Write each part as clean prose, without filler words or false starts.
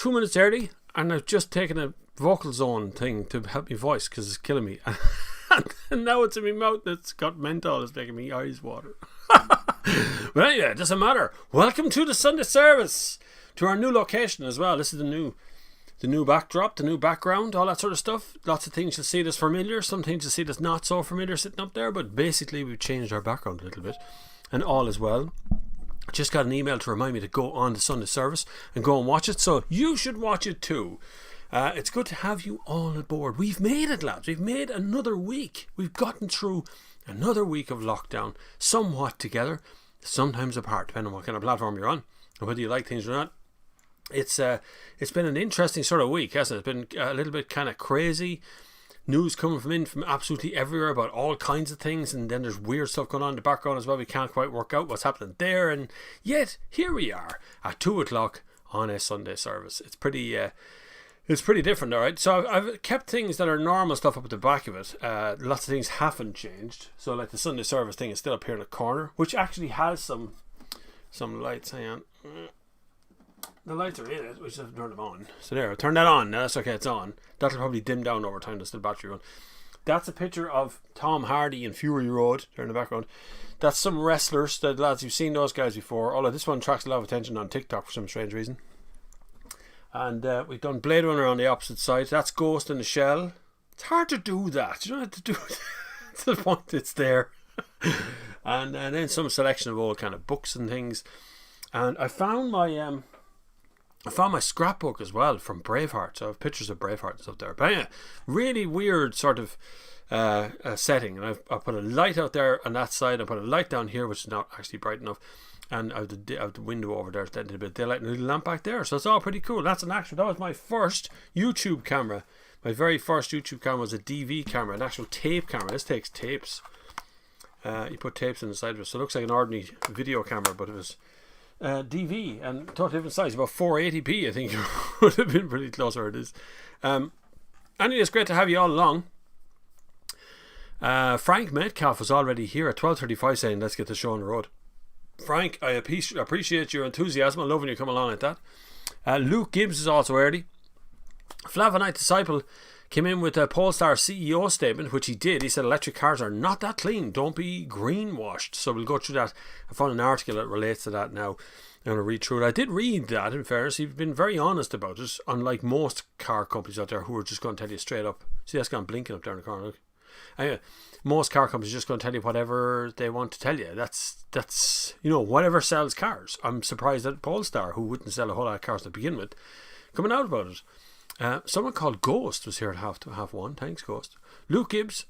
2 minutes early, and I've just taken a vocal zone thing to help me voice because it's killing me. And now it's in my mouth and it's got menthol. It's making me eyes water. But anyway, it doesn't matter. Welcome to the Sunday service, to our new location as well. This is the new backdrop, the new background, all that sort of stuff. Lots of things you'll see that's familiar, some things you'll see that's not so familiar sitting up there, but basically we've changed our background a little bit, and all is well. Just got an email to remind me to go on the Sunday service and go and watch it, so you should watch it too. It's good to have you all aboard. We've made it, lads. We've made another week. We've gotten through another week of lockdown, somewhat together, sometimes apart, depending on what kind of platform you're on and whether you like things or not. It's been an interesting sort of week, hasn't it? It's been a little bit kind of crazy. News coming from absolutely everywhere about all kinds of things, and then there's weird stuff going on in the background as well. We can't quite work out what's happening there, and yet here we are at 2:00 on a Sunday service. It's pretty different, all right. So I've kept things that are normal stuff up at the back of it. Lots of things haven't changed. So like the Sunday service thing is still up here in the corner, which actually has some lights. Hang on. The lights are in it, which I've turned them on. So there, I turned that on. Now that's okay, it's on. That'll probably dim down over time. There's still battery on. That's a picture of Tom Hardy in Fury Road there in the background. That's some wrestlers, the lads, you've seen those guys before. Although this one attracts a lot of attention on TikTok for some strange reason. And we've done Blade Runner on the opposite side. That's Ghost in the Shell. It's hard to do that. You don't have to do it to the point it's there. And then some selection of all kind of books and things. And I found my scrapbook as well from Braveheart. So I have pictures of Braveheart and stuff there. But yeah, really weird sort of setting. And I put a light out there on that side. I put a light down here, which is not actually bright enough. And out the window over there, a bit of daylight, and a little lamp back there. So it's all pretty cool. That was my first YouTube camera. My very first YouTube camera was a DV camera, an actual tape camera. This takes tapes. You put tapes in the side of it, so it looks like an ordinary video camera, but it was DV and totally different size, about 480p. I think it would have been pretty close where it is. Anyway, it's great to have you all along. Frank Metcalf was already here at 12:35 saying, let's get the show on the road. Frank, I appreciate your enthusiasm. I love when you come along like that. Luke Gibbs is also early. Flavinite Disciple came in with a Polestar CEO statement, which he did. He said electric cars are not that clean. Don't be greenwashed. So we'll go through that. I found an article that relates to that now. I'm going to read through it. I did read that, in fairness. He's been very honest about it, unlike most car companies out there who are just going to tell you straight up. See, that's gone blinking up there in the corner. Look. Anyway, most car companies are just going to tell you whatever they want to tell you. That's whatever sells cars. I'm surprised that Polestar, who wouldn't sell a whole lot of cars to begin with, coming out about it. Someone called Ghost was here at half one. Thanks, Ghost. Luke Gibbs,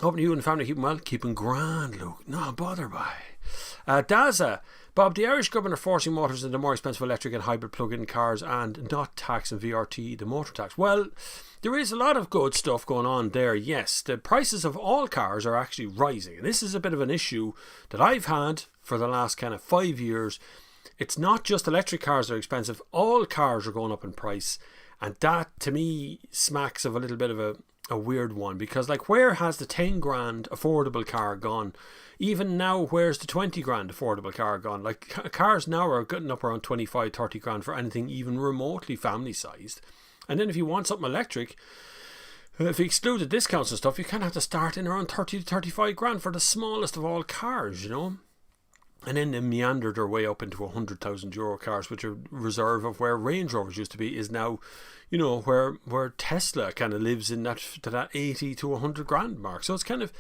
hoping you and the family keeping well. Keeping grand, Luke. No bother by. Daza, Bob, the Irish government are forcing motors into more expensive electric and hybrid plug-in cars and not taxing VRT, the motor tax. Well, there is a lot of good stuff going on there, yes. The prices of all cars are actually rising. And this is a bit of an issue that I've had for the last kind of 5 years. It's not just electric cars that are expensive. All cars are going up in price. And that, to me, smacks of a little bit of a weird one. Because, like, where has the 10 grand affordable car gone? Even now, where's the 20 grand affordable car gone? Like, cars now are getting up around 25, 30 grand for anything even remotely family-sized. And then if you want something electric, if you exclude the discounts and stuff, you kind of have to start in around 30 to 35 grand for the smallest of all cars, And then they meander their way up into €100,000 cars, which are reserve of where Range Rovers used to be, is now, where Tesla kind of lives in that 80 to 100 grand mark. So it's kind of,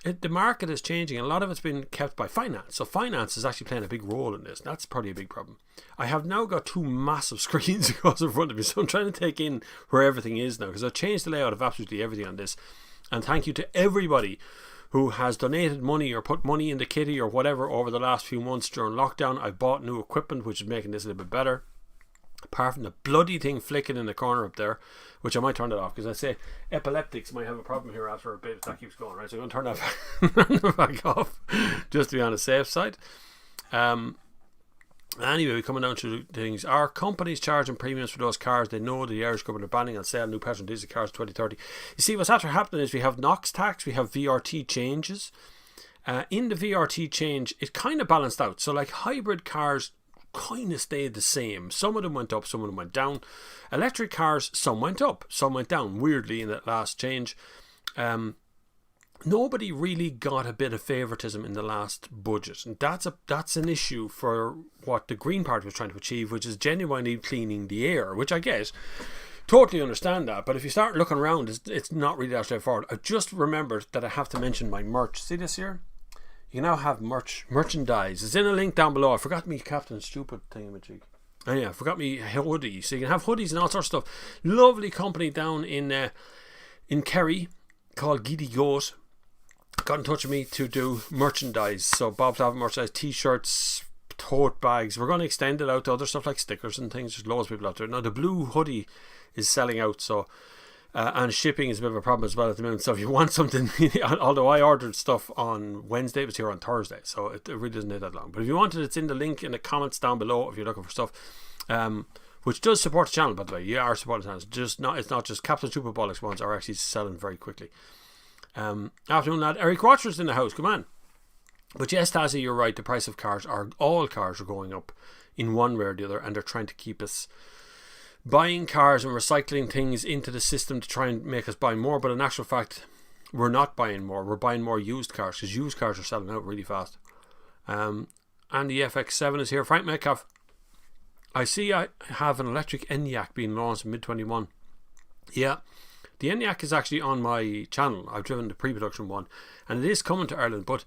the market is changing. A lot of it's been kept by finance. So finance is actually playing a big role in this. That's probably a big problem. I have now got 2 massive screens across in front of me, so I'm trying to take in where everything is now, because I've changed the layout of absolutely everything on this. And thank you to everybody who has donated money or put money in the kitty or whatever over the last few months during lockdown. I've bought new equipment, which is making this a little bit better. Apart from the bloody thing flicking in the corner up there, which I might turn that off, because I say epileptics might have a problem here after a bit if that keeps going, right? So I'm going to turn that back off, just to be on the safe side. Anyway, we're coming down to things. Are companies charging premiums for those cars? They know the Irish government are banning on sale new petrol and diesel cars in 2030. You see, what's after happening is we have NOx tax, we have VRT changes. In the VRT change, it kind of balanced out. So like hybrid cars kind of stayed the same. Some of them went up, some of them went down. Electric cars, some went up, some went down, weirdly, in that last change. Nobody really got a bit of favouritism in the last budget, and that's an issue for what the Green Party was trying to achieve, which is genuinely cleaning the air, which I get. Totally understand that, but if you start looking around, it's not really that straightforward. I just remembered that I have to mention my merch. See this here? You now have merchandise. It's in a link down below. I forgot me Captain Stupid thingamajig. Oh yeah, I forgot me hoodie. So you can have hoodies and all sorts of stuff. Lovely company down in Kerry called Giddy Goat got in touch with me to do merchandise. So bobflavin merchandise, t-shirts, tote bags. We're going to extend it out to other stuff like stickers and things. There's loads of people out there. Now the blue hoodie is selling out, so and shipping is a bit of a problem as well at the moment. So if you want something, although I ordered stuff on Wednesday, it was here on Thursday, so it really doesn't take that long. But if you want it, it's in the link in the comments down below if you're looking for stuff, which does support the channel, by the way. You are supporting the channel. It's not just Captain Super Bollocks ones are actually selling very quickly. Afternoon lad, Eric Watcher's in the house, come on. But yes, Tazzy, you're right, the price of all cars are going up in one way or the other, and they're trying to keep us buying cars and recycling things into the system to try and make us buy more. But in actual fact, we're not buying more, we're buying more used cars, because used cars are selling out really fast. And the FX7 is here. Frank Metcalf, I see I have an electric Enyaq being launched in mid-21. Yeah, the Enyaq is actually on my channel. I've driven the pre-production one, and it is coming to Ireland, but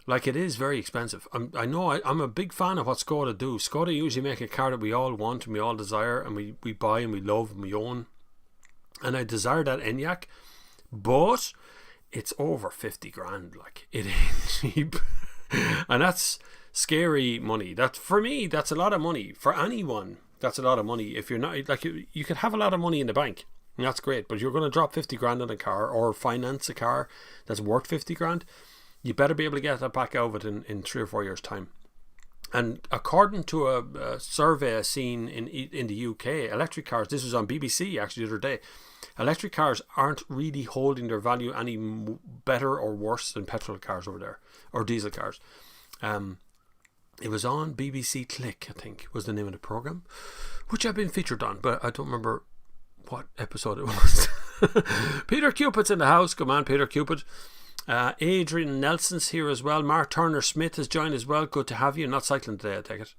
like, it is very expensive. I know I'm a big fan of what Skoda do. Skoda usually make a car that we all want and we all desire, and we buy and we love and we own. And I desire that Enyaq, but it's over 50 grand. Like, it ain't cheap. And that's scary money. That, for me, that's a lot of money. For anyone, that's a lot of money. If you're not, like, you could have a lot of money in the bank, and that's great, but you're going to drop 50 grand on a car or finance a car that's worth 50 grand. You better be able to get that back out of it in 3 or 4 years' time. And according to a survey seen in the UK, electric cars, this was on BBC actually the other day, electric cars aren't really holding their value any better or worse than petrol cars over there, or diesel cars. It was on BBC Click, I think, was the name of the programme, which I've been featured on, but I don't remember what episode it was. Peter Cupid's in the house. Come on, Peter Cupid. Adrian Nelson's here as well. Mark Turner Smith has joined as well. Good to have you. Not cycling today, I take it.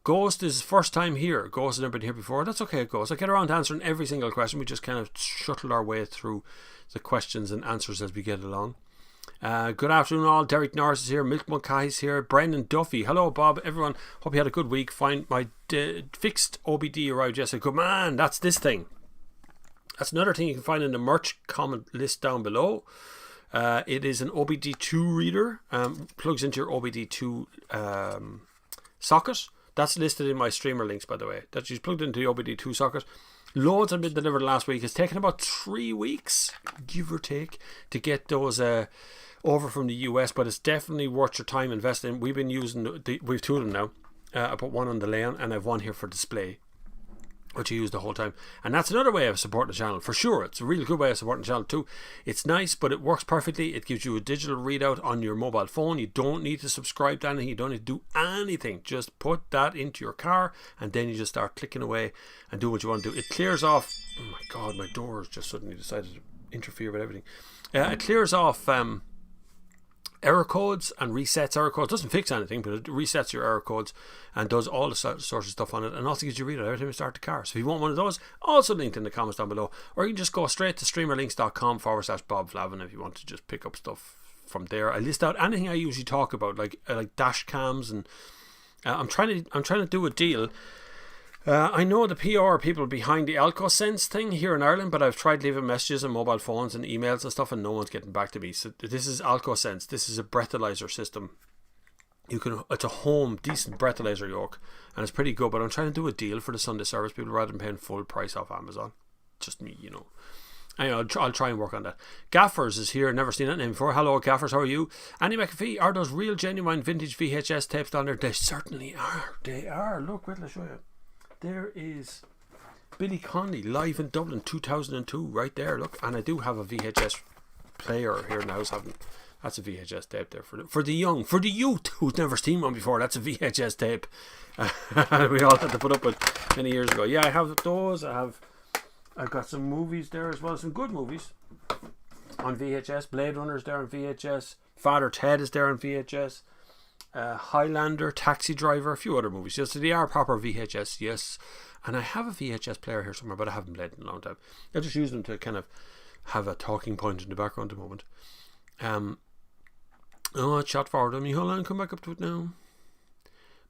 Ghost is first time here. Ghost has never been here before. That's okay, Ghost. I get around to answering every single question. We just kind of shuttle our way through the questions and answers as we get along. Good afternoon all. Derek Norris is here. Milk Mulcahy's here. Brendan Duffy. Hello, Bob. Everyone. Hope you had a good week. Find my fixed OBD arrived yesterday. Good man. That's this thing. That's another thing you can find in the merch comment list down below. It is an OBD2 reader. Plugs into your OBD2 socket. That's listed in my streamer links, by the way. That's just plugged into the OBD2 socket. Loads have been delivered last week. It's taken about 3 weeks, give or take, to get those over from the US, but it's definitely worth your time investing. We've been using, we've 2 of them now. I put one on the lane and I have one here for display, which I use the whole time. And that's another way of supporting the channel, for sure. It's a really good way of supporting the channel too. It's nice, but it works perfectly. It gives you a digital readout on your mobile phone. You don't need to subscribe to anything. You don't need to do anything. Just put that into your car, and then you just start clicking away and do what you want to do. It clears off... Oh my God, my door has just suddenly decided to interfere with everything. It clears off... error codes and resets error codes. Doesn't fix anything, but it resets your error codes and does all the sorts of stuff on it, and also gives you a readout every time you start the car. So if you want one of those, also linked in the comments down below, or you can just go straight to streamerlinks.com/bobflavin if you want to just pick up stuff from there. I list out anything I usually talk about, like dash cams, and I'm trying to do a deal. I know the PR people behind the AlcoSense thing here in Ireland, but I've tried leaving messages on mobile phones and emails and stuff, and no one's getting back to me. So this is AlcoSense. This is a breathalyzer system. It's a home decent breathalyzer yoke, and it's pretty good. But I'm trying to do a deal for the Sunday service people rather than paying full price off Amazon. Just me, you know. Anyway, I'll try and work on that. Gaffers is here. Never seen that name before. Hello, Gaffers. How are you? Annie McAfee. Are those real, genuine vintage VHS tapes down there? They certainly are. They are. Look, wait till I show you. There is Billy Connolly live in Dublin 2002 right there, look. And I do have a VHS player here in the house. I haven't That's a VHS tape there for the young, for the youth who's never seen one before. That's a VHS tape. We all had to put up with many years ago. Yeah, I have those. I've got some movies there as well, some good movies on VHS. Blade Runner's there on VHS. Father Ted is there on VHS. Highlander, Taxi Driver, a few other movies. Yes, so they are proper VHS. Yes, and I have a VHS player here somewhere, but I haven't played in a long time. I just use them to kind of have a talking point in the background at the moment. It shot forward on me. Hold on, come back up to it now.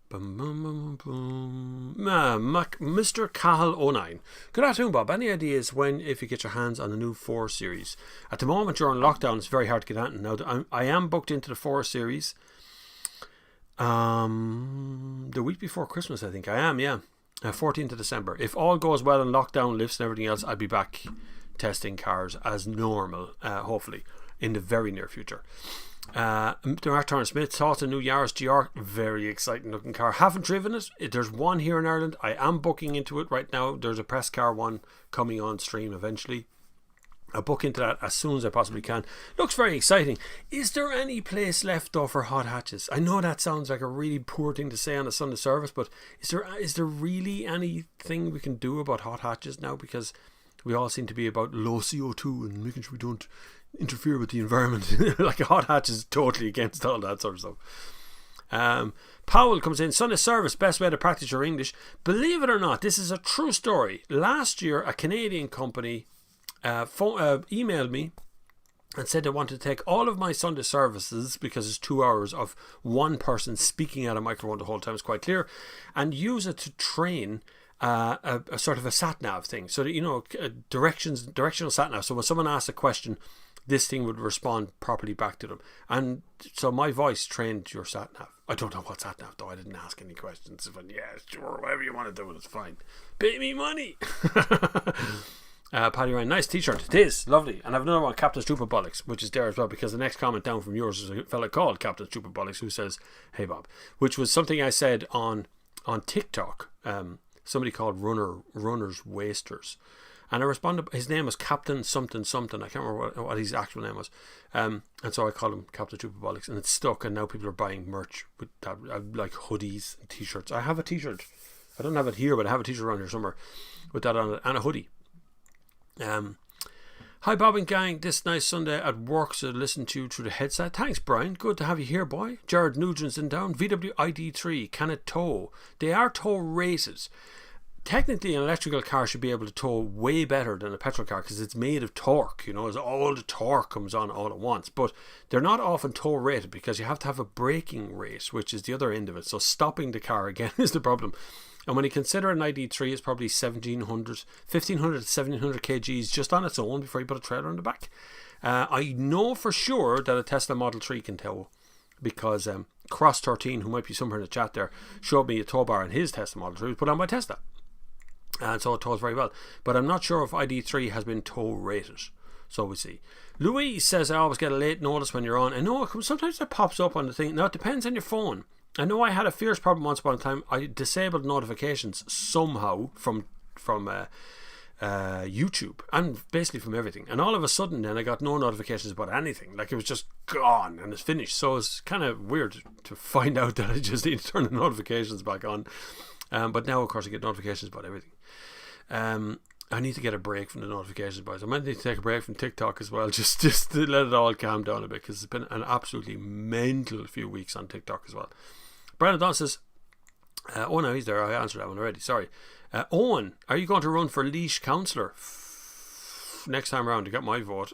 Boom, boom, boom, boom. Mr. Cahill09. Good afternoon, Bob. Any ideas when, if you get your hands on the new 4 series? At the moment, during lockdown, it's very hard to get out. Now, I am booked into the 4 series. The week before Christmas, I think. I am, yeah. 14th of December. If all goes well and lockdown lifts and everything else, I'll be back testing cars as normal, hopefully, in the very near future. Mark Turner Smith, thoughts on new Yaris GR, very exciting looking car. Haven't driven it. There's one here in Ireland. I am booking into it right now. There's a press car one coming on stream eventually. I'll book into that as soon as I possibly can. Looks very exciting. Is there any place left though for hot hatches? I know that sounds like a really poor thing to say on a Sunday service, but is there really anything we can do about hot hatches now? Because we all seem to be about low CO2 and making sure we don't interfere with the environment. Like a hot hatch is totally against all that sort of stuff. Powell comes in, Sunday service, best way to practice your English. Believe it or not, this is a true story. Last year, a Canadian company emailed me and said they wanted to take all of my Sunday services, because it's 2 hours of one person speaking at a microphone the whole time, it's quite clear, and use it to train a sort of a sat-nav thing, so that, you know, directional sat-nav. So when someone asks a question, this thing would respond properly back to them. And so my voice trained your sat-nav. I don't know what sat-nav though. I didn't ask any questions. But yeah, sure, whatever you want to do, it's fine. Pay me money. Paddy Ryan, nice t-shirt. It is lovely. And I have another one, Captain Stupid Bollocks, which is there as well, because the next comment down from yours is a fella called Captain Stupid Bollocks who says, "Hey Bob," which was something I said on TikTok. Somebody called Runners Wasters, and I responded, his name was Captain something something, I can't remember what his actual name was, and so I called him Captain Stupid Bollocks, and it stuck, and now people are buying merch with that, like hoodies and t-shirts. I have a t-shirt, I don't have it here, but I have a t-shirt around here somewhere with that on it, and a hoodie. Hi Bob and gang, this nice Sunday at work, so listen to you through the headset. Thanks Brian, good to have you here boy. Jared Nugent's in down. VW ID3, can it tow? They are tow rated. Technically an electrical car should be able to tow way better than a petrol car, because it's made of torque, you know, as all the torque comes on all at once. But they're not often tow rated because you have to have a braking rate, which is the other end of it. So stopping the car again is the problem. And when you consider an ID3 is probably 1500 to 1700 kgs just on its own before you put a trailer on the back. I know for sure that a Tesla Model 3 can tow, because Cross13, who might be somewhere in the chat there, showed me a tow bar in his Tesla Model 3 was put on my Tesla, and so it tows very well. But I'm not sure if ID3 has been tow rated, so we'll see. Louise says, I always get a late notice when you're on. I know sometimes it pops up on the thing. Now it depends on your phone. I know I had a fierce problem once upon a time. I disabled notifications somehow from YouTube, and basically from everything, and all of a sudden then I got no notifications about anything. Like it was just gone and it's finished. So it's kind of weird to find out that I just need to turn the notifications back on. But now of course I get notifications about everything. I need to get a break from the notifications, boys. I might need to take a break from TikTok as well, just to let it all calm down a bit, because it's been an absolutely mental few weeks on TikTok as well. Brandon Don says, oh no, he's there. I answered that one already, sorry. Owen, are you going to run for Laois councillor next time around to get my vote?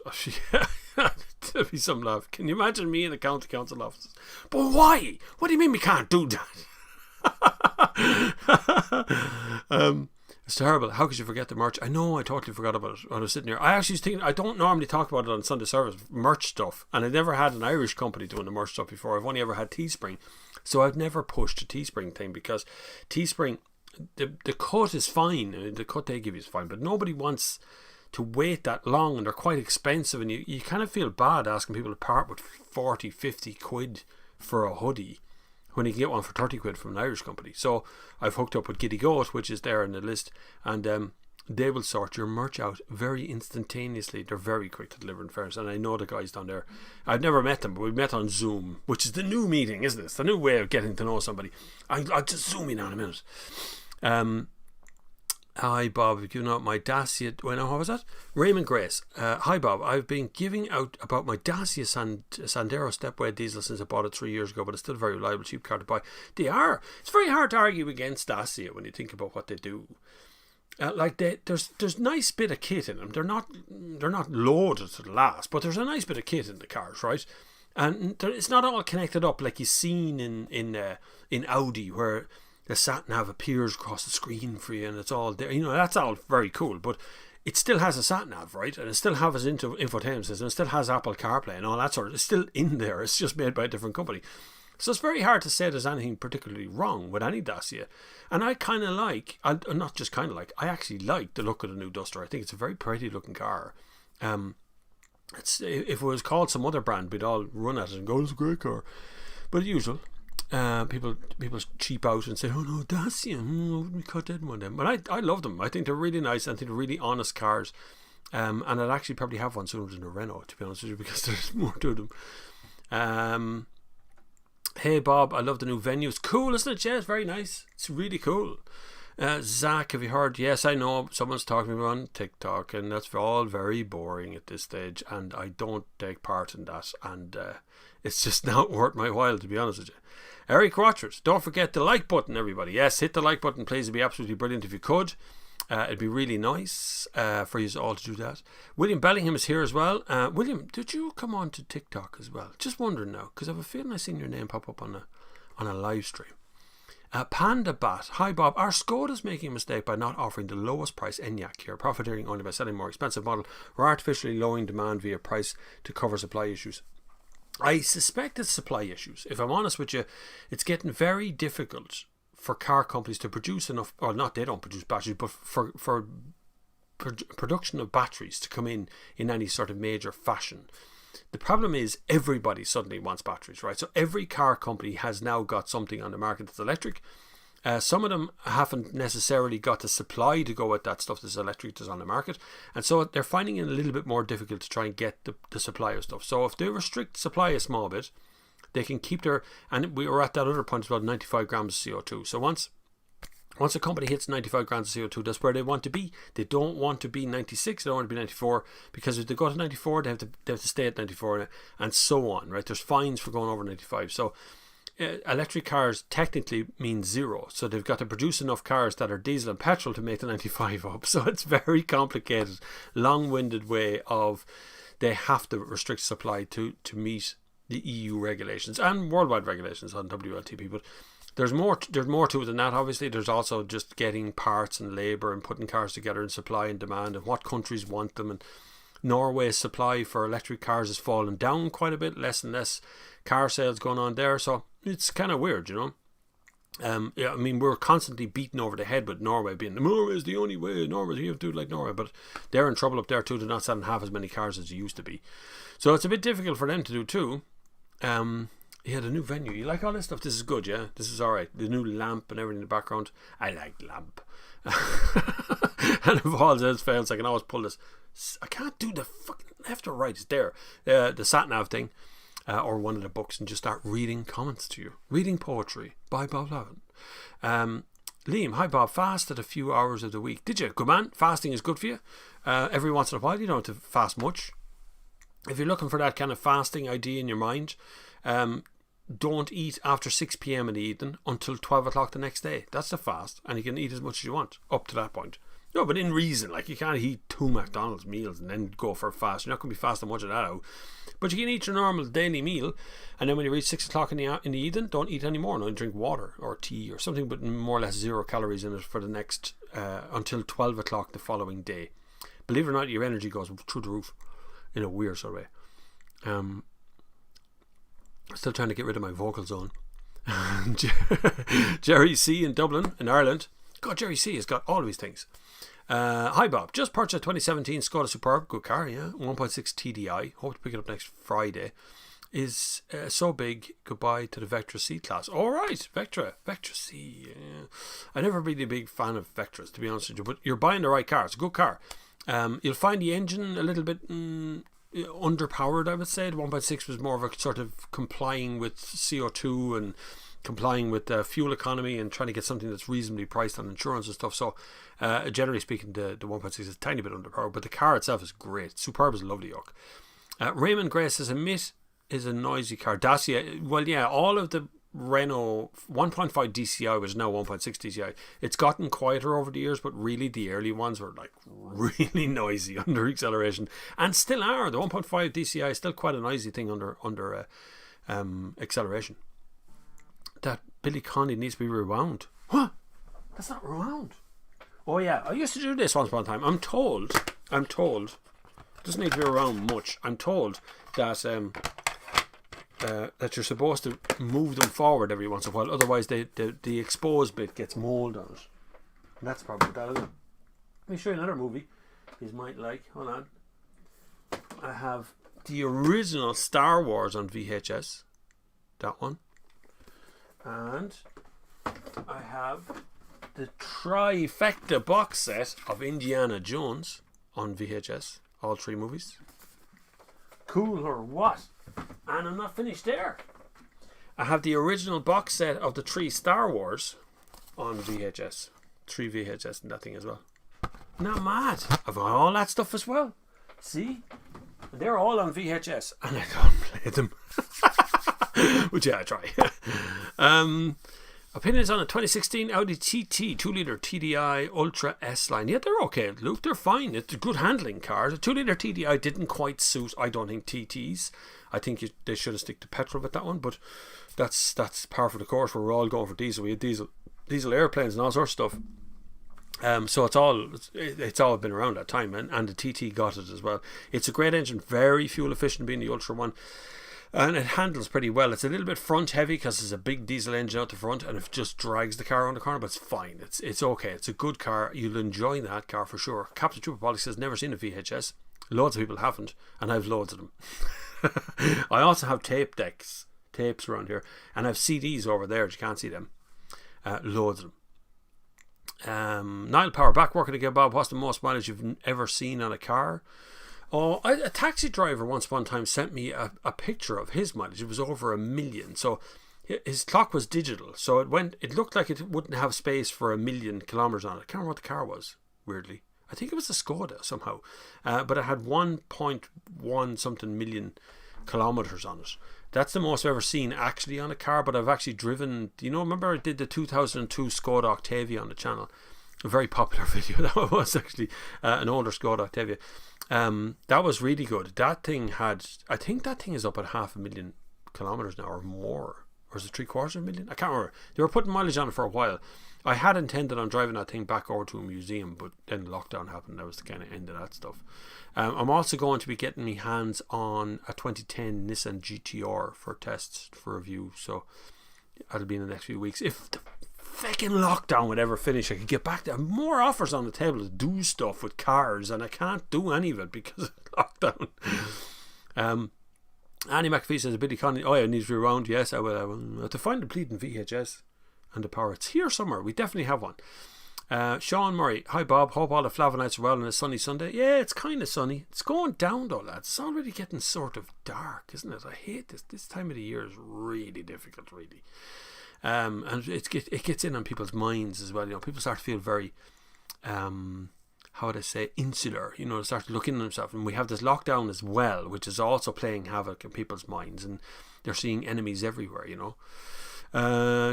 There'll be some laugh. Can you imagine me in the county council offices? But why? What do you mean we can't do that? It's terrible. How could you forget the merch? I know, I totally forgot about it when I was sitting here. I actually was thinking, I don't normally talk about it on Sunday service, merch stuff, and I've never had an Irish company doing the merch stuff before. I've only ever had Teespring, so I've never pushed a Teespring thing, because Teespring, the cut is fine, the cut they give you is fine, but nobody wants to wait that long, and they're quite expensive, and you kind of feel bad asking people to part with 40-50 quid for a hoodie when you can get one for 30 quid from an Irish company. So I've hooked up with Giddy Goat, which is there in the list, and they will sort your merch out very instantaneously. They're very quick to deliver, in fairness. And I know the guys down there. I've never met them, but we met on Zoom, which is the new meeting, isn't it? It's the new way of getting to know somebody. I'll just zoom in on a minute. Hi Bob, I've given out my Dacia. What was that? Raymond Grace. Hi Bob, I've been giving out about my Dacia Sandero stepway diesel since I bought it 3 years ago, but it's still a very reliable, cheap car to buy. They are. It's very hard to argue against Dacia when you think about what they do. There's nice bit of kit in them. They're not loaded to the last, but there's a nice bit of kit in the cars, right? And it's not all connected up like you've seen in Audi, where the sat nav appears across the screen for you and it's all there. That's all very cool, but it still has a sat nav, right? And it still has an infotainment system. It still has Apple CarPlay and all that sort of. It's still in there. It's just made by a different company. So it's very hard to say there's anything particularly wrong with any Dacia. And I kind of like, I actually like the look of the new Duster. I think it's a very pretty looking car. If it was called some other brand, we'd all run at it and go, it's a great car. But usual, people cheap out and say, oh no, Dacia, we cut that one then. But I love them. I think they're really nice. I think they're really honest cars. And I'd actually probably have one sooner than a Renault, to be honest with you, because there's more to them. Hey Bob, I love the new venue. It's cool, isn't it? Yeah, it's very nice. It's really cool. Zach, have you heard? Yes, I know. Someone's talking to me on TikTok, and that's all very boring at this stage, and I don't take part in that, and it's just not worth my while, to be honest with you. Eric Watchers, don't forget the like button, everybody. Yes, hit the like button, please. It'd be absolutely brilliant if you could. It'd be really nice for you all to do that. William Bellingham is here as well. William, did you come on to TikTok as well? Just wondering now, because I have a feeling I've seen your name pop up on a live stream. Panda Bat, hi Bob. Are Skoda's making a mistake by not offering the lowest price Enyaq here, profiteering only by selling more expensive model, or artificially lowering demand via price to cover supply issues? I suspect it's supply issues. If I'm honest with you, it's getting very difficult for car companies to produce enough, or not, they don't produce batteries, but for production of batteries to come in any sort of major fashion. The problem is everybody suddenly wants batteries, right? So every car company has now got something on the market that's electric. Some of them haven't necessarily got the supply to go with that stuff that's electric that's on the market, and so they're finding it a little bit more difficult to try and get the supply of stuff. So if they restrict supply a small bit, they can keep their, and we were at that other point about 95 grams of CO2. So once a company hits 95 grams of CO2, that's where they want to be. They don't want to be 96, they don't want to be 94, because if they go to 94, they have to stay at 94, and so on, right? There's fines for going over 95. So electric cars technically mean zero. So they've got to produce enough cars that are diesel and petrol to make the 95 up. So it's very complicated, long-winded way of, they have to restrict supply to meet the EU regulations and worldwide regulations on WLTP. But there's more to it than that. Obviously, there's also just getting parts and labour and putting cars together and supply and demand and what countries want them. And Norway's supply for electric cars has fallen down quite a bit, less and less car sales going on there. So it's kind of weird, you know. I mean, we're constantly beaten over the head with Norway being, Norway is the only way, Norway, you have to do it like Norway, but they're in trouble up there too. They're not selling half as many cars as they used to be. So it's a bit difficult for them to do too. Yeah, the new venue. You like all this stuff? This is good, yeah? This is alright. The new lamp and everything in the background. I like lamp. And if all else fails, I can always pull this. I can't do the fucking left or right. It's there. The sat-nav thing. Or one of the books, and just start reading comments to you. Reading poetry by bobflavin. Liam, hi Bob. Fasted a few hours of the week. Did you? Good man. Fasting is good for you. Every once in a while, you don't have to fast much. If you're looking for that kind of fasting idea in your mind, don't eat after 6 p.m. in the evening until 12 o'clock the next day. That's the fast, and you can eat as much as you want up to that point. No, but in reason, like you can't eat 2 McDonald's meals and then go for a fast. You're not going to be fasting much of that out. But you can eat your normal daily meal, and then when you reach 6 o'clock in the evening, don't eat any more. No, drink water or tea or something, but more or less 0 calories in it for the next until 12 o'clock the following day. Believe it or not, your energy goes through the roof in a weird sort of way. I'm still trying to get rid of my vocal zone. Jerry C in Dublin, in Ireland. God, Jerry C has got all of these things. Hi Bob, just purchased a 2017 Skoda Superb, good car, yeah, 1.6 TDI, hope to pick it up next Friday. is so big. Goodbye to the Vectra C class. All right, Vectra C. Yeah. I never been a big fan of Vectras, to be honest with you. But you're buying the right car. It's a good car. You'll find the engine a little bit underpowered, I would say. The 1.6 was more of a sort of complying with CO2 and complying with fuel economy and trying to get something that's reasonably priced on insurance and stuff. So generally speaking, the 1.6 is a tiny bit underpowered, but the car itself is great. Superb is a lovely yoke. Raymond Gray says, admit is a noisy car. Dacia, well, yeah, all of the Renault 1.5 DCI, which is now 1.6 DCI, it's gotten quieter over the years, but really the early ones were like really noisy under acceleration, and still are. The 1.5 DCI is still quite a noisy thing under acceleration. That Billy Conley needs to be rewound. What? That's not rewound. Oh yeah, I used to do this once upon a time. I'm told, it doesn't need to be around much. I'm told that that you're supposed to move them forward every once in a while, otherwise the exposed bit gets mold on it. And that's probably what that is. Let me show you another movie you might like. Hold on. I have the original Star Wars on VHS. That one. And I have the trifecta box set of Indiana Jones on VHS. All 3 movies. Cool or what? And I'm not finished there. I have the original box set of the 3 Star Wars on VHS. 3 VHS and that thing as well. Not mad. I've got all that stuff as well. See? And they're all on VHS. And I don't play them. Which, yeah, I try. Opinions on a 2016 Audi TT 2-litre TDI Ultra S line. Yeah, they're okay, Luke. They're fine. It's a good handling car. The 2-litre TDI didn't quite suit, I don't think, TTs. I think they should have stick to petrol with that one, but that's par for the course. We're all going for diesel. We had diesel airplanes and all sorts of stuff. So it's all been around that time, and the TT got it as well. It's a great engine, very fuel efficient, being the Ultra one. And it handles pretty well. It's a little bit front heavy because there's a big diesel engine out the front, and it just drags the car around the corner, but it's fine. It's okay. It's a good car. You'll enjoy that car for sure. Captain Trooper Polly says, never seen a VHS. Loads of people haven't, and I've loads of them. I also have tapes around here, and I have CDs over there. You can't see them. Loads of them. Nile Power, back working again, Bob. What's the most mileage you've ever seen on a car? Oh, a taxi driver once upon a time sent me a picture of his mileage. It was over 1 million. So his clock was digital. So it looked like it wouldn't have space for 1 million kilometers on it. I can't remember what the car was, weirdly. I think it was a Skoda somehow. But it had 1.1 something million kilometers on it. That's the most I've ever seen actually on a car, but I've actually driven, remember I did the 2002 Skoda Octavia on the channel? A very popular video. That was actually an older Skoda Octavia. That was really good. That thing I think that thing is up at 500,000 kilometers now or more. Or is it 750,000? I can't remember. They were putting mileage on it for a while. I had intended on driving that thing back over to a museum, but then lockdown happened. That was the kind of end of that stuff. I'm also going to be getting my hands on a 2010 Nissan GTR for tests, for review. So that'll be in the next few weeks. If the fucking lockdown would ever finish, I could get back there. More offers on the table to do stuff with cars, and I can't do any of it because of lockdown. Annie McPhee says, Billy Conley, oh yeah, it needs to be around. Yes, I will. To find the bleeding VHS and the power, it's here somewhere. We definitely have one. Sean Murray, hi Bob, hope all the Flavonites are well on a sunny Sunday. Yeah, it's kind of sunny. It's going down though, lads. It's already getting sort of dark, isn't it? I hate this time of the year is really difficult, really. And it gets in on people's minds as well. People start to feel very how would I say, insular. They start looking at themselves, and we have this lockdown as well, which is also playing havoc in people's minds, and they're seeing enemies everywhere.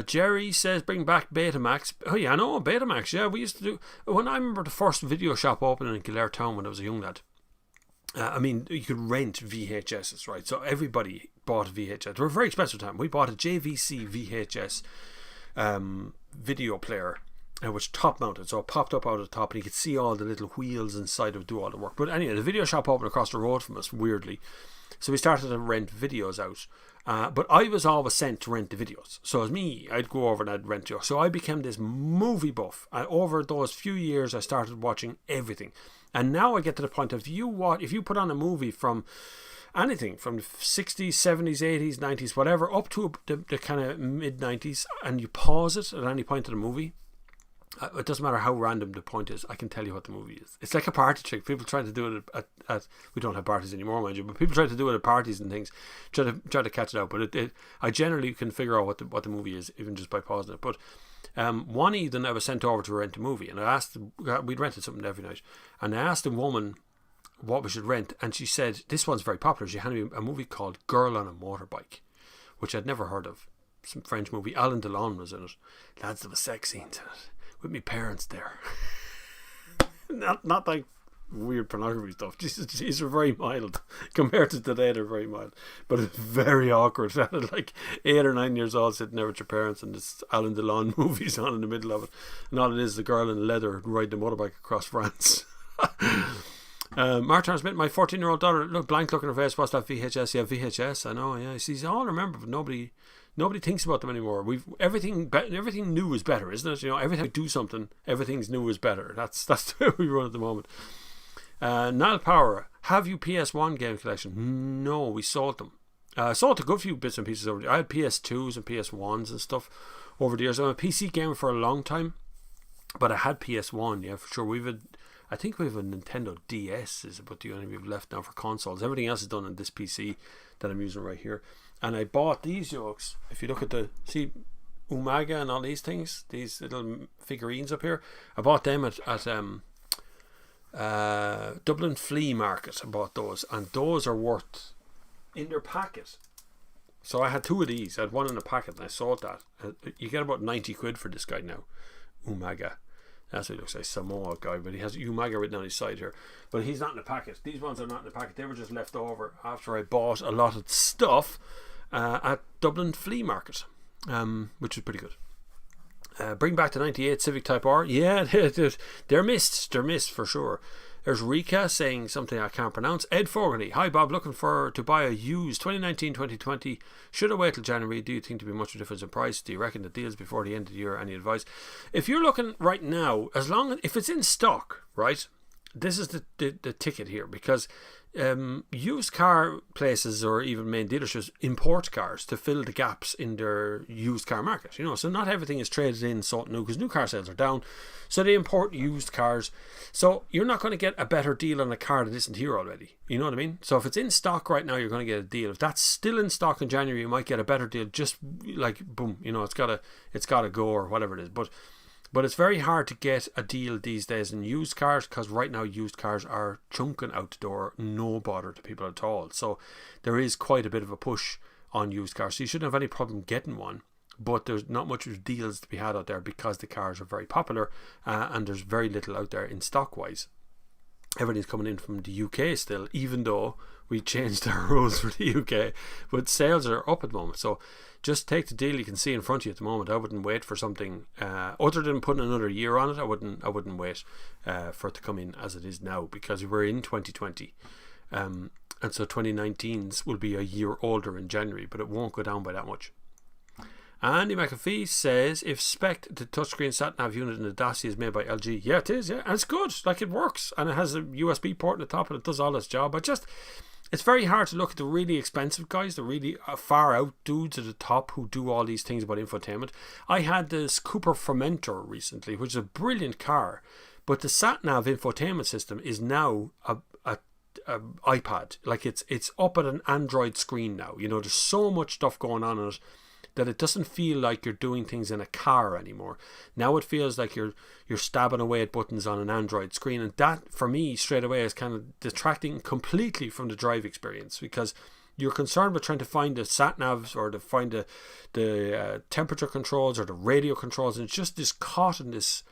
Jerry says, bring back Betamax. Oh yeah, I know, Betamax. Yeah, we used to do, when I remember the first video shop opening in Kildare Town when I was a young lad. You could rent VHSs, right? So everybody bought a VHS. They were very expensive at the time. We bought a JVC VHS video player, which top mounted, so it popped up out of the top, and you could see all the little wheels inside of do all the work. But anyway, the video shop opened across the road from us, weirdly. So we started to rent videos out. But I was always sent to rent the videos. So as me, I'd go over and I'd rent videos. So I became this movie buff. And over those few years, I started watching everything. And now I get to the point of if you put on a movie from anything from the 60s, 70s, 80s, 90s, whatever, up to the kind of mid 90s, and you pause it at any point of the movie, it doesn't matter how random the point is, I can tell you what the movie is. It's like a party trick. People try to do it at we don't have parties anymore, mind you, but people try to do it at parties and things, try to catch it out. But I generally can figure out what the movie is even just by pausing it. But one evening I was sent over to rent a movie, and I asked, we'd rented something every night, and I asked the woman what we should rent, and she said this one's very popular. She handed me a movie called Girl on a Motorbike, which I'd never heard of. Some French movie. Alain Delon was in it. Lads, there was sex scenes in it with me parents there. not like weird pornography stuff. These are very mild compared to today. They're very mild, but it's very awkward. Like 8 or 9 years old sitting there with your parents, and this Alain Delon movie's on in the middle of it, and all it is the girl in leather riding a motorbike across France. Martin Smith, my 14-year-old daughter, blank look in her face. What's that VHS? Yeah, VHS. I know. Yeah, she's all remember, but nobody thinks about them anymore. Everything new is better, isn't it? You know, every time we do something, everything's new is better. That's the way we run at the moment. Niall Power, have you PS1 game collection? No, we sold them. Sold a good few bits and pieces over there. I had PS2s and PS1s and stuff over the years. I'm a PC gamer for a long time, but I had PS1, yeah, for sure. I think we have a Nintendo DS is about the only we've left now for consoles. Everything else is done on this PC that I'm using right here. And I bought these yokes. If you look at see Umaga and all these things, these little figurines up here, I bought them at Dublin Flea Market. I bought those, and those are worth in their packet. So I had 2 of these. I had one in a packet, and I sold that. You get about 90 quid for this guy now, Umaga. That's what he looks like, Samoa guy, but he has Umaga written on his side here. But he's not in the packet. These ones are not in the packet. They were just left over after I bought a lot of stuff at Dublin Flea Market, which was pretty good. Bring back the 98 Civic Type R. Yeah, they're missed. They're missed for sure. There's Rika saying something I can't pronounce. Ed Fogarty. Hi Bob, looking to buy a used 2019-2020. Should I wait till January? Do you think there'll be much difference in price? Do you reckon the deals before the end of the year? Any advice? If you're looking right now, if it's in stock, right? This is the ticket here, because used car places or even main dealerships import cars to fill the gaps in their used car market, you know, so not everything is traded in sold new, because new car sales are down, so they import used cars. So you're not going to get a better deal on a car that isn't here already, you know what I mean? So if it's in stock right now, you're going to get a deal. If that's still in stock in January, you might get a better deal, just like boom, you know, it's gotta go or whatever it is. But it's very hard to get a deal these days in used cars, because right now used cars are chunking out the door, no bother to people at all. So there is quite a bit of a push on used cars. So you shouldn't have any problem getting one, but there's not much deals to be had out there because the cars are very popular, and there's very little out there in stock wise. Everything's coming in from the UK still, even though we changed our rules for the UK, but sales are up at the moment. So just take the deal you can see in front of you at the moment. I wouldn't wait for something other than putting another year on it. I wouldn't wait for it to come in as it is now, because we're in 2020, and so 2019's will be a year older in January, but it won't go down by that much. Andy McAfee says, if spec the touchscreen sat-nav unit in the Dacia is made by LG. Yeah, it is, yeah, and it's good, like it works, and it has a USB port on the top, and it does all its job. It's very hard to look at the really expensive guys, the really far out dudes at the top who do all these things about infotainment. I had this Cooper Fermentor recently, which is a brilliant car, but the sat-nav infotainment system is now a iPad. Like it's up at an Android screen now. You know, there's so much stuff going on in it that it doesn't feel like you're doing things in a car anymore. Now it feels like you're stabbing away at buttons on an Android screen, and that for me straight away is kind of detracting completely from the drive experience, because you're concerned with trying to find the sat navs or to find the temperature controls or the radio controls, and it's just this caught in this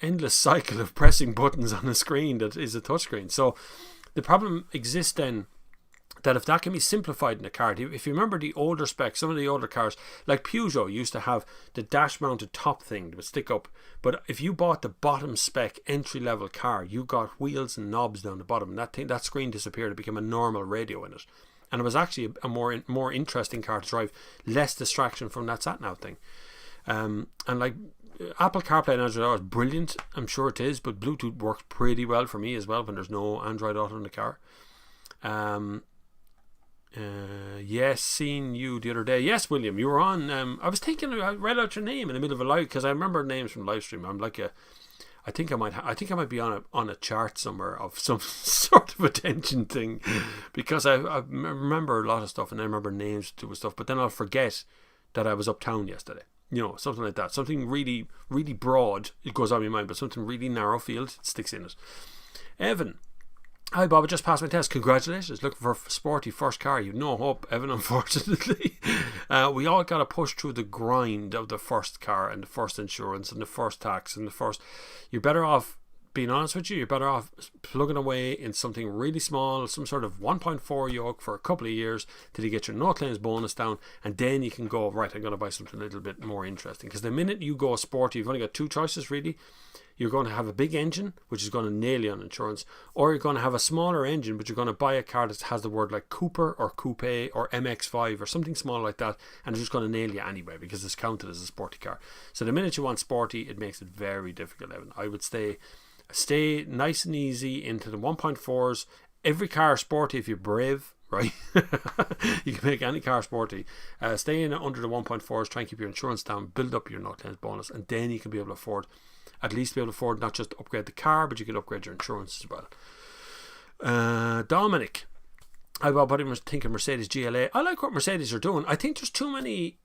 endless cycle of pressing buttons on a screen that is a touchscreen. So the problem exists then, that if that can be simplified in a car, if you remember the older specs, some of the older cars, like Peugeot used to have the dash mounted top thing that would stick up, but if you bought the bottom spec entry level car, you got wheels and knobs down the bottom, and that screen disappeared. It became a normal radio in it, and it was actually a more interesting car to drive, less distraction from that sat nav thing. And like Apple CarPlay and Android Auto is brilliant, I'm sure it is, but Bluetooth works pretty well for me as well when there's no Android Auto in the car. Yes, seen you the other day. Yes, William, you were on. I was thinking, I read out your name in the middle of a live, because I remember names from live stream. I'm like I think I might be on a chart somewhere of some sort of attention thing, because I remember a lot of stuff, and I remember names to stuff, but then I'll forget that I was uptown yesterday. Something like that. Something really, really broad, it goes on my mind, but something really narrow field, it sticks in it. Evan. Hi Bob, I just passed my test. Congratulations. Looking for a sporty first car. You've no hope, Evan, unfortunately. We all got to push through the grind of the first car and the first insurance and the first tax and the first... You're better off, being honest with you, you're better off plugging away in something really small, some sort of 1.4 yoke for a couple of years till you get your no claims bonus down, and then you can go, right, I'm going to buy something a little bit more interesting. Because the minute you go sporty, you've only got two choices really. You're going to have a big engine, which is going to nail you on insurance, or you're going to have a smaller engine, but you're going to buy a car that has the word like Cooper or Coupe or MX-5 or something small like that, and it's just going to nail you anyway because it's counted as a sporty car. So the minute you want sporty, it makes it very difficult, Evan. I would stay nice and easy into the 1.4s. Every car is sporty if you're brave, right? You can make any car sporty. Stay in under the 1.4s, try and keep your insurance down, build up your no claims bonus, and then you can be able to afford, at least be able to afford not just to upgrade the car, but you can upgrade your insurance as well. Dominic, I'm thinking Mercedes GLA. I like what Mercedes are doing. I think there's too many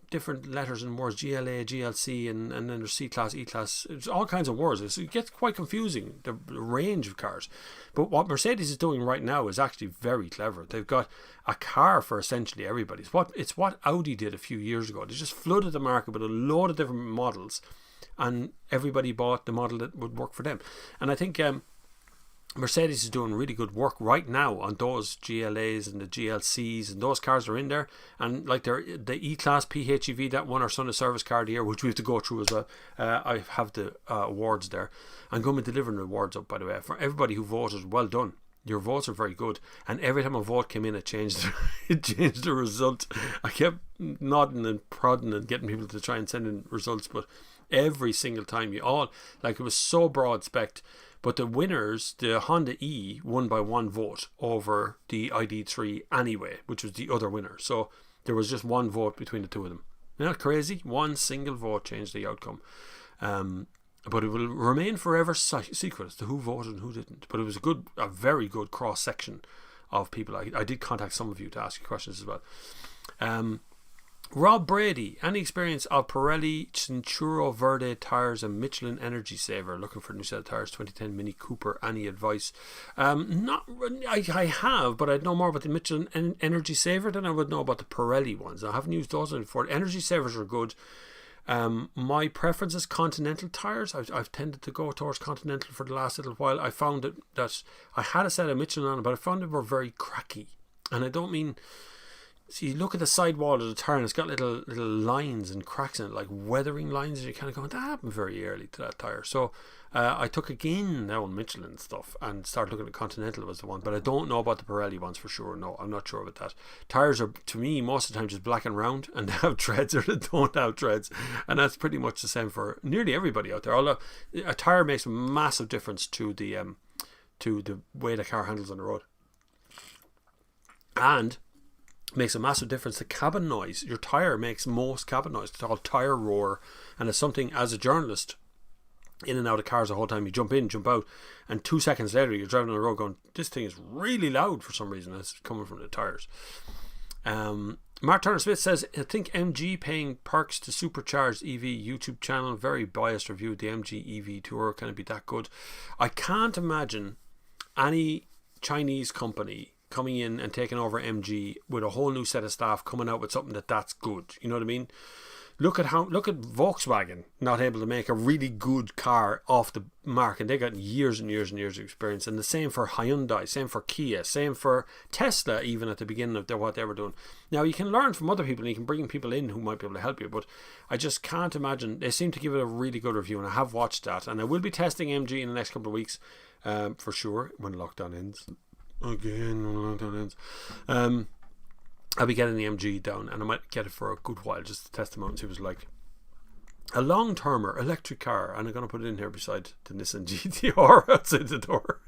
different letters and words, GLA, GLC, and then there's C-Class, E-Class. It's all kinds of words. It gets quite confusing, the range of cars. But what Mercedes is doing right now is actually very clever. They've got a car for essentially everybody. It's what Audi did a few years ago. They just flooded the market with a load of different models, and everybody bought the model that would work for them. And I think Mercedes is doing really good work right now on those GLAs and the GLCs, and those cars are in there. And like the E-Class PHEV, that won our Son of Service Car of the Year, which we have to go through as well. I have the awards there. I'm going to be delivering the awards up, by the way, for everybody who voted. Well done. Your votes are very good, and every time a vote came in, it changed the result. I kept nodding and prodding and getting people to try and send in results, but every single time it was so broad spec. But the winners, the Honda E, won by one vote over the ID3 anyway, which was the other winner. So there was just one vote between the two of them. Isn't that crazy? One single vote changed the outcome. But it will remain forever secret as to who voted and who didn't. But it was a very good cross section of people. I did contact some of you to ask you questions as well. Rob Brady, any experience of Pirelli Cinturo Verde tyres and Michelin Energy Saver? Looking for a new set of tyres, 2010 Mini Cooper. Any advice? I have, but I'd know more about the Michelin Energy Saver than I would know about the Pirelli ones. I haven't used those before. Energy Savers are good. My preference is Continental tyres. I've tended to go towards Continental for the last little while. I found that I had a set of Michelin on, but I found they were very cracky. And I don't mean... So you look at the sidewall of the tyre and it's got little lines and cracks in it, like weathering lines, and you're kind of going, that happened very early to that tyre. So I took again now on Michelin stuff and started looking at Continental was the one, but I don't know about the Pirelli ones for sure. No, I'm not sure about that. Tyres are, to me, most of the time just black and round, and they have treads or they don't have treads, and that's pretty much the same for nearly everybody out there. Although a tyre makes a massive difference to the way the car handles on the road, and makes a massive difference to cabin noise. Your tyre makes most cabin noise. It's called tyre roar, and it's something, as a journalist, in and out of cars the whole time, you jump in, jump out, and 2 seconds later you're driving on the road going, this thing is really loud for some reason. It's coming from the tyres. Mark Turner Smith says, I think MG paying perks to supercharged EV YouTube channel. Very biased review. The MG EV tour, can it be that good? I can't imagine any Chinese company coming in and taking over MG with a whole new set of staff coming out with something that's good. You know what I mean? Look at Volkswagen not able to make a really good car off the mark, and they got years and years and years of experience. And the same for Hyundai, same for Kia, same for Tesla, even at the beginning of what they were doing. Now you can learn from other people and you can bring people in who might be able to help you, but I just can't imagine. They seem to give it a really good review, and I have watched that, and I will be testing MG in the next couple of weeks for sure when lockdown ends. again. I'll be getting the MG down, and I might get it for a good while just to test them out and see what it's like. A long-termer electric car, and I'm going to put it in here beside the Nissan GT-R outside the door,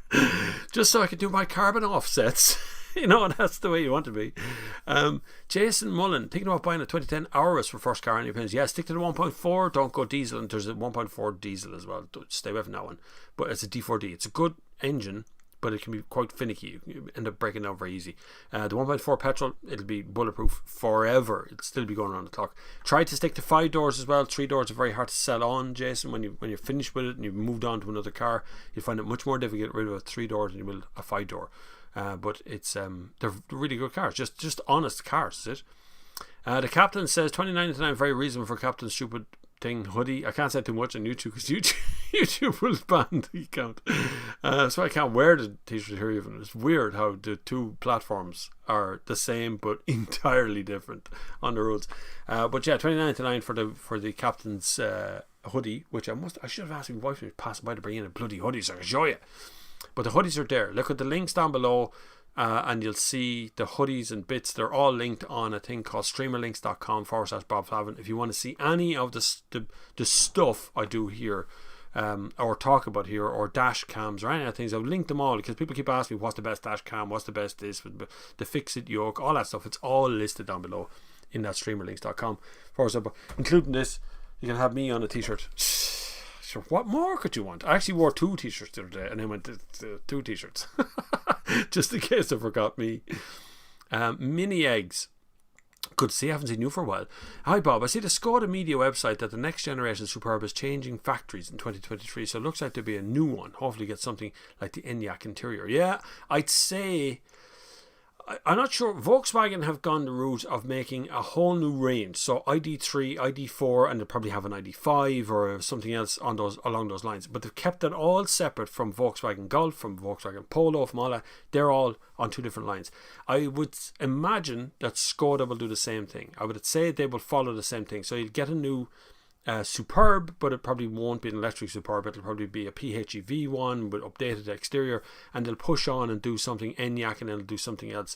just so I can do my carbon offsets. You know, and that's the way you want to be. Jason Mullen, thinking about buying a 2010 Auris for first car, and your opinions? Yeah, stick to the 1.4, don't go diesel, and there's a 1.4 diesel as well. Stay away from that one. But it's a D4D. It's a good engine, but it can be quite finicky. You end up breaking down very easy. The 1.4 petrol, it'll be bulletproof forever. It'll still be going around the clock. Try to stick to 5 doors as well. 3 doors are very hard to sell on, Jason. When you're finished with it and you've moved on to another car, you'll find it much more difficult to get rid of a 3 doors than you will a 5 door. But it's they're really good cars. Just honest cars, is it? The captain says $29.99, very reasonable for Captain's stupid thing hoodie. I can't say too much on YouTube because YouTube will ban the account. So I can't wear the t-shirt here even. It's weird how the two platforms are the same but entirely different on the roads. But yeah, $29.99 for the Captain's hoodie, which I should have asked my wife to pass by to bring in a bloody hoodie so I can show you. But the hoodies are there. Look at the links down below, and you'll see the hoodies and bits. They're all linked on a thing called streamerlinks.com/bobflavin. If you want to see any of the stuff I do here, or talk about here, or dash cams or any of the things, I've linked them all because people keep asking me what's the best dash cam, what's the best this, the fix-it yoke, all that stuff. It's all listed down below in that streamerlinks.com, including this. You can have me on a t-shirt. Sure, what more could you want? I actually wore 2 t-shirts the other day, and then went to 2 t-shirts just in case I forgot me. Mini eggs. Good to see. I haven't seen you for a while. Hi Bob, I see the Skoda Media website that the next generation Superb is changing factories in 2023, so it looks like there'll be a new one. Hopefully get something like the Enyaq interior. Yeah, I'd say, I'm not sure. Volkswagen have gone the route of making a whole new range. So ID3, ID4, and they'll probably have an ID5 or something else along those lines. But they've kept it all separate from Volkswagen Golf, from Volkswagen Polo, from all that. They're all on 2 different lines. I would imagine that Skoda will do the same thing. I would say they will follow the same thing. So you'll get a new Superb, but it probably won't be an electric Superb. It'll probably be a PHEV one with updated exterior, and they'll push on and do something Enyaq, and they'll do something else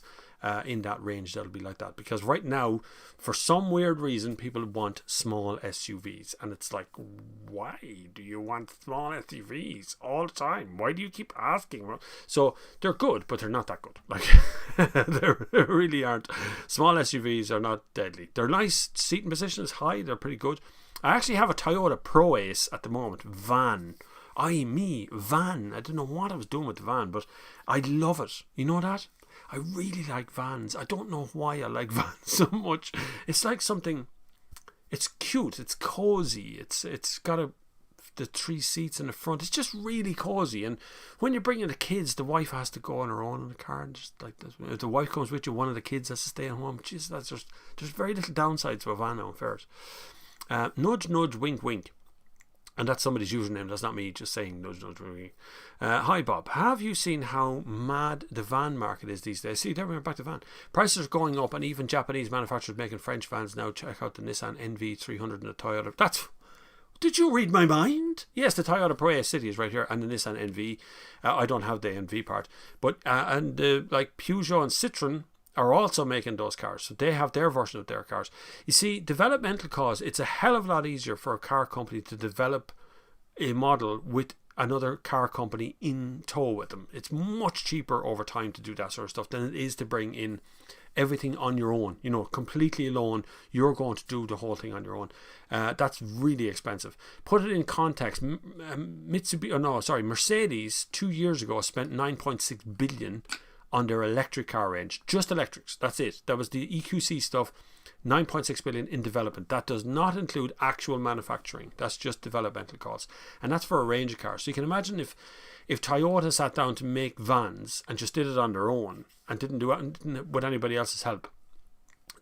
in that range that'll be like that. Because right now, for some weird reason, people want small SUVs, and it's like, why do you want small SUVs all the time? Why do you keep asking? So they're good, but they're not that good. Like they really aren't. Small SUVs are not deadly. They're nice. Seating position is high. They're pretty good. I actually have a Toyota Pro Ace at the moment, van. Van. I don't know what I was doing with the van, but I love it. You know that? I really like vans. I don't know why I like vans so much. It's like something, it's cute, it's cozy, it's got the 3 seats in the front. It's just really cozy. And when you're bringing the kids, the wife has to go on her own in the car, and just like this. If the wife comes with you, one of the kids has to stay at home. Jeez, there's very little downside to a van now, in fairness. Nudge, nudge, wink, wink. And that's somebody's username. That's not me just saying nudge, nudge, wink, wink. Hi Bob, have you seen how mad the van market is these days? See, there we are, back to van. Prices are going up, and even Japanese manufacturers making French vans now. Check out the Nissan NV300 and the Toyota. Did you read my mind? Yes, the Toyota Pro Ace City is right here, and the Nissan NV. I don't have the NV part, but and like Peugeot and Citroën are also making those cars, so they have their version of their cars. You see, developmental costs, it's a hell of a lot easier for a car company to develop a model with another car company in tow with them. It's much cheaper over time to do that sort of stuff than it is to bring in everything on your own, you know, completely alone. You're going to do the whole thing on your own. That's really expensive. Put it in context. Mercedes 2 years ago spent 9.6 billion on their electric car range, just electrics. That's it. That was the EQC stuff. 9.6 billion in development. That does not include actual manufacturing. That's just developmental costs, and that's for a range of cars. So you can imagine if Toyota sat down to make vans and just did it on their own and didn't do it with anybody else's help,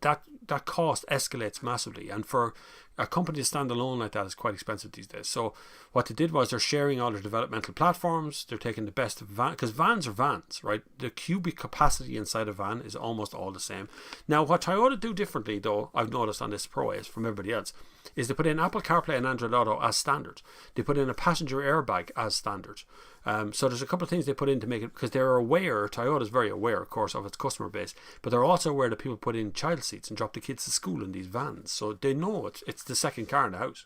that cost escalates massively, and for a company to stand alone like that is quite expensive these days. So what they did was they're sharing all their developmental platforms. They're taking the best of van, because vans are vans, right? The cubic capacity inside a van is almost all the same. Now, what Toyota do differently, though, I've noticed on this Pro Ace from everybody else, is they put in Apple CarPlay and Android Auto as standard. They put in a passenger airbag as standard. So there's a couple of things they put in to make it, because they're aware, Toyota's very aware, of course, of its customer base, but they're also aware that people put in child seats and drop the kids to school in these vans. So they know it's the second car in the house.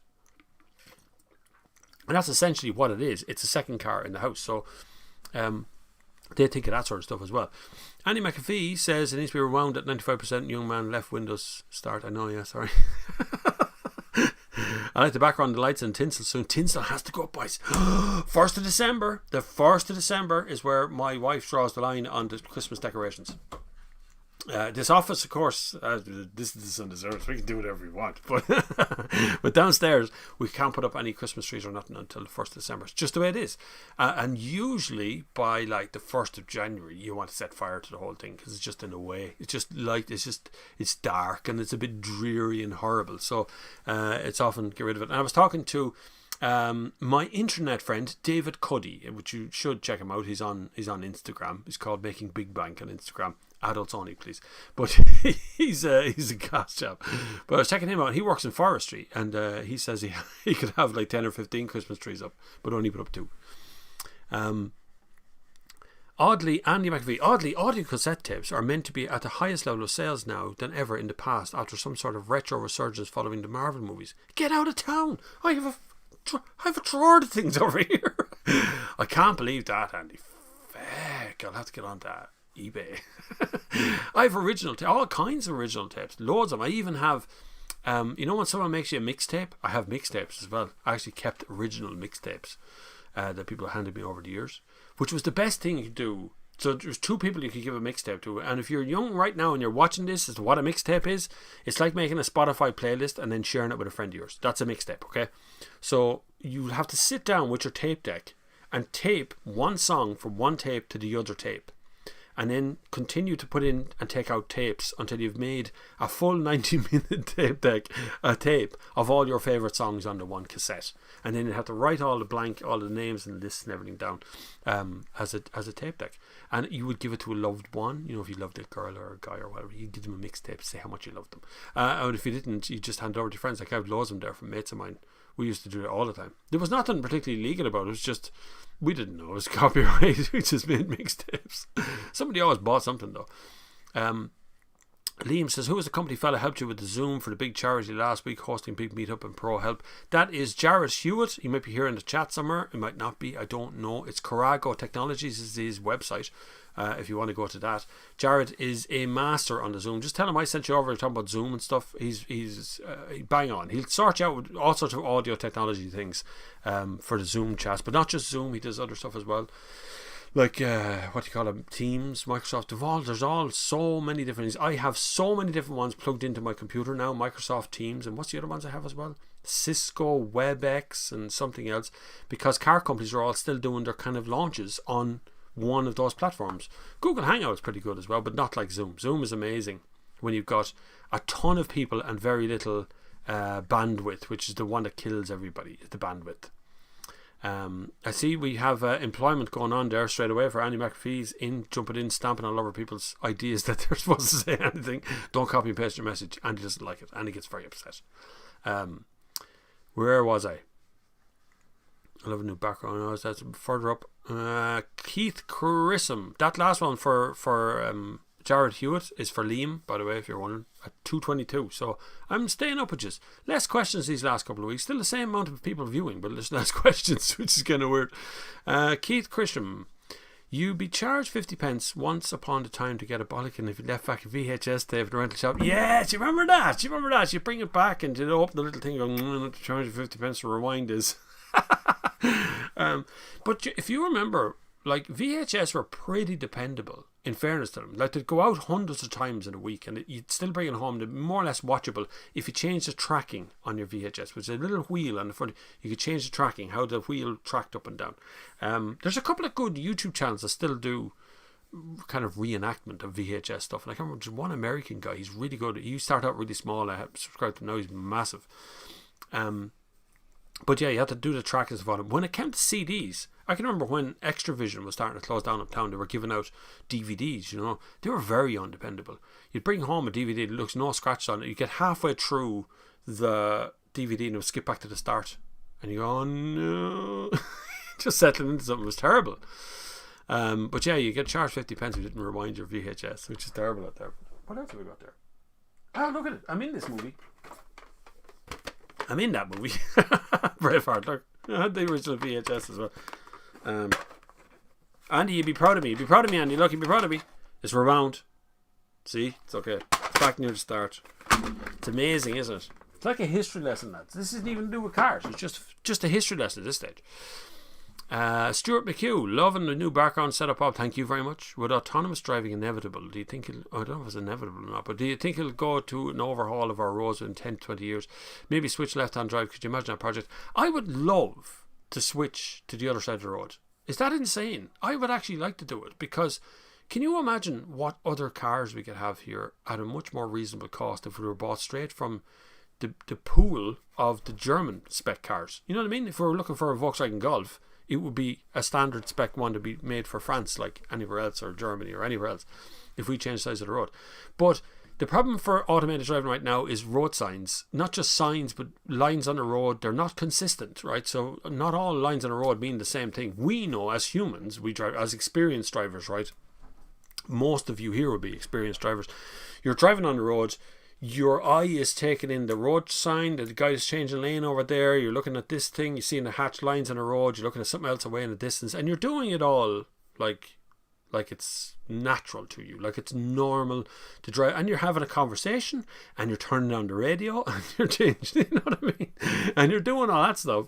And that's essentially what it is. It's a second car in the house. So they think of that sort of stuff as well. Andy McAfee says it needs to be rewound at 95%. Young man left Windows start. I know, yeah, sorry. I like the background, the lights and tinsel. Soon tinsel has to go up, boys. 1st of December. The 1st of December is where my wife draws the line on the Christmas decorations. This office, of course, this is undeserved. We can do whatever we want, but downstairs we can't put up any Christmas trees or nothing until the 1st of December. It's just the way it is. And usually by like the 1st of January, you want to set fire to the whole thing, because it's just in a way. It's just light. It's dark and it's a bit dreary and horrible. So it's often get rid of it. And I was talking to my internet friend David Cuddy, which you should check him out. He's on Instagram. He's called Making Big Bank on Instagram. Adults only, please. But he's a gas chap. But I was checking him out. He works in forestry, and he says he could have like 10 or 15 Christmas trees up, but only put up 2. Oddly, Andy McAfee, audio cassette tapes are meant to be at the highest level of sales now than ever in the past, after some sort of retro resurgence following the Marvel movies. Get out of town! I have a drawer of things over here. I can't believe that, Andy. Fuck, I'll have to get on that eBay. I have all kinds of original tapes, loads of them. I even have you know when someone makes you a mixtape, I have mixtapes as well. I actually kept original mixtapes that people handed me over the years, which was the best thing you could do. So there's 2 people you could give a mixtape to, and if you're young right now and you're watching this as to what a mixtape is, it's like making a Spotify playlist and then sharing it with a friend of yours. That's a mixtape, okay? So you have to sit down with your tape deck and tape one song from one tape to the other tape, and then continue to put in and take out tapes until you've made a full 90-minute tape of all your favourite songs on the one cassette. And then you have to write all the names and lists and everything down as a tape deck. And you would give it to a loved one, you know, if you loved a girl or a guy or whatever, you give them a mixtape to say how much you loved them. And if you didn't, you just hand it over to your friends. Like I have loads of them there from mates of mine. We used to do it all the time. There was nothing particularly legal about it. It was just, we didn't know it was copyright. We just made mixtapes. Somebody always bought something though. Liam says, who was the company fella helped you with the Zoom for the big charity last week, hosting big meetup and pro help? That is Jared Hewitt. He might be here in the chat somewhere. It might not be. I don't know. It's Carago Technologies is his website. If you want to go to that. Jared is a master on the Zoom. Just tell him I sent you over talking about Zoom and stuff. He's bang on. He'll sort you out with all sorts of audio technology things for the Zoom chats, but not just Zoom. He does other stuff as well. Like what do you call them? Teams, Microsoft. There's all so many different things. I have so many different ones plugged into my computer now. Microsoft Teams, and what's the other ones I have as well? Cisco, WebEx, and something else. Because car companies are all still doing their kind of launches on one of those platforms. Google Hangout is pretty good as well, but not like Zoom. Zoom is amazing when you've got a ton of people and very little bandwidth, which is the one that kills everybody. The bandwidth. I see we have employment going on there straight away for Andy McAfee's jumping in, stamping on other people's ideas that they're supposed to say anything. Don't copy and paste your message. Andy doesn't like it. Andy gets very upset. Where was I? I love a new background noise. That's further up. Keith Chrism. That last one for Jared Hewitt is for Liam, by the way, if you're wondering, at 2:22. So I'm staying up with you. Less questions these last couple of weeks. Still the same amount of people viewing, but there's less questions, which is kind of weird. Keith Chrism. You be charged 50 pence once upon a time to get a bollocking if you left back a VHS tape at the rental shop. Yes, you remember that? You bring it back and you open the little thing going, not to charge you 50 pence to rewind this. But if you remember, like VHS were pretty dependable, in fairness to them. Like they'd go out hundreds of times in a week and you'd still bring it home. They're more or less watchable if you change the tracking on your VHS, which is a little wheel on the front. You could change the tracking, how the wheel tracked up and down. There's a couple of good YouTube channels that still do kind of reenactment of VHS stuff. And I can remember just one American guy. He's really good. He started out really small. I have subscribed to him now. He's massive. But yeah, you had to do the trackers on them. When it came to CDs, I can remember when Extravision was starting to close down uptown, they were giving out DVDs, you know. They were very undependable. You'd bring home a DVD that looks no scratch on it. You get halfway through the DVD and it would skip back to the start. And you go, oh no. just settling into something was terrible. But yeah, you get charged 50 pence if you didn't rewind your VHS, which is terrible out there. What else have we got there? Oh, look at it. I'm in this movie. I'm in that movie. Braveheart, look. I had the original VHS as well. Andy, you'd be proud of me. You'd be proud of me, Andy. Look, you'd be proud of me. It's rewound. See? It's okay. It's back near the start. It's amazing, isn't it? It's like a history lesson, lads. This isn't even to do with cars. It's just a history lesson at this stage. Stuart McHugh, loving the new background setup, Bob. Thank you very much. With autonomous driving inevitable, do you think I don't know if it's inevitable or not, but do you think it'll go to an overhaul of our roads in 10 to 20 years? Maybe switch left-hand drive. Could you imagine that project? I would love to switch to the other side of the road. Is that insane? I would actually like to do it, because can you imagine what other cars we could have here at a much more reasonable cost if we were bought straight from the pool of the German spec cars? You know what I mean? If we were looking for a Volkswagen Golf, it would be a standard spec one to be made for France, like anywhere else, or Germany or anywhere else, if we change the size of the road. But the problem for automated driving right now is road signs. Not just signs, but lines on the road. They're not consistent, right? So not all lines on the road mean the same thing. We know as humans, we drive as experienced drivers, right? Most of you here will be experienced drivers. You're driving on the road. Your eye is taking in the road sign, that the guy is changing lane over there. You're looking at this thing. You're seeing the hatched lines on the road. You're looking at something else away in the distance, and you're doing it all like it's natural to you, like it's normal to drive. And you're having a conversation, and you're turning on the radio, and you're changing. You know what I mean? And you're doing all that stuff,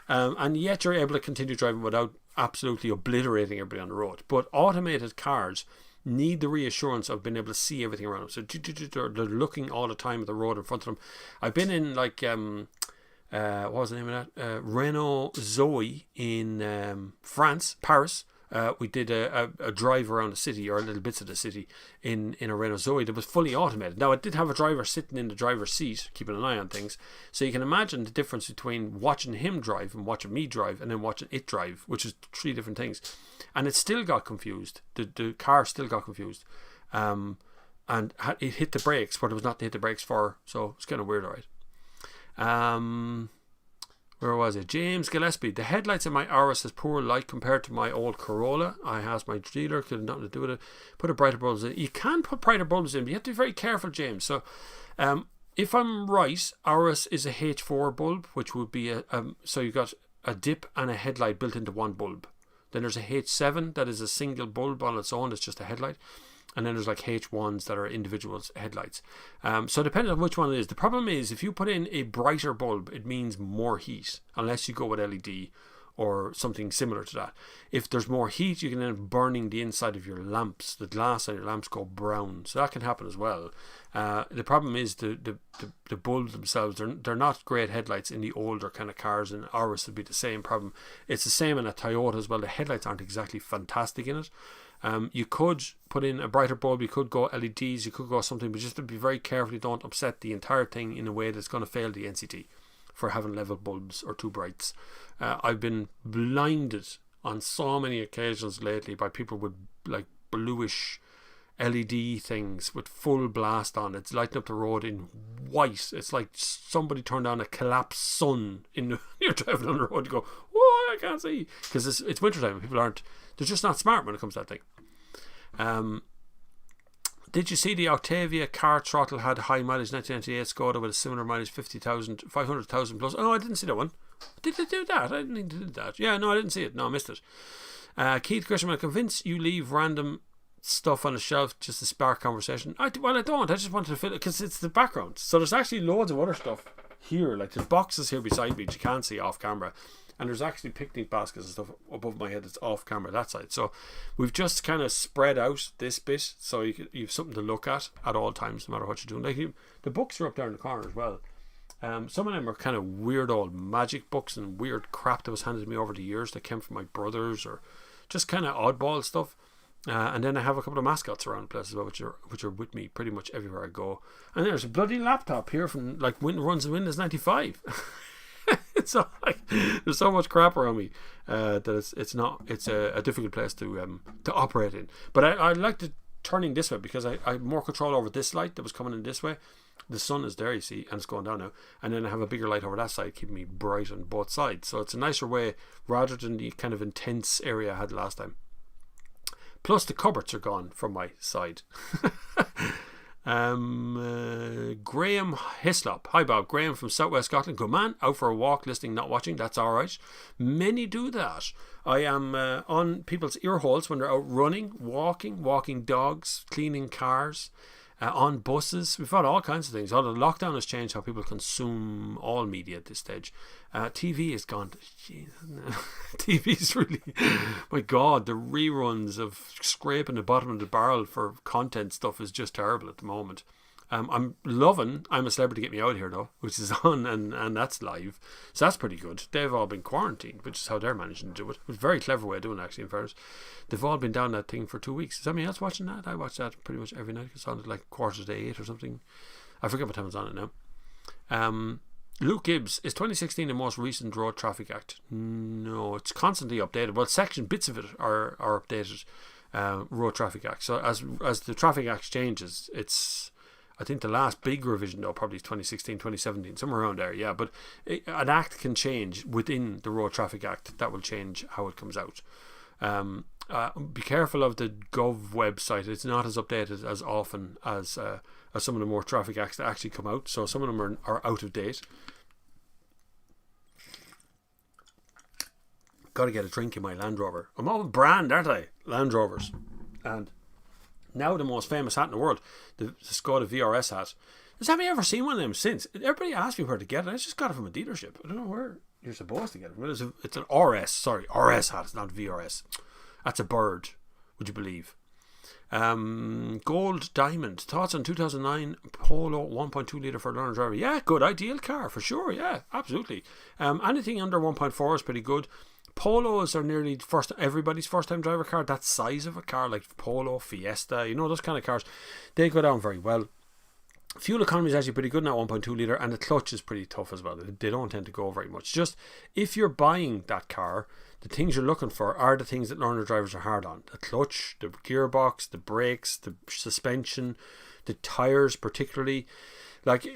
and yet you're able to continue driving without absolutely obliterating everybody on the road. But automated cars need the reassurance of being able to see everything around them. So they're looking all the time at the road in front of them. I've been in like what was the name of that? Renault Zoe in France, Paris. We did a drive around the city, or little bits of the city, in a Renault Zoe that was fully automated. Now, it did have a driver sitting in the driver's seat, keeping an eye on things. So you can imagine the difference between watching him drive and watching me drive, and then watching it drive, which is 3 different things. And it still got confused. The car still got confused. And it hit the brakes, but it was not to hit the brakes for. So it's kind of weird, alright. Where was it? James Gillespie. The headlights in my Auris has poor light compared to my old Corolla. I asked my dealer, could have nothing to do with it. Put a brighter bulbs in. You can put brighter bulbs in, but you have to be very careful, James. So, if I'm right, Auris is a H4 bulb, which would be so you've got a dip and a headlight built into one bulb. Then there's a H7 that is a single bulb on its own. It's just a headlight. And then there's like H1s that are individual headlights. So depending on which one it is. The problem is, if you put in a brighter bulb, it means more heat, unless you go with LED or something similar to that. If there's more heat, you can end up burning the inside of your lamps. The glass on your lamps go brown, so that can happen as well. The problem is the bulbs themselves. They're not great headlights in the older kind of cars, and ours would be the same problem. It's the same in a Toyota as well. The headlights aren't exactly fantastic in it. You could put in a brighter bulb, you could go LEDs, you could go something, but just to be very careful you don't upset the entire thing in a way that's going to fail the NCT for having level bulbs or too brights. I've been blinded on so many occasions lately by people with like bluish LED things with full blast on. It's lighting up the road in white. It's like somebody turned on a collapsed sun you're driving on the road. You go, whoa, I can't see, because it's wintertime and people they're just not smart when it comes to that thing. Did you see the Octavia car throttle had high mileage 1998 Skoda with a similar mileage 500,000 plus? Oh, I didn't see that one. Did they do that? I didn't think they did that. Yeah, no, I didn't see it. No, I missed it. Keith Grisham, I'm convinced you leave random stuff on a shelf just to spark conversation. I don't. I just wanted to fill it because it's the background. So there's actually loads of other stuff here. Like there's boxes here beside me that you can't see off camera. And there's actually picnic baskets and stuff above my head that's off camera that side. So we've just kind of spread out this bit so you have something to look at all times, no matter what you're doing. Like the books are up there in the corner as well. Some of them are kind of weird old magic books and weird crap that was handed to me over the years that came from my brothers, or just kind of oddball stuff. And then I have a couple of mascots around the place as well, which are with me pretty much everywhere I go. And there's a bloody laptop here from like runs Windows 95. It's like there's so much crap around me that it's a difficult place to operate in. But I like to turning this way because I have more control over this light that was coming in this way, the sun is there, you see, and it's going down now, and then I have a bigger light over that side keeping me bright on both sides. So it's a nicer way rather than the kind of intense area I had last time. Plus the cupboards are gone from my side. Graham Hislop, hi Bob, Graham from Southwest Scotland. Good man, out for a walk, listening, not watching. That's alright. Many do that. I am on people's ear holes when they're out running, walking dogs, cleaning cars, on buses. We've had all kinds of things. Although the lockdown has changed how people consume all media at this stage. TV has gone to, TV's really, my God, the reruns of scraping the bottom of the barrel for content stuff is just terrible at the moment. I'm loving I'm a Celebrity, Get Me Out of Here though, which is on and that's live, so that's pretty good. They've all been quarantined, which is how they're managing to do it. It's a very clever way of doing it, actually, in fairness. They've all been down that thing for 2 weeks. Is anybody else watching that? I watch that pretty much every night. It's on at like 7:45 or something. I forget what time it's on it now. Luke Gibbs, is 2016 the most recent Road Traffic Act? No, it's constantly updated. Well, bits of it are updated. Road Traffic Act. So as the Traffic Act changes, it's, I think the last big revision though probably is 2016, 2017, somewhere around there. Yeah, but an act can change within the Road Traffic Act. That will change how it comes out. Be careful of the Gov website. It's not as updated as often as some of the more traffic acts that actually come out. So some of them are out of date. Got to get a drink in my Land Rover. I'm all brand, aren't I? Land Rovers. And now the most famous hat in the world, the Skoda VRS hat. Has anybody ever seen one of them since? Everybody asked me where to get it. I just got it from a dealership. I don't know where you're supposed to get it. It's an RS hat. It's not VRS. That's a bird, would you believe? Gold Diamond, thoughts on 2009 Polo 1.2 litre for learner driver? Yeah, good, ideal car for sure. Yeah, absolutely. Anything under 1.4 is pretty good. Polos are nearly everybody's first time driver car. That size of a car, like Polo, Fiesta, those kind of cars, they go down very well. Fuel economy is actually pretty good now, 1.2 litre, and the clutch is pretty tough as well. They don't tend to go very much. Just if you're buying that car, the things you're looking for are the things that learner drivers are hard on: the clutch, the gearbox, the brakes, the suspension, the tyres particularly. Like,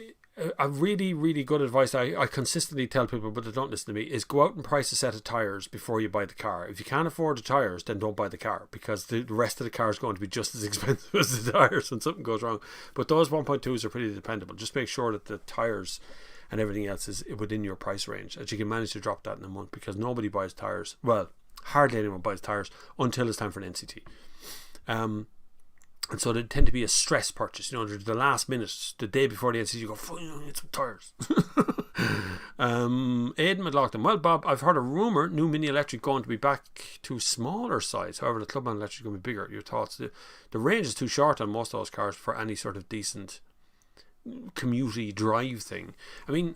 a really, really good advice I consistently tell people, but they don't listen to me, is go out and price a set of tyres before you buy the car. If you can't afford the tyres, then don't buy the car, because the rest of the car is going to be just as expensive as the tyres when something goes wrong. But those 1.2s are pretty dependable. Just make sure that the tyres and everything else is within your price range, that you can manage to drop that in a month, because nobody buys tyres. Well, hardly anyone buys tyres until it's time for an NCT. And so they tend to be a stress purchase. The last minute, the day before the NCT, you go, I need some tyres. Aidan McLaughlin, well, Bob, I've heard a rumour new Mini Electric going to be back to smaller size. However, the Clubman Electric is going to be bigger. Your thoughts? The range is too short on most of those cars for any sort of decent commuting drive thing. I mean,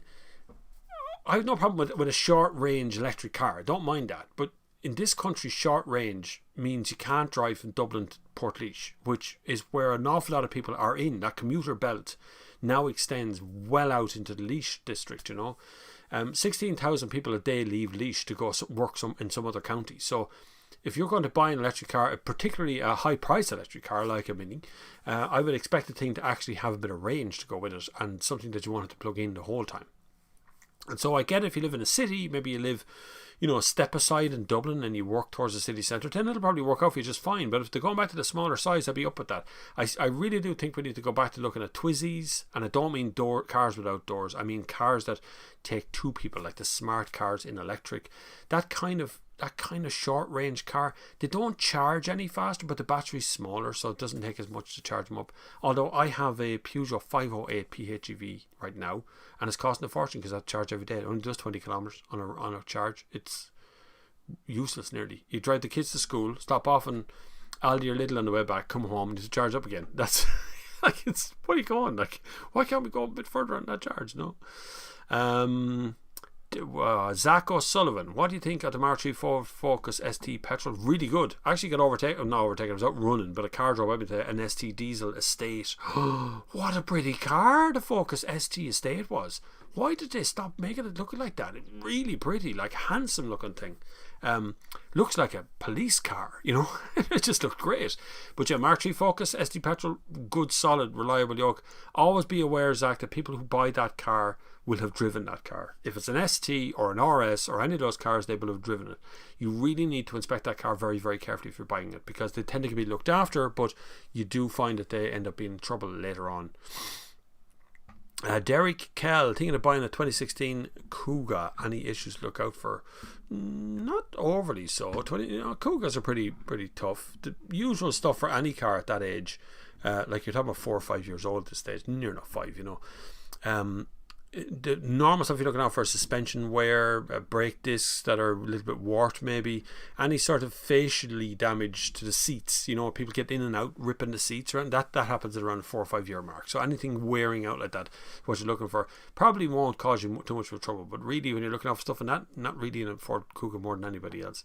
I have no problem with a short range electric car. I don't mind that. But in this country, short range means you can't drive from Dublin to Portlaoise, which is where an awful lot of people are in. That commuter belt now extends well out into the Laois district, 16,000 people a day leave Laois to go work in some other county. So if you're going to buy an electric car, particularly a high price electric car like a Mini, I would expect the thing to actually have a bit of range to go with it, and something that you wanted to plug in the whole time. And so I get it, if you live in a city, maybe you live, a step aside in Dublin and you work towards the city centre, then it'll probably work out for you just fine. But if they're going back to the smaller size, I'd be up with that. I really do think we need to go back to looking at Twizzys, and I don't mean cars without doors. I mean cars that take two people, like the smart cars in electric. That kind of short range car, they don't charge any faster, but the battery's smaller, so it doesn't take as much to charge them up. Although I have a Peugeot 508 PHEV right now, and it's costing a fortune because I charge every day. It only does 20 kilometres on a charge. It's useless nearly. You drive the kids to school, stop off and Aldi or Lidl on the way back, come home and just charge up again. That's like, it's, where are you going? Like, why can't we go a bit further on that charge? No. Zach O'Sullivan, what do you think of the Mark III Focus ST petrol? Really good. Actually got overtaken. I was out running, but a car drove up into an ST diesel estate. What a pretty car the Focus ST estate was. Why did they stop making it look like that? It's really pretty, like handsome looking thing. Looks like a police car, you know. It just looked great. But yeah, Mark III Focus, SD petrol, good, solid, reliable yoke. Always be aware, Zach, that people who buy that car will have driven that car. If it's an ST or an RS or any of those cars, they will have driven it. You really need to inspect that car very, very carefully if you're buying it, because they tend to be looked after, but you do find that they end up being in trouble later on. Derek Kell, thinking of buying a 2016 Kuga. Any issues to look out for? Not overly so. Kugas are pretty tough. The usual stuff for any car at that age, like you're talking about 4 or 5 years old at this stage, near enough 5, you know. The normal stuff you're looking out for: suspension wear, brake discs that are a little bit warped, maybe any sort of facially damage to the seats. You know, people get in and out ripping the seats around. That happens at around the 4 or 5 year mark. So anything wearing out like that, what you're looking for, probably won't cause you too much of trouble. But really, when you're looking out for stuff in that, not really in a Ford Kuga more than anybody else.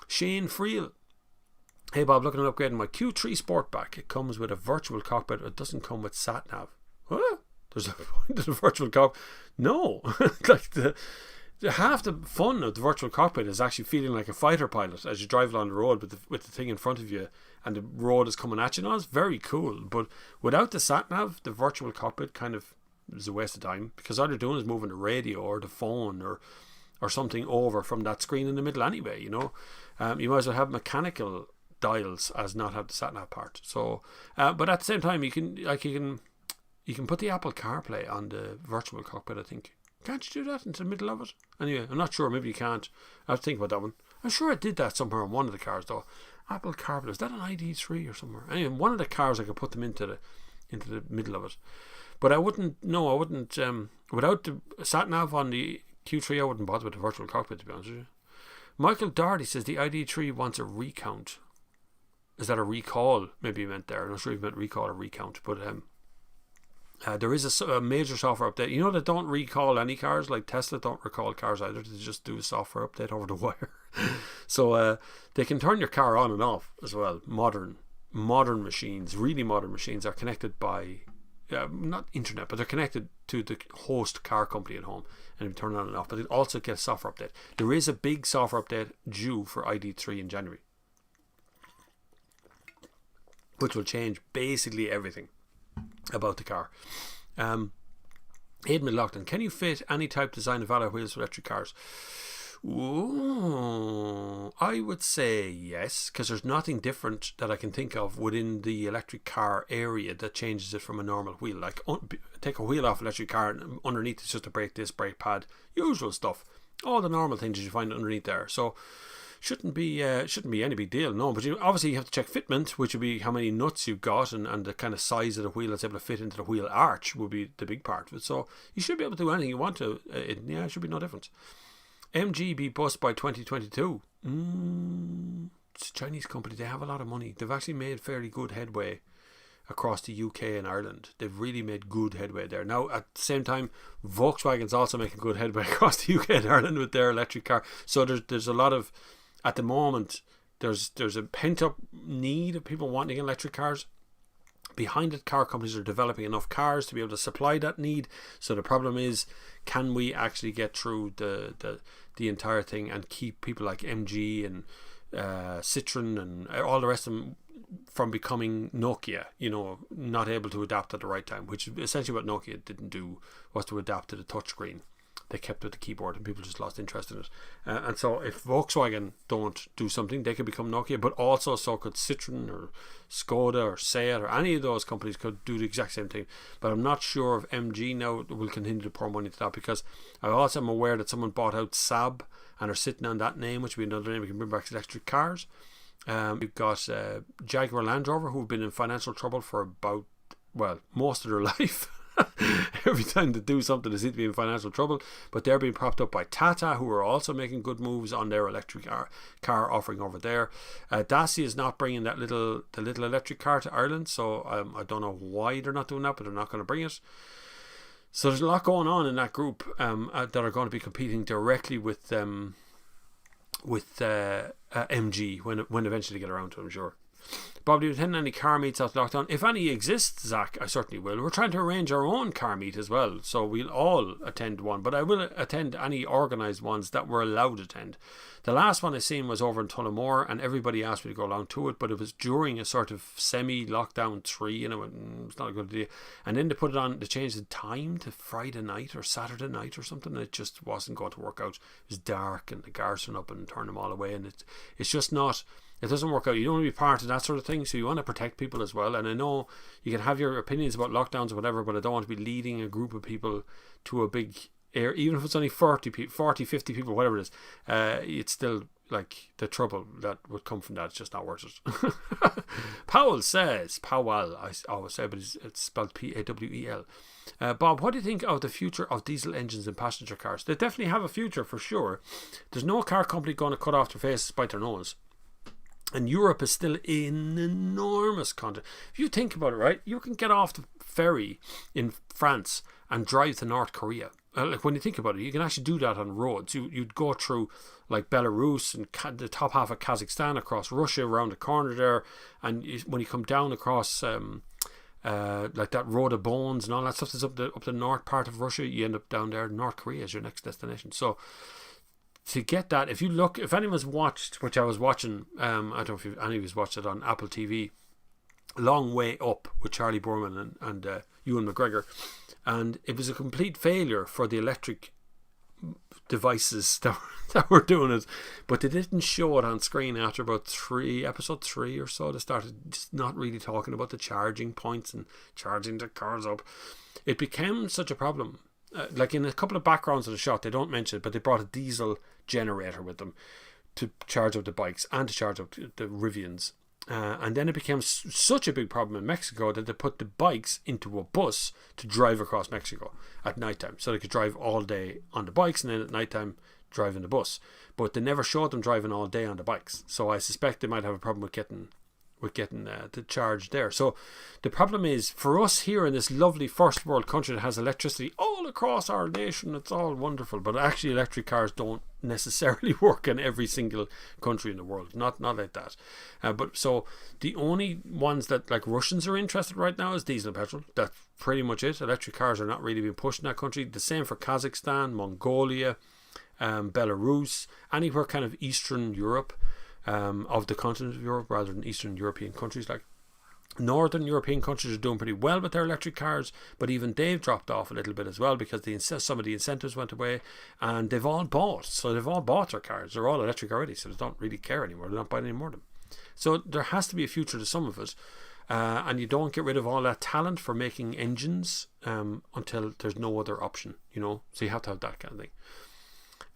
Shane Friel: hey Bob, looking at upgrading my Q3 Sportback. It comes with a virtual cockpit. It doesn't come with sat nav. What? There's a virtual cockpit. No, like the half the fun of the virtual cockpit is actually feeling like a fighter pilot as you drive along the road with the thing in front of you and the road is coming at you. No, it's very cool. But without the sat nav, the virtual cockpit kind of is a waste of time, because all you're doing is moving the radio or the phone or something over from that screen in the middle anyway. You know, you might as well have mechanical dials as not have the sat nav part. So, but at the same time, you can put the Apple CarPlay on the virtual cockpit, I think. Can't you do that into the middle of it? Anyway, I'm not sure. Maybe you can't. I have to think about that one. I'm sure I did that somewhere on one of the cars, though. Apple CarPlay. Was that an ID3 or somewhere? Anyway, one of the cars I could put them into the middle of it. But I wouldn't, without the sat-nav on the Q3, I wouldn't bother with the virtual cockpit, to be honest with you. Michael Doherty says the ID3 wants a recount. Is that a recall? Maybe you meant there. I'm not sure if you meant recall or recount, but there is a major software update. You know, they don't recall any cars, like Tesla don't recall cars either. They just do a software update over the wire. So they can turn your car on and off as well. Modern machines, really modern machines, are connected by not internet, but they're connected to the host car company at home, and you turn it on and off. But it also gets a software update. There is a big software update due for ID3 in January, which will change basically everything about the car. Aidan McLaughlin: can you fit any type design of alloy wheels for electric cars? Ooh, I would say yes, because there's nothing different that I can think of within the electric car area that changes it from a normal wheel. Like take a wheel off an electric car and underneath it's just a brake disc, brake pad, usual stuff, all the normal things that you find underneath there. So shouldn't be any big deal, no. But you obviously have to check fitment, which would be how many nuts you've got and the kind of size of the wheel that's able to fit into the wheel arch would be the big part of it. So you should be able to do anything you want to. It should be no difference. MG be bust by 2022. It's a Chinese company. They have a lot of money. They've actually made fairly good headway across the UK and Ireland. They've really made good headway there. Now, at the same time, Volkswagen's also making good headway across the UK and Ireland with their electric car. So there's a lot of, at the moment, there's a pent-up need of people wanting electric cars. Behind it, car companies are developing enough cars to be able to supply that need. So the problem is, can we actually get through the entire thing and keep people like MG and Citroen and all the rest of them from becoming Nokia, you know, not able to adapt at the right time, which essentially what Nokia didn't do was to adapt to the touchscreen. They kept with the keyboard and people just lost interest in it. And so if Volkswagen don't do something, they could become Nokia, but also so could Citroen or Skoda or Seat or any of those companies could do the exact same thing. But I'm not sure if MG now will continue to pour money into that, because I also am aware that someone bought out Saab and are sitting on that name, which would be another name we can bring back to electric cars. We've got Jaguar Land Rover, who've been in financial trouble for about, well, most of their life. Every time they do something they seem to be in financial trouble, but they're being propped up by Tata, who are also making good moves on their electric car offering over there. Dacia is not bringing the little electric car to Ireland, so I don't know why they're not doing that, but they're not going to bring it. So there's a lot going on in that group that are going to be competing directly with MG when eventually they get around to it, I'm sure. Bob, do you attend any car meets after lockdown? If any exist, Zach, I certainly will. We're trying to arrange our own car meet as well, so we'll all attend one, but I will attend any organised ones that we're allowed to attend. The last one I seen was over in Tullamore, and everybody asked me to go along to it, but it was during a sort of semi-lockdown 3, and I went, it's not a good idea. And then they changed the time to Friday night or Saturday night or something, and it just wasn't going to work out. It was dark, and the guards went up and turned them all away, and it's just not... It doesn't work out. You don't want to be part of that sort of thing, so you want to protect people as well. And I know you can have your opinions about lockdowns or whatever, but I don't want to be leading a group of people to a big air, even if it's only 40, 50 people, whatever it is. It's still like the trouble that would come from that. It's just not worth it. Powell, I always say, but it's spelled Pawel. Bob, what do you think of the future of diesel engines in passenger cars? They definitely have a future for sure. There's no car company going to cut off their face despite their nose. And Europe is still an enormous continent. If you think about it, right, you can get off the ferry in France and drive to North Korea. Like when you think about it, you can actually do that on roads. You'd go through like Belarus and the top half of Kazakhstan, across Russia, around the corner there, and when you come down across like that road of bones and all that stuff that's up the north part of Russia, you end up down there. North Korea is your next destination. So to get that, if anyone's watched, which I was watching, I don't know if anyone's watched it on Apple TV, Long Way Up with Charlie Boorman and Ewan McGregor, and it was a complete failure for the electric devices that were doing it, but they didn't show it on screen after about episode 3 or so. They started just not really talking about the charging points and charging the cars up. It became such a problem. Like in a couple of backgrounds of the shot, they don't mention it, but they brought a diesel generator with them to charge up the bikes and to charge up the Rivians. And then it became such a big problem in Mexico that they put the bikes into a bus to drive across Mexico at nighttime. So they could drive all day on the bikes and then at nighttime drive in the bus. But they never showed them driving all day on the bikes. So I suspect they might have a problem with getting the charge there. So the problem is, for us here in this lovely first world country that has electricity all across our nation, it's all wonderful, but actually electric cars don't necessarily work in every single country in the world, not like that. But so the only ones that like Russians are interested right now is diesel and petrol. That's pretty much it. Electric cars are not really being pushed in that country. The same for Kazakhstan, Mongolia, Belarus, anywhere kind of Eastern Europe, of the continent of Europe rather than Eastern European countries. Like Northern European countries are doing pretty well with their electric cars, but even they've dropped off a little bit as well because some of the incentives went away, and they've all bought their cars. They're all electric already, so they don't really care anymore. They're not buying any more of them. So there has to be a future to some of it, and you don't get rid of all that talent for making engines until there's no other option, so you have to have that kind of thing.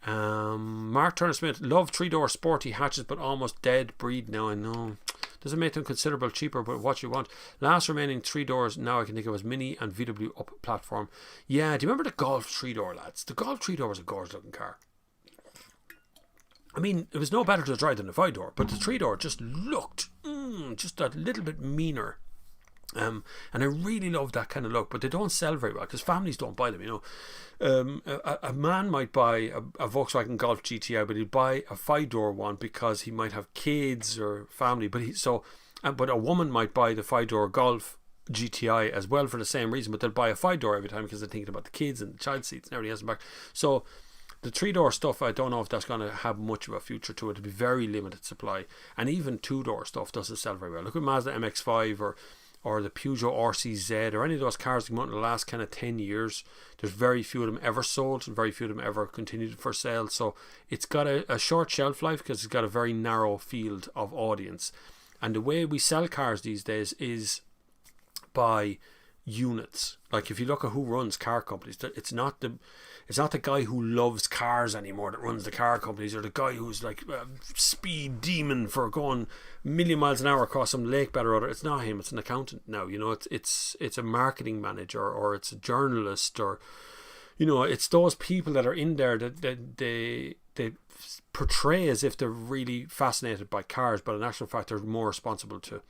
Mark Turner Smith, love 3-door sporty hatches but almost dead breed now. I know, doesn't make them considerable cheaper, but what you want. Last remaining 3 doors now I can think of as Mini and VW up platform. Yeah, do you remember the Golf 3-door, lads? The Golf 3-door was a gorgeous looking car. I mean, it was no better to drive than the 5-door, but the 3-door just looked just a little bit meaner. And I really love that kind of look, but they don't sell very well because families don't buy them. A man might buy a Volkswagen Golf GTI, but he'd buy a 5-door one because he might have kids or family. But a woman might buy the 5-door Golf GTI as well for the same reason, but they'll buy a 5-door every time because they're thinking about the kids and the child seats and everything else in the back. So the 3-door stuff, I don't know if that's going to have much of a future to it. It'll be very limited supply, and even 2-door stuff doesn't sell very well. Look at Mazda MX-5 or the Peugeot RCZ or any of those cars that come out in the last kind of 10 years. There's very few of them ever sold and very few of them ever continued for sale. So it's got a short shelf life because it's got a very narrow field of audience. And the way we sell cars these days is by units. Like if you look at who runs car companies, it's not the guy who loves cars anymore that runs the car companies, or the guy who's like a speed demon for going a million miles an hour across some lake bed or other. It's not him. It's an accountant now. It's a marketing manager, or it's a journalist, or it's those people that are in there that they portray as if they're really fascinated by cars, but in actual fact they're more responsible to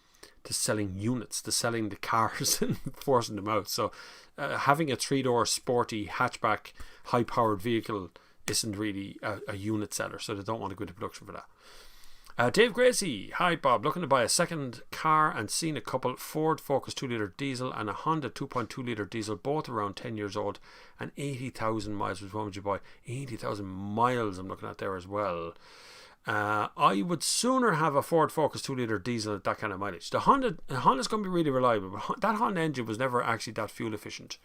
selling units, to selling the cars and forcing them out. So having a 3-door sporty hatchback high powered vehicle isn't really a unit seller, so they don't want to go into production for that. Dave Gracie, hi Bob, looking to buy a second car and seen a couple, Ford Focus 2-litre diesel and a Honda 2.2-litre diesel, both around 10 years old and 80,000 miles. Which one would you buy? 80,000 miles I'm looking at there as well. I would sooner have a Ford Focus 2-litre diesel at that kind of mileage. The Honda's going to be really reliable, but that Honda engine was never actually that fuel efficient.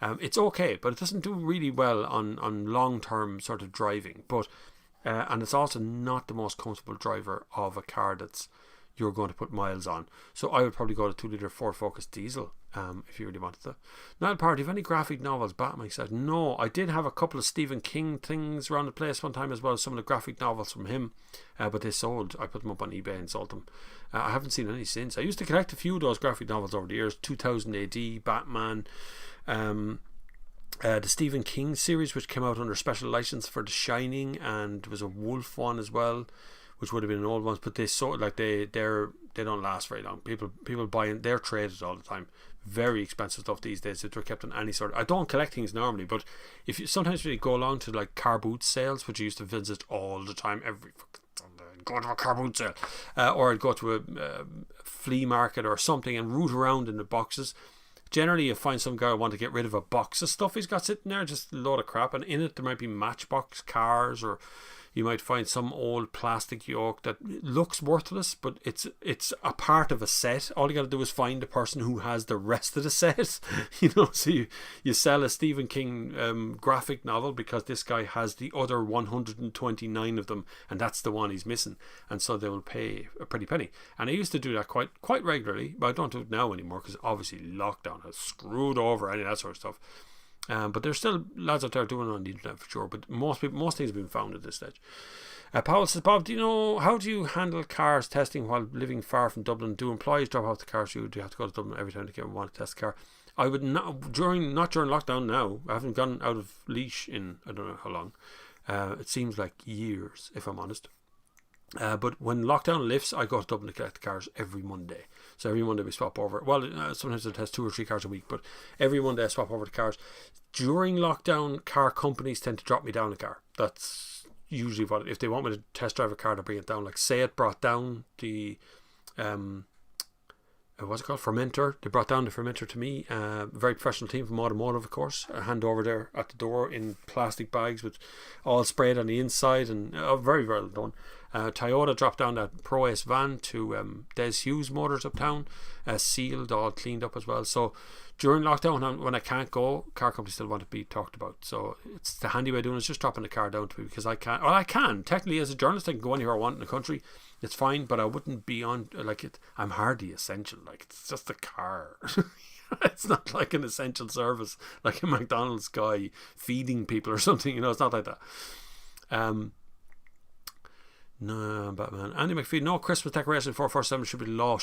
It's okay, but it doesn't do really well on long-term sort of driving. But and it's also not the most comfortable driver of a car that's you're going to put miles on. So I would probably go to 2-litre Ford Focus diesel if you really wanted to. Now, Party, have any graphic novels? Batman said, no, I did have a couple of Stephen King things around the place one time as well, some of the graphic novels from him, but they sold. I put them up on eBay and sold them. I haven't seen any since. I used to collect a few of those graphic novels over the years. 2000 AD, Batman, the Stephen King series, which came out under special license for The Shining, and there was a Wolf one as well, which would have been an old one, but they sort like they don't last very long. People buying, they're traded all the time. Very expensive stuff these days if they're kept on any sort of, I don't collect things normally, but if you sometimes when you go along to like car boot sales, which I used to visit all the time, every fucking Sunday, go to a car boot sale, or I'd go to a flea market or something and root around in the boxes. Generally, you find some guy who want to get rid of a box of stuff he's got sitting there, just a load of crap, and in it there might be Matchbox cars, or you might find some old plastic yoke that looks worthless, but it's a part of a set. All you got to do is find the person who has the rest of the set. So you sell a Stephen King graphic novel because this guy has the other 129 of them, and that's the one he's missing, and so they will pay a pretty penny. And I used to do that quite regularly, but I don't do it now anymore because obviously lockdown has screwed over any of that sort of stuff. But there's still lads out there doing it on the internet for sure. But most things have been found at this stage. Powell says, Bob, how do you handle cars testing while living far from Dublin? Do employees drop off the cars? Do you have to go to Dublin every time they want to test a car? I would not during lockdown now. I haven't gone out of leash in I don't know how long. It seems like years, if I'm honest. But when lockdown lifts, I go to Dublin to collect the cars every Monday. So every Monday we swap over. Well, sometimes it has 2 or 3 cars a week, but every Monday I swap over the cars. During lockdown, car companies tend to drop me down a car. That's usually what, if they want me to test drive a car, to bring it down. Like say it brought down the what's it called, fermenter. They brought down the fermenter to me. Very professional team from automotive, of course. A hand over there at the door in plastic bags with all sprayed on the inside, and very well done. Toyota dropped down that Pro Ace van to Des Hughes Motors uptown, sealed, all cleaned up as well. So during lockdown, when I can't go, car companies still want to be talked about. So it's the handy way of doing it is just dropping the car down to me, because I can technically, as a journalist, I can go anywhere I want in the country. It's fine, but I wouldn't be on like it. I'm hardly essential. Like, it's just a car. It's not like an essential service, like a McDonald's guy feeding people or something. It's not like that. No, Batman. Andy McPhee, no Christmas decoration 447 should be the law.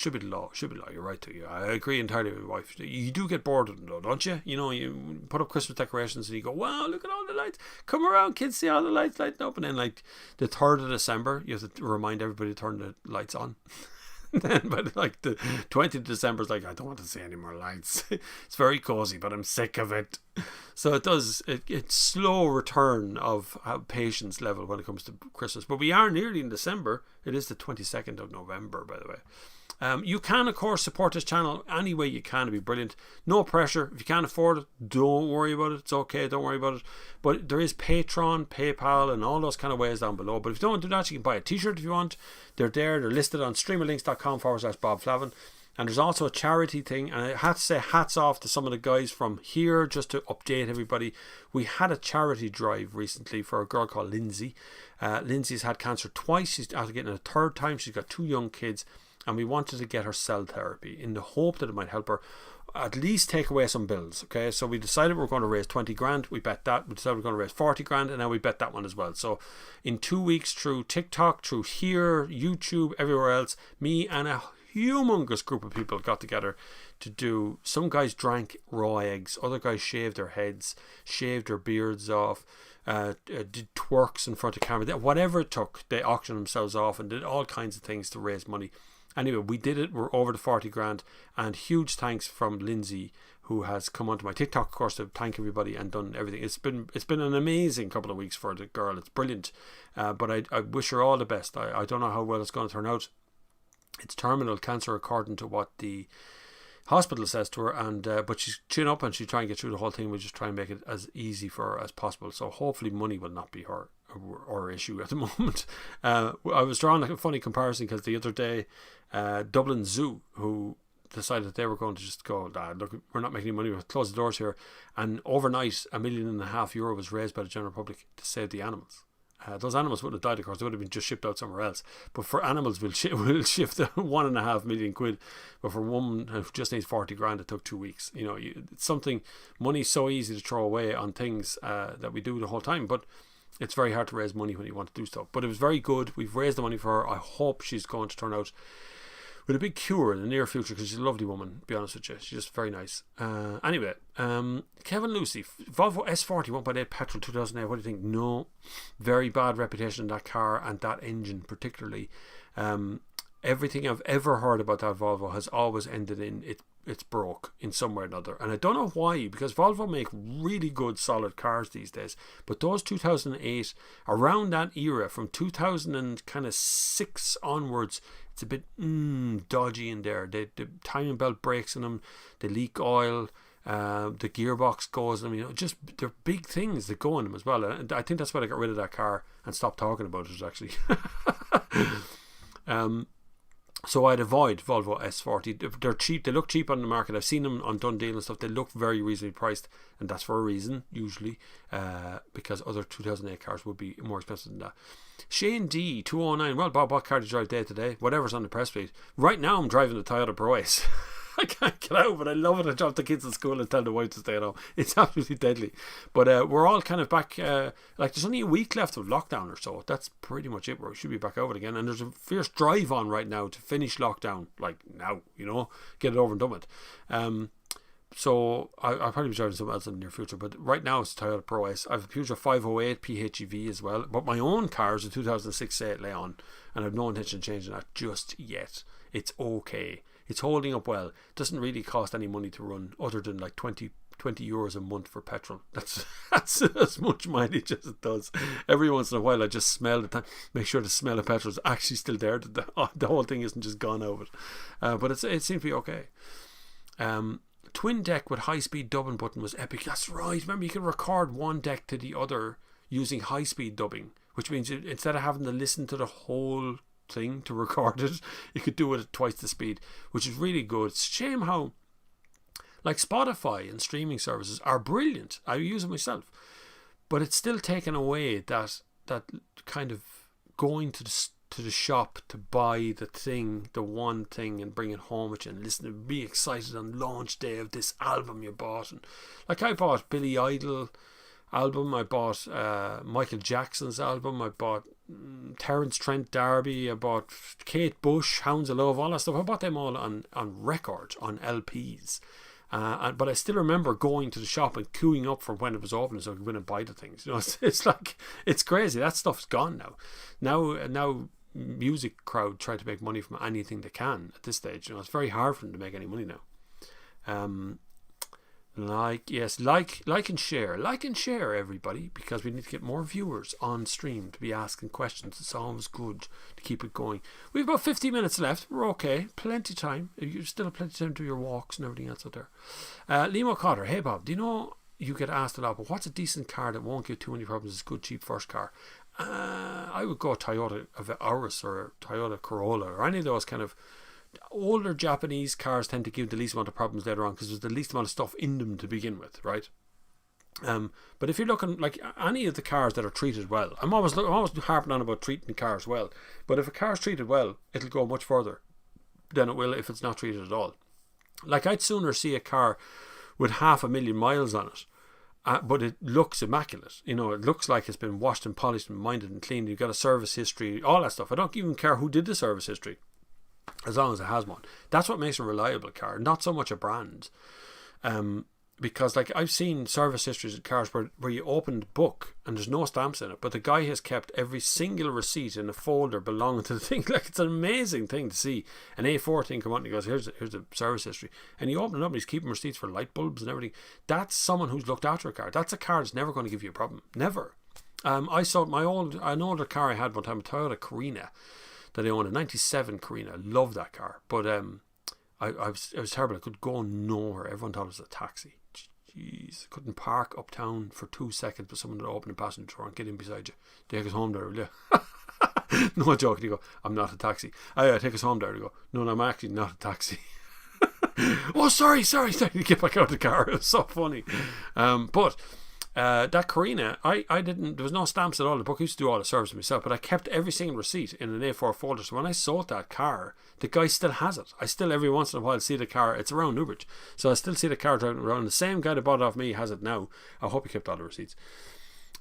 You're right to you. I agree entirely with my wife. You do get bored of them though, don't you? You put up Christmas decorations and you go, wow, look at all the lights. Come around, kids, see all the lights lighting up. And then like the 3rd of December, you have to remind everybody to turn the lights on. Then by like the 20th of December, it's like, I don't want to see any more lights. It's very cozy, but I'm sick of it. So it's slow return of patience level when it comes to Christmas. But we are nearly in December. It is the 22nd of November, by the way. You can, of course, support this channel any way you can. It'd be brilliant. No pressure. If you can't afford it, don't worry about it. It's okay. Don't worry about it. But there is Patreon, PayPal, and all those kind of ways down below. But if you don't want to do that, you can buy a t-shirt if you want. They're there. They're listed on streamerlinks.com/bobflavin. And there's also a charity thing. And I have to say hats off to some of the guys from here, just to update everybody. We had a charity drive recently for a girl called Lindsay. Lindsay's had cancer twice. She's after getting it a 3rd time. She's got 2 young kids. And we wanted to get her cell therapy in the hope that it might help her at least take away some bills. Okay, so we decided we're going to raise 20 grand. We bet that. We decided we're going to raise 40 grand, and now we bet that one as well. So in 2 weeks, through TikTok, through here, YouTube, everywhere else, me and a humongous group of people got together to do. Some guys drank raw eggs, other guys shaved their heads, shaved their beards off, did twerks in front of camera. Whatever it took, they auctioned themselves off and did all kinds of things to raise money. Anyway, we did it. We're over the 40 grand, and huge thanks from Lindsay, who has come onto my TikTok, of course, to thank everybody and done everything. It's been an amazing couple of weeks for the girl. It's brilliant, but I wish her all the best. I don't know how well it's going to turn out. It's terminal cancer according to what the hospital says to her, and but she's chin up and she's trying to get through the whole thing. We'll just try and make it as easy for her as possible. So hopefully money will not be her issue at the moment. I was drawing a funny comparison because the other day Dublin Zoo, who decided that they were going to just go, look, we're not making any money, we'll close the doors here, and overnight €1.5 million was raised by the general public to save the animals. Those animals wouldn't have died, of course, they would have been just shipped out somewhere else. But for animals, we'll shift £1.5 million. But for one who just needs 40 grand, it took 2 weeks. You know, it's something, money's so easy to throw away on things that we do the whole time. But it's very hard to raise money when you want to do stuff. But it was very good. We've raised the money for her. I hope she's going to turn out with a big cure in the near future, because she's a lovely woman, to be honest with you. She's just very nice. Anyway, Kevin Lucy, Volvo S40 1.8 petrol 2008. What do you think? No, very bad reputation in that car and that engine particularly. Everything I've ever heard about that Volvo has always ended in it's broke in some way or another, and I don't know why, because Volvo make really good solid cars these days, but those 2008, around that era, from 2006 onwards, it's a bit dodgy in there. The timing belt breaks in them, they leak oil, the gearbox goes in them, you know, just they're big things that go in them as well. And I think that's why I got rid of that car and stopped talking about it, actually. So I'd avoid Volvo S40. They're cheap. They look cheap on the market. I've seen them on Dundee and stuff. They look very reasonably priced, and that's for a reason, usually, because other 2008 cars would be more expensive than that. Shane D 209. Well, Bob, what car did you drive day to day? Whatever's on the press feed. Right now, I'm driving the Toyota Pro Ace. I can't get out, but I love it. I drop the kids at school and tell the wife to stay at home. It's absolutely deadly. But we're all kind of back, like there's only a week left of lockdown or so. That's pretty much it. We should be back out again. And there's a fierce drive on right now to finish lockdown, like now, you know, get it over and done with. So I'll probably be driving something else in the near future, but right now it's a Toyota Pro S. I have a Peugeot 508 PHEV as well, but my own car is a 2006 Seat Leon, and I have no intention of changing that just yet. It's okay. It's holding up well. It doesn't really cost any money to run, other than like 20 euros a month for petrol. That's as much mileage as it does. Every once in a while I just smell it, make sure the smell of petrol is actually still there, the whole thing isn't just gone out of it. But it seems to be okay. Twin deck with high speed dubbing button was epic. That's right. Remember, you can record one deck to the other using high speed dubbing, which means instead of having to listen to the whole thing to record it, you could do it at twice the speed, which is really good. It's a shame how, like, Spotify and streaming services are brilliant. I use them myself, but it's still taken away that kind of going to the shop to buy the one thing and bring it home with you and listen and be excited on launch day of this album you bought. And like, I bought Billy Idol album, I bought Michael Jackson's album, I bought Terence Trent D'Arby, I bought Kate Bush, Hounds of Love, all that stuff. I bought them all on record, on LPs. But I still remember going to the shop and queuing up for when it was open so I could go in and buy the things. You know, it's like, it's crazy. That stuff's gone now. Now music crowd try to make money from anything they can at this stage. You know, it's very hard for them to make any money now. Like and share everybody, because we need to get more viewers on stream to be asking questions. It's always good to keep it going. We have about 50 minutes left. We're okay, plenty of time. You still have plenty of time to do your walks and everything else out there. Limo Cotter, hey Bob, do you know, you get asked a lot, but what's a decent car that won't give too many problems? It's a good cheap first car. I would go Toyota Auris or Toyota Corolla or any of those kind of older Japanese cars. Tend to give the least amount of problems later on because there's the least amount of stuff in them to begin with, right? But if you're looking like any of the cars that are treated well, I'm always harping on about treating cars well, but if a car's treated well, it'll go much further than it will if it's not treated at all. Like, I'd sooner see a car with 500,000 miles on it, but it looks immaculate. You know, it looks like it's been washed and polished and minded and cleaned. You've got a service history, all that stuff. I don't even care who did the service history, as long as it has one. That's what makes a reliable car, not so much a brand. because like I've seen service histories of cars where you open the book and there's no stamps in it, but the guy has kept every single receipt in a folder belonging to the thing. Like, it's an amazing thing to see an A4 thing come out and he goes, here's the service history, and you open it up and he's keeping receipts for light bulbs and everything. That's someone who's looked after a car. That's a car that's never going to give you a problem, never. I saw an older car I had one time, a Toyota Carina that I owned, a 97 Carina. I love that car, but I was terrible. I could go nowhere. Everyone thought it was a taxi. Jeez, couldn't park uptown for 2 seconds, but someone would open the passenger door and get in beside you. Take us home there, will you? No joke. You go, I'm not a taxi. Yeah, take us home there. You go, no, I'm actually not a taxi. Oh, sorry. You get back out of the car. It was so funny. But that Carina, I didn't, there was no stamps at all. The book used to do all the service myself, but I kept every single receipt in an A4 folder. So when I sold that car, the guy still has it. I still every once in a while see the car. It's around Newbridge, so I still see the car driving around. The same guy that bought it off me has it now. I hope he kept all the receipts.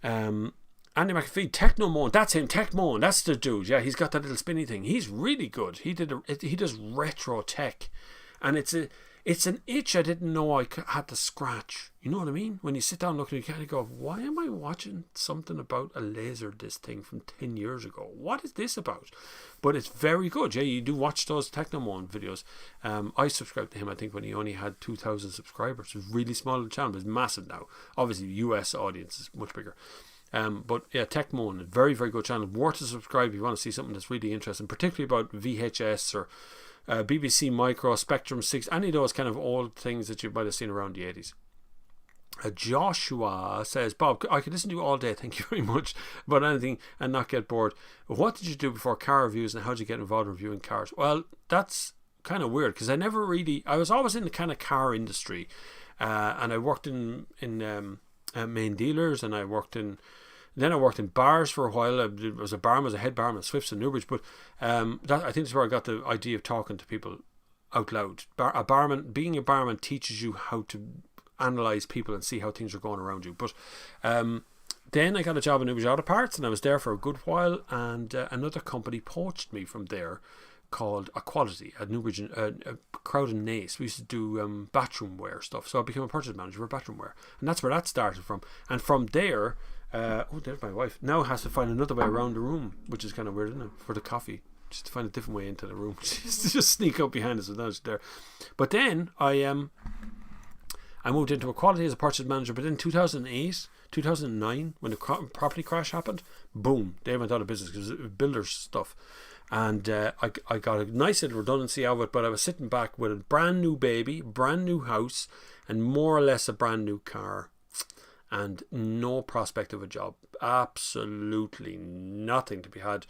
Andy McAfee, Technomone, that's him. Techmone, that's the dude. Yeah, he's got that little spinny thing. He's really good. He does retro tech, and it's an itch I didn't know I had to scratch. You know what I mean? When you sit down looking at it, you go, why am I watching something about a Laserdisc thing from 10 years ago? What is this about? But it's very good. Yeah, you do watch those Technomone videos. I subscribed to him, I think, when he only had 2,000 subscribers. It was really small channel, but it's massive now. Obviously, the US audience is much bigger. But yeah, Techmone, very, very good channel. Worth to subscribe if you want to see something that's really interesting, particularly about VHS or BBC Micro, Spectrum 6, any of those kind of old things that you might have seen around the 80s. Joshua says, Bob, I could listen to you all day, thank you very much, about anything and not get bored. What did you do before car reviews, and how did you get involved in reviewing cars? Well, that's kind of weird, because I was always in the kind of car industry, and I worked in main dealers, and I worked in bars for a while. I was a head barman at Swifts in Newbridge, but that, I think, is where I got the idea of talking to people out loud. Being a barman teaches you how to analyse people and see how things are going around you. But then I got a job in Newbridge Auto Parts, and I was there for a good while, and another company poached me from there called Equality at Newbridge, Crowd and Nace. We used to do bathroom wear stuff, so I became a purchase manager for bathroom wear, and that's where that started from. And from there, there's my wife now has to find another way around the room, which is kind of weird, isn't it, for the coffee, just to find a different way into the room. Just sneak up behind us, and now she's there. But then I moved into Equality as a purchase manager, but in 2008, 2009, when the property crash happened, boom, they went out of business because it was builders stuff. And I got a nice little redundancy out of it, but I was sitting back with a brand new baby, brand new house, and more or less a brand new car, and no prospect of a job. Absolutely nothing to be had.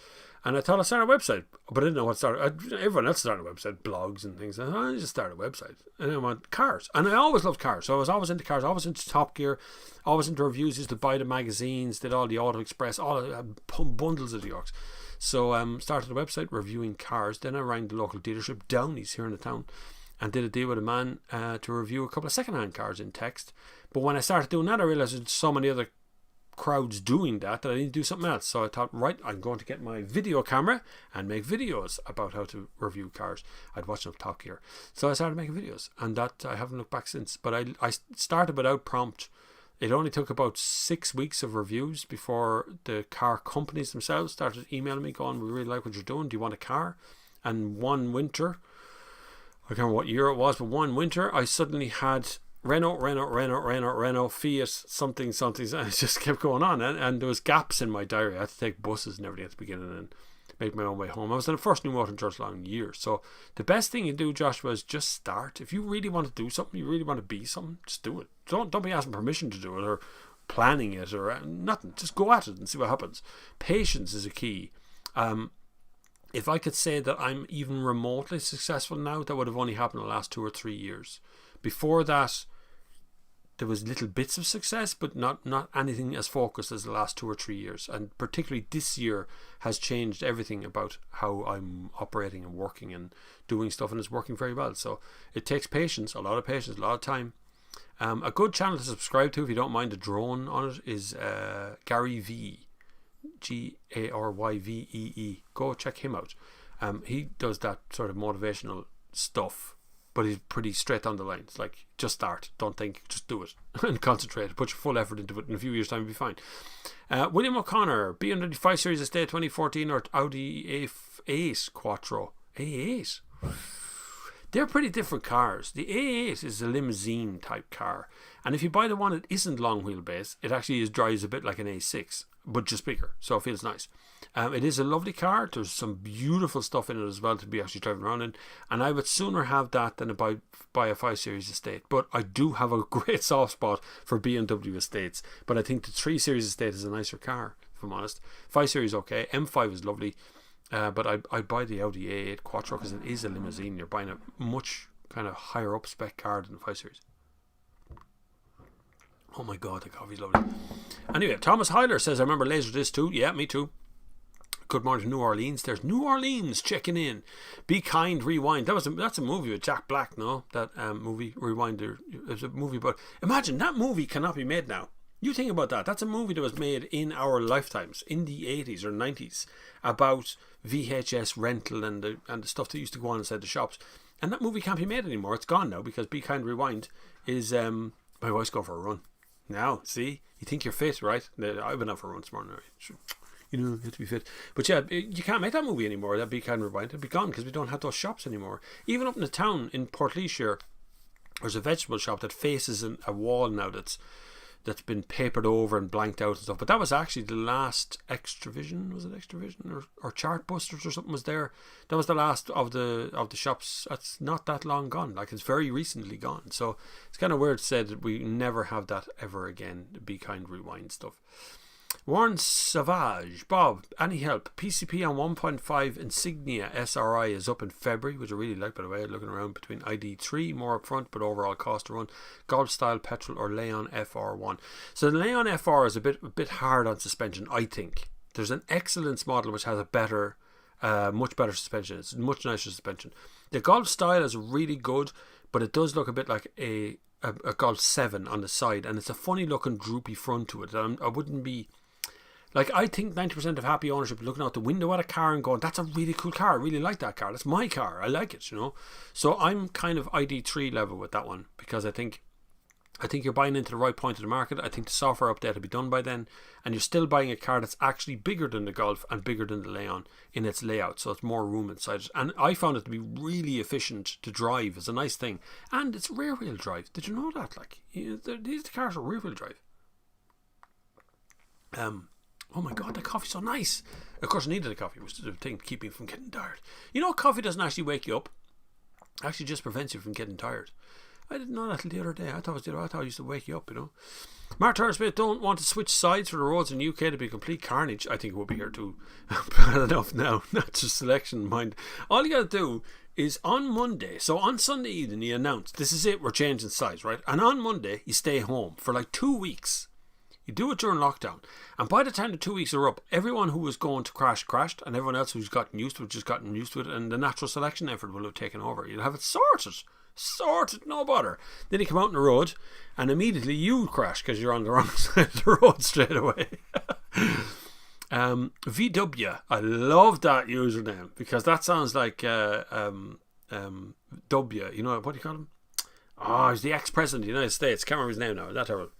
And I thought I'd start a website, but I didn't know what to start. Everyone else started a website, blogs and things. And I just started a website. And I want cars. And I always loved cars. So I was always into cars, always into Top Gear, always into reviews, used to buy the magazines, did all the Auto Express, all bundles of the Yorks. So started a website reviewing cars. Then I rang the local dealership, Downey's, here in the town, and did a deal with a man to review a couple of second-hand cars in text. But when I started doing that, I realised there's so many other crowds doing that I need to do something else. So I thought, right, I'm going to get my video camera and make videos about how to review cars. I'd watched enough Top Gear, so I started making videos, and that I haven't looked back since. But I started without prompt. It only took about 6 weeks of reviews before the car companies themselves started emailing me going, we really like what you're doing, do you want a car? And one winter, I can't remember what year it was, but one winter I suddenly had Renault, Fiat, something. And it just kept going on, and there was gaps in my diary. I had to take buses and everything at the beginning and make my own way home. I was in the first new motor church long years. So the best thing you do, Joshua, is just start. If you really want to do something, you really want to be something, just do it. Don't be asking permission to do it or planning it or nothing. Just go at it and see what happens. Patience is a key. If I could say that I'm even remotely successful now, that would have only happened in the last 2 or 3 years. Before that, there was little bits of success, but not anything as focused as the last 2 or 3 years. And particularly this year has changed everything about how I'm operating and working and doing stuff, and it's working very well. So it takes patience, a lot of patience, a lot of time. A good channel to subscribe to, if you don't mind a drone on it, is Gary V. Garyvee. Go check him out. He does that sort of motivational stuff but he's pretty straight down the line. It's like, just start, don't think, just do it and concentrate, put your full effort into it. In a few years' time, you'll be fine. William O'Connor, BMW 5 Series Estate 2014 or Audi A8 Quattro. A8? They're pretty different cars. The A8 is a limousine type car, and if you buy the one that isn't long wheelbase, it actually drives a bit like an A6, but just bigger, so it feels nice. It is a lovely car. There's some beautiful stuff in it as well to be actually driving around in, and I would sooner have that than buy a 5 Series Estate. But I do have a great soft spot for BMW Estates, but I think the 3 Series Estate is a nicer car, if I'm honest. 5 Series okay, M5 is lovely. But I'd buy the Audi A8 Quattro because it is a limousine. You're buying a much kind of higher up spec car than the 5 Series. Oh my god, the coffee's lovely. Anyway, Thomas Hyler says, I remember Laserdisc too. Yeah, me too. Good morning to New Orleans. There's New Orleans checking in. Be Kind, Rewind. That's a movie with Jack Black, no? That movie, Rewind. It's a movie, but imagine that movie cannot be made now. You think about that. That's a movie that was made in our lifetimes, in the 80s or 90s, about VHS rental and the stuff that used to go on inside the shops. And that movie can't be made anymore. It's gone now because Be Kind, Rewind is... my wife's going for a run. Now, see? You think you're fit, right? I've been out for a run this morning. Right? You know, you have to be fit. But yeah, you can't make that movie anymore, that Be Kind, Rewind. It'll be gone because we don't have those shops anymore. Even up in the town in Portlaoise, there's a vegetable shop that faces a wall now that's been papered over and blanked out and stuff. But that was actually the last Extravision. Was it Extravision or Chartbusters or something was there? That was the last of the shops. That's not that long gone. Like, it's very recently gone. So it's kind of weird to say that we never have that ever again. Be Kind, Rewind stuff. Warren Savage, Bob, any help? PCP on 1.5 Insignia SRI is up in February, which I really like, by the way. Looking around between ID3, more up front, but overall cost to run. Golf style petrol or Leon FR1. So the Leon FR is a bit hard on suspension, I think. There's an excellence model which has a better, much better suspension. It's much nicer suspension. The Golf style is really good, but it does look a bit like a Golf 7 on the side, and it's a funny looking droopy front to it. I wouldn't be... Like, I think 90% of happy ownership looking out the window at a car and going, that's a really cool car, I really like that car, that's my car, I like it, you know. So I'm kind of ID3 level with that one, because I think you're buying into the right point of the market. I think the software update will be done by then, and you're still buying a car that's actually bigger than the Golf and bigger than the Leon in its layout, so it's more room inside it. And I found it to be really efficient to drive. It's a nice thing, and it's rear wheel drive. Did you know that? Like, these cars are rear wheel drive. Oh my god, that coffee's so nice. Of course I needed a coffee, which is the thing to keep me from getting tired. You know, coffee doesn't actually wake you up. It actually just prevents you from getting tired. I didn't know that till the other day. I thought it used to wake you up, you know. Mark Turner-Smith, don't want to switch sides for the roads in the UK to be complete carnage. I think it will be here too. Bad enough now. Not just selection, mind. All you got to do is on Monday, so on Sunday evening, you announce, this is it, we're changing sides, right? And on Monday, you stay home for like 2 weeks. You do it during lockdown, and by the time the 2 weeks are up, everyone who was going to crash crashed, and everyone else who's gotten used to it just gotten used to it, and the natural selection effort will have taken over. You'll have it sorted, no bother. Then you come out on the road, and immediately you crash because you're on the wrong side of the road straight away. VW, I love that username because that sounds like W. You know, what do you call him? Oh, he's the ex-president of the United States. Can't remember his name now. Is that terrible?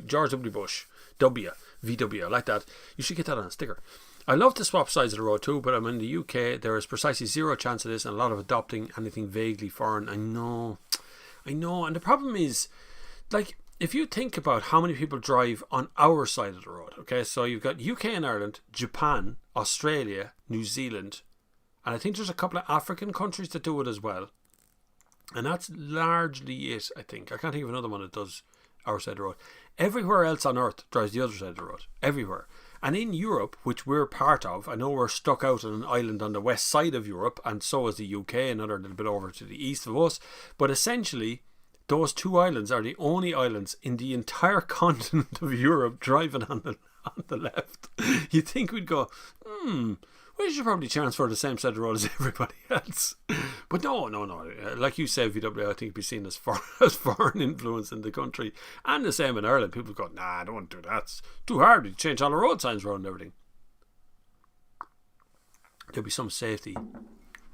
George W. Bush. VW, I like that. You should get that on a sticker. I love to swap sides of the road too, but I'm in the UK. There is precisely zero chance of this, and a lot of adopting anything vaguely foreign. I know. And the problem is, like, if you think about how many people drive on our side of the road, okay, so you've got UK and Ireland, Japan, Australia, New Zealand, and I think there's a couple of African countries that do it as well. And that's largely it, I think. I can't think of another one that does our side of the road. Everywhere else on earth drives the other side of the road. Everywhere. And in Europe, which we're part of, I know we're stuck out on an island on the west side of Europe, and so is the UK, another little bit over to the east of us. But essentially, those two islands are the only islands in the entire continent of Europe driving on the left. You'd think we'd go, we should probably transfer the same side of the road as everybody else. But no. Like you say, VW, I think, be seen as foreign influence in the country. And the same in Ireland. People go, nah, I don't want to do that. It's too hard. You change all the road signs around and everything. There'll be some safety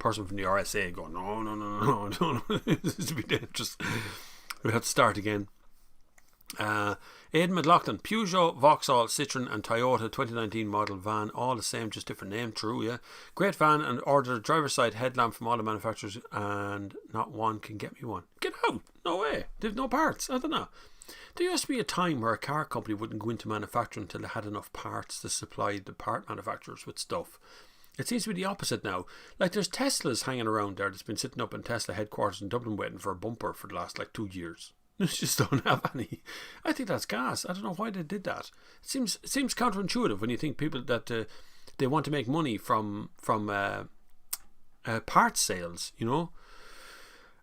person from the RSA going, no, this is to be dangerous. We have to start again. Aidan McLaughlin, Peugeot, Vauxhall, Citroen and Toyota 2019 model van, all the same, just different name. True, yeah. Great van, and ordered a driver's side headlamp from all the manufacturers, and not one can get me one. Get out! No way. They've no parts. I don't know. There used to be a time where a car company wouldn't go into manufacturing until they had enough parts to supply the part manufacturers with stuff. It seems to be the opposite now. Like, there's Teslas hanging around there that's been sitting up in Tesla headquarters in Dublin waiting for a bumper for the last 2 years. They just don't have any. I think that's gas. I don't know why they did that. It seems counterintuitive when you think people that they want to make money from parts sales, you know.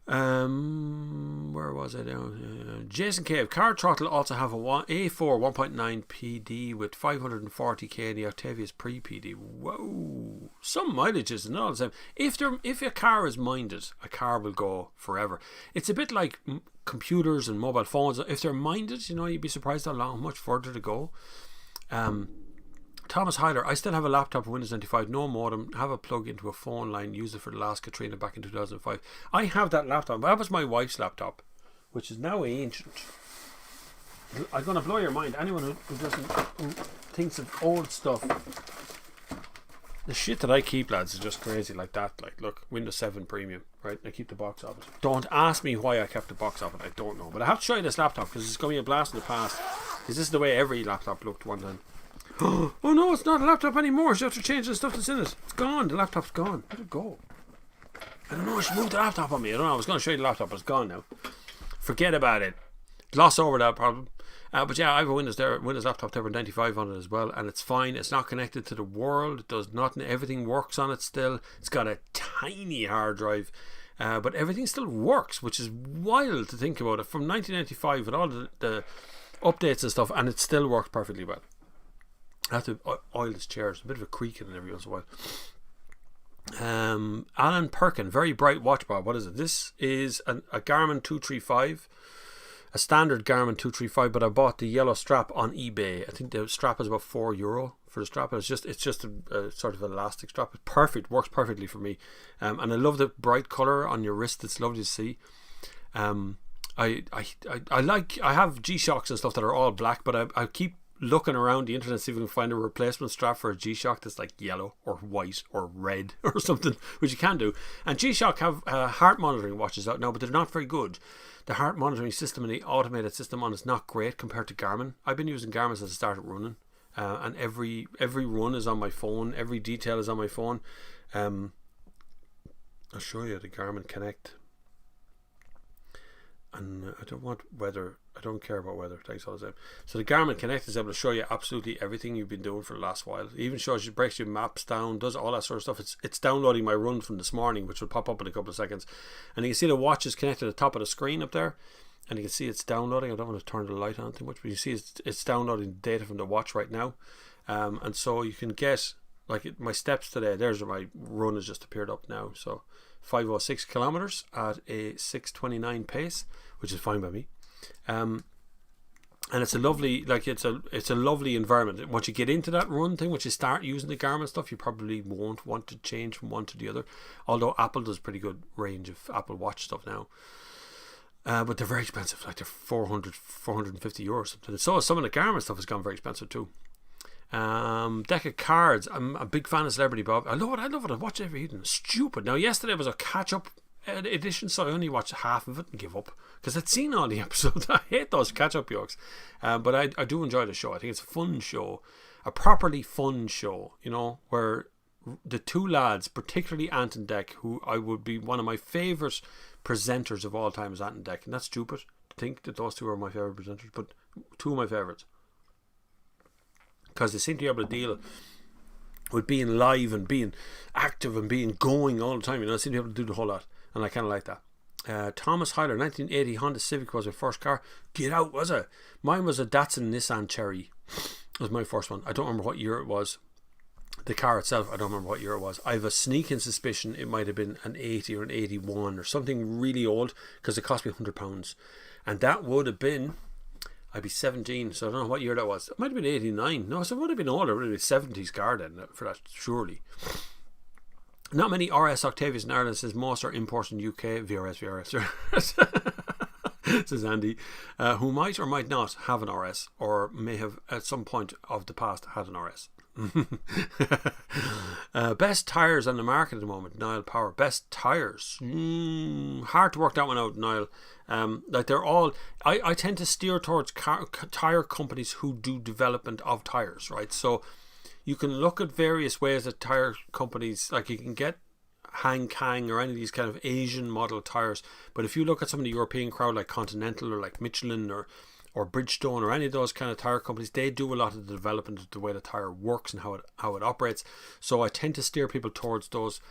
Where was I now? Jason Cave, Car Throttle also have a A4 1.9 PD with 540k. The Octavia's pre-PD. Whoa, some mileages and all the same. If a car is minded, a car will go forever. It's a bit like computers and mobile phones. If they're minded, you know, you'd be surprised how much further to go. Thomas Hyler, I still have a laptop with Windows 95, no modem, have a plug into a phone line, used it for the last Katrina back in 2005. I have that laptop. That was my wife's laptop, which is now ancient. I'm going to blow your mind. Anyone who thinks of old stuff. The shit that I keep, lads, is just crazy like that. Like, look, Windows 7 Premium, right? I keep the box of it. Don't ask me why I kept the box of it. I don't know. But I have to show you this laptop because it's going to be a blast in the past. Because this is the way every laptop looked one time. Oh no, it's not a laptop anymore. You have to change the stuff that's in it. It's gone. The laptop's gone. Where'd it go? I don't know. She moved the laptop on me. I don't know. I was going to show you the laptop, but it's gone now. Forget about it. Gloss over that problem. But yeah, I have a Windows laptop there with 95 on it as well, and it's fine. It's not connected to the world. It does nothing. Everything works on it still. It's got a tiny hard drive, but everything still works, which is wild to think about it. From 1995 with all the updates and stuff, and it still works perfectly well. I have to oil this chair. It's a bit of a creaking and every once in a while. Alan Perkin, very bright watch bar. What is it? This is a Garmin 235, a standard Garmin 235, but I bought the yellow strap on eBay. I think the strap is about €4 for the strap. It's just a sort of elastic strap. It's perfect, works perfectly for me. And I love the bright colour on your wrist. It's lovely to see. I have G-Shocks and stuff that are all black, but I keep looking around the internet to see if we can find a replacement strap for a G-Shock that's like yellow or white or red or something, which you can do. And G-Shock have heart monitoring watches out now, but they're not very good. The heart monitoring system and the automated system on is not great compared to Garmin. I've been using Garmin since I started running, and every run is on my phone. Every detail is on my phone. I'll show you the Garmin Connect. And I don't want weather. I don't care about weather. Thanks all the time. So the Garmin Connect is able to show you absolutely everything you've been doing for the last while. It even shows you, breaks your maps down, does all that sort of stuff. It's downloading my run from this morning, which will pop up in a couple of seconds. And you can see the watch is connected at the top of the screen up there, and you can see it's downloading. I don't want to turn the light on too much, but you see it's downloading data from the watch right now. And so you can get my steps today. There's where my run has just appeared up now. So 506 kilometers at a 6:29 pace, which is fine by me. And it's a lovely, it's a lovely environment. Once you get into that run thing, once you start using the Garmin stuff, you probably won't want to change from one to the other. Although Apple does pretty good range of Apple Watch stuff now. But they're very expensive. Like they're 450 euros. Something. So some of the Garmin stuff has gone very expensive too. Deck of cards. I'm a big fan of Celebrity Bob. I love it. I watch it every evening. It's stupid. Now yesterday was a catch-up edition, so I only watched half of it and give up because I'd seen all the episodes. I hate those catch-up jokes, but I do enjoy the show. I think it's a fun show, a properly fun show, you know, where the two lads, particularly Ant and Dec, who I would be one of my favourite presenters of all time is Ant and Dec, and that's stupid to think that those two are my favourite presenters, but two of my favourites because they seem to be able to deal with being live and being active and being going all the time. You know, they seem to be able to do the whole lot, and I kind of like that. Thomas Hyler, 1980 Honda Civic was my first car. Get out, was it? Mine was a Datsun Nissan Cherry. It was my first one. I don't remember what year it was. The car itself, I don't remember what year it was. I have a sneaking suspicion it might have been an 80 or an 81 or something really old because it cost me £100. And that would have been, I'd be 17, so I don't know what year that was. It might have been 89. No, so it would have been older. It would have been 70s car then for that, surely. Not many RS Octavias in Ireland, says most are imported in UK. VRS. Says Andy, who might or might not have an RS, or may have at some point of the past had an RS. Best tyres on the market at the moment, Niall Power. Best tyres, hard to work that one out, Niall. Like they're all, I tend to steer towards tyre companies who do development of tyres, right? So you can look at various ways that tyre companies, like you can get Hang Kang or any of these kind of Asian model tyres, but if you look at some of the European crowd like Continental or like Michelin or Bridgestone or any of those kind of tyre companies, they do a lot of the development of the way the tyre works and how it operates. So I tend to steer people towards those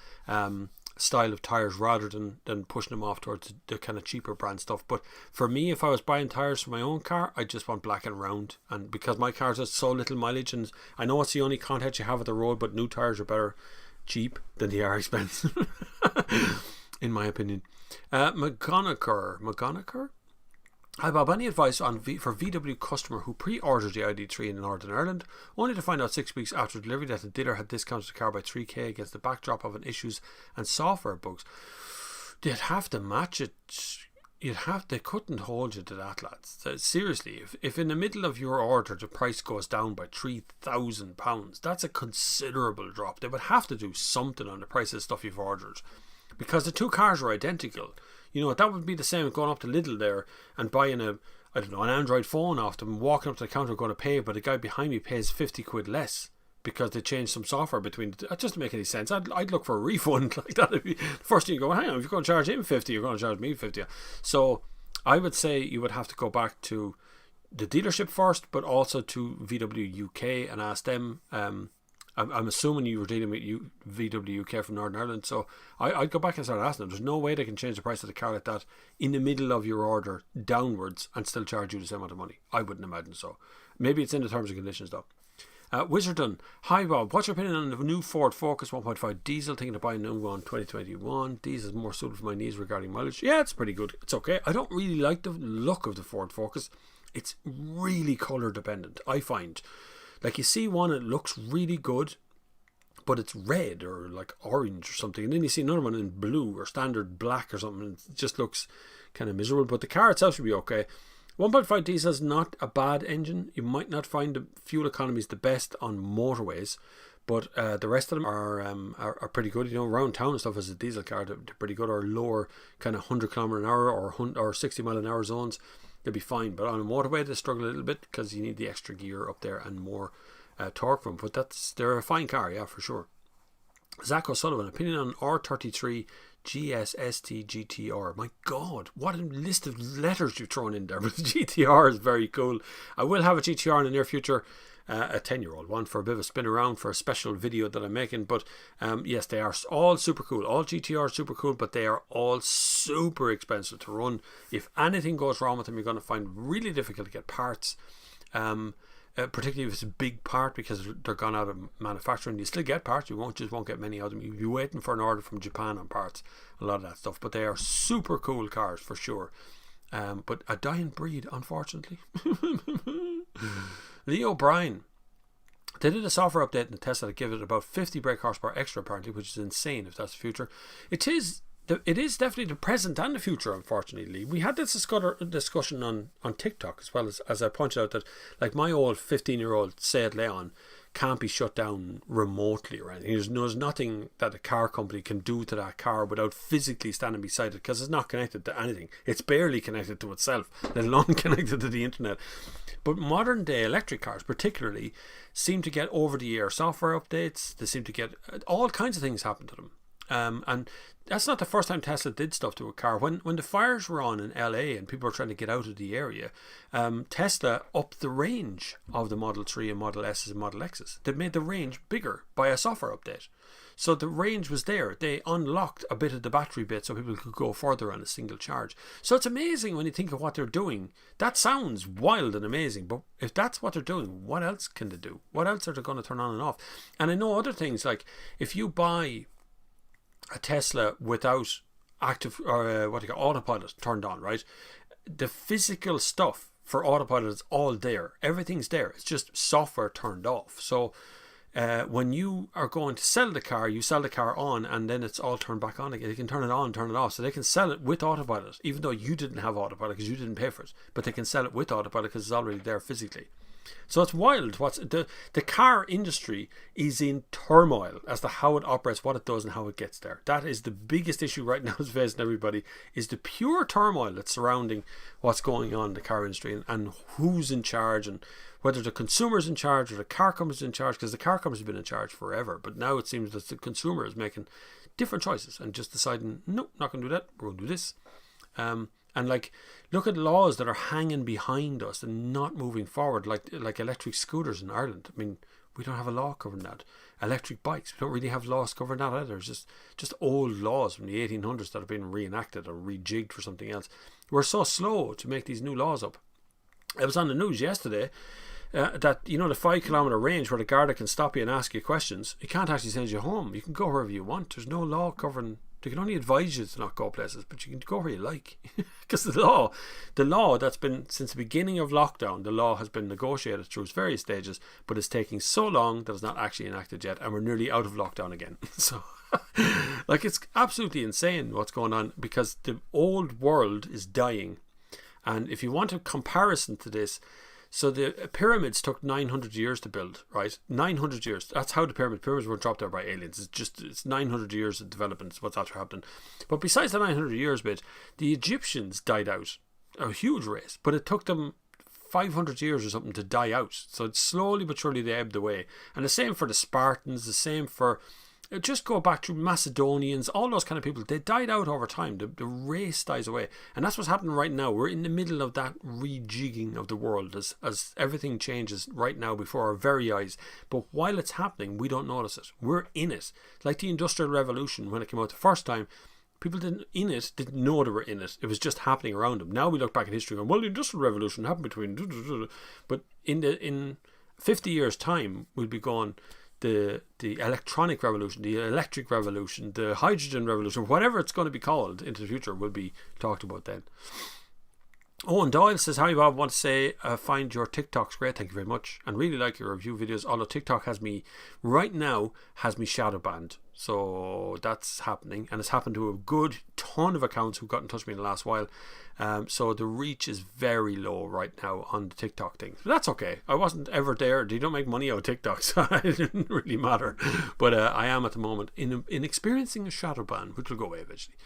style of tyres rather than pushing them off towards the kind of cheaper brand stuff. But for me, if I was buying tyres for my own car, I just want black and round, and because my cars have so little mileage, and I know it's the only contact you have with the road, but new tyres are better cheap than they are expensive in my opinion. McGonagher, hi Bob, any advice on for VW customer who pre-ordered the ID3 in Northern Ireland only to find out 6 weeks after delivery that the dealer had discounted the car by 3k against the backdrop of an issues and software bugs? They'd have to match it. They couldn't hold you to that, lads. Seriously, if in the middle of your order the price goes down by £3,000, that's a considerable drop. They would have to do something on the price of the stuff you've ordered, because the two cars are identical. You know, that would be the same as going up to Lidl there and buying an Android phone off them, walking up to the counter going to pay, but the guy behind me pays 50 quid less because they changed some software between that doesn't make any sense. I'd look for a refund like that. The first thing you go, hang on, if you're going to charge him 50, you're going to charge me 50. So I would say you would have to go back to the dealership first, but also to VW UK and ask them. I'm assuming you were dealing with VW UK from Northern Ireland, so I'd go back and start asking them. There's no way they can change the price of the car like that in the middle of your order downwards and still charge you the same amount of money. I wouldn't imagine so. Maybe it's in the terms and conditions though. Wizardon, hi Bob, what's your opinion on the new Ford Focus 1.5 diesel? Thinking of buying a new one 2021. Diesel is more suited for my needs regarding mileage. Yeah, it's pretty good. It's okay. I don't really like the look of the Ford Focus. It's really colour dependent, I find. Like you see one, it looks really good, but it's red or like orange or something, and then you see another one in blue or standard black or something, and it just looks kind of miserable. But the car itself should be okay. 1.5 diesel is not a bad engine. You might not find the fuel economy is the best on motorways, but the rest of them are pretty good. You know, around town and stuff as a diesel car, they're pretty good, or lower kind of 100 km an hour or 60 mile an hour zones, they'll be fine. But on a motorway they struggle a little bit because you need the extra gear up there and more torque from. But they're a fine car, yeah, for sure. Zach O'Sullivan, opinion on R33 GSST GTR. My God, what a list of letters you've thrown in there. But the GTR is very cool. I will have a GTR in the near future, a 10-year-old one, for a bit of a spin around for a special video that I'm making. But yes, they are all super cool. All GTR are super cool, but they are all super expensive to run. If anything goes wrong with them, you're going to find really difficult to get parts. Particularly if it's a big part, because they're gone out of manufacturing. You still get parts, you won't get many of them. You'll be waiting for an order from Japan on parts, a lot of that stuff. But they are super cool cars for sure. But a dying breed, unfortunately. Lee O'Brien, they did a software update in the Tesla that gave it about 50 brake horsepower extra apparently, which is insane if that's the future. It is definitely the present and the future, unfortunately. We had this discussion on TikTok as well, as I pointed out that like my old 15-year-old Seat Leon can't be shut down remotely or anything. There's nothing that a car company can do to that car without physically standing beside it, because it's not connected to anything. It's barely connected to itself, let alone connected to the internet. But modern day electric cars particularly seem to get over-the-air software updates. They seem to get all kinds of things happen to them. And that's not the first time Tesla did stuff to a car. When the fires were on in LA and people were trying to get out of the area, Tesla upped the range of the Model 3 and Model S's and Model X's. They made the range bigger by a software update. So the range was there. They unlocked a bit of the battery bit so people could go further on a single charge. So it's amazing when you think of what they're doing. That sounds wild and amazing, but if that's what they're doing, what else can they do? What else are they going to turn on and off? And I know other things, like if you buy a Tesla without active autopilot turned on, right? The physical stuff for autopilot is all there. Everything's there. It's just software turned off. So when you are going to sell the car, you sell the car on, and then it's all turned back on again. They can turn it on, turn it off, so they can sell it with autopilot, even though you didn't have autopilot because you didn't pay for it. But they can sell it with autopilot because it's already there physically. So it's wild. The car industry is in turmoil as to how it operates, what it does, and how it gets there. That is the biggest issue right now is facing everybody, is the pure turmoil that's surrounding what's going on in the car industry, and who's in charge, and whether the consumer's in charge or the car company's in charge, because the car company's been in charge forever. But now it seems that the consumer is making different choices and just deciding, no, not going to do that, we're going to do this. And like, look at laws that are hanging behind us and not moving forward, like electric scooters in Ireland. I mean, we don't have a law covering that. Electric bikes, we don't really have laws covering that either. It's just old laws from the 1800s that have been reenacted or rejigged for something else. We're so slow to make these new laws up. It was on the news yesterday that, you know, the 5 kilometre range where the Garda can stop you and ask you questions, it can't actually send you home. You can go wherever you want. There's no law covering. They can only advise you to not go places, but you can go where you like. Because the law that's been since the beginning of lockdown, the law has been negotiated through its various stages, but it's taking so long that it's not actually enacted yet, and we're nearly out of lockdown again. So, like, it's absolutely insane what's going on, because the old world is dying. And if you want a comparison to this, so the pyramids took 900 years to build, right? 900 years. That's how the pyramids weren't dropped there by aliens. It's 900 years of development. What's after happening. But besides the 900 years bit, the Egyptians died out, a huge race, but it took them 500 years or something to die out. So it's slowly but surely they ebbed away. And the same for the Spartans, the same for, just go back to Macedonians, all those kind of people. They died out over time. The race dies away. And that's what's happening right now. We're in the middle of that rejigging of the world as everything changes right now before our very eyes. But while it's happening, we don't notice it. We're in it. Like the Industrial Revolution, when it came out the first time, people didn't know they were in it. It was just happening around them. Now we look back in history and go, well, the Industrial Revolution happened between... But in 50 years' time, we'll be going... The electronic revolution, the electric revolution, the hydrogen revolution, whatever it's going to be called into the future, will be talked about then. Owen Doyle says, hi Bob, want to say I find your TikToks great, thank you very much, and really like your review videos, although TikTok has me shadow banned, so that's happening, and it's happened to a good ton of accounts who got in touch with me in the last while. So the reach is very low right now on the TikTok thing. But that's okay. I wasn't ever there. They don't make money out of TikTok, so it didn't really matter. But I am at the moment in experiencing a shadow ban, which will go away eventually.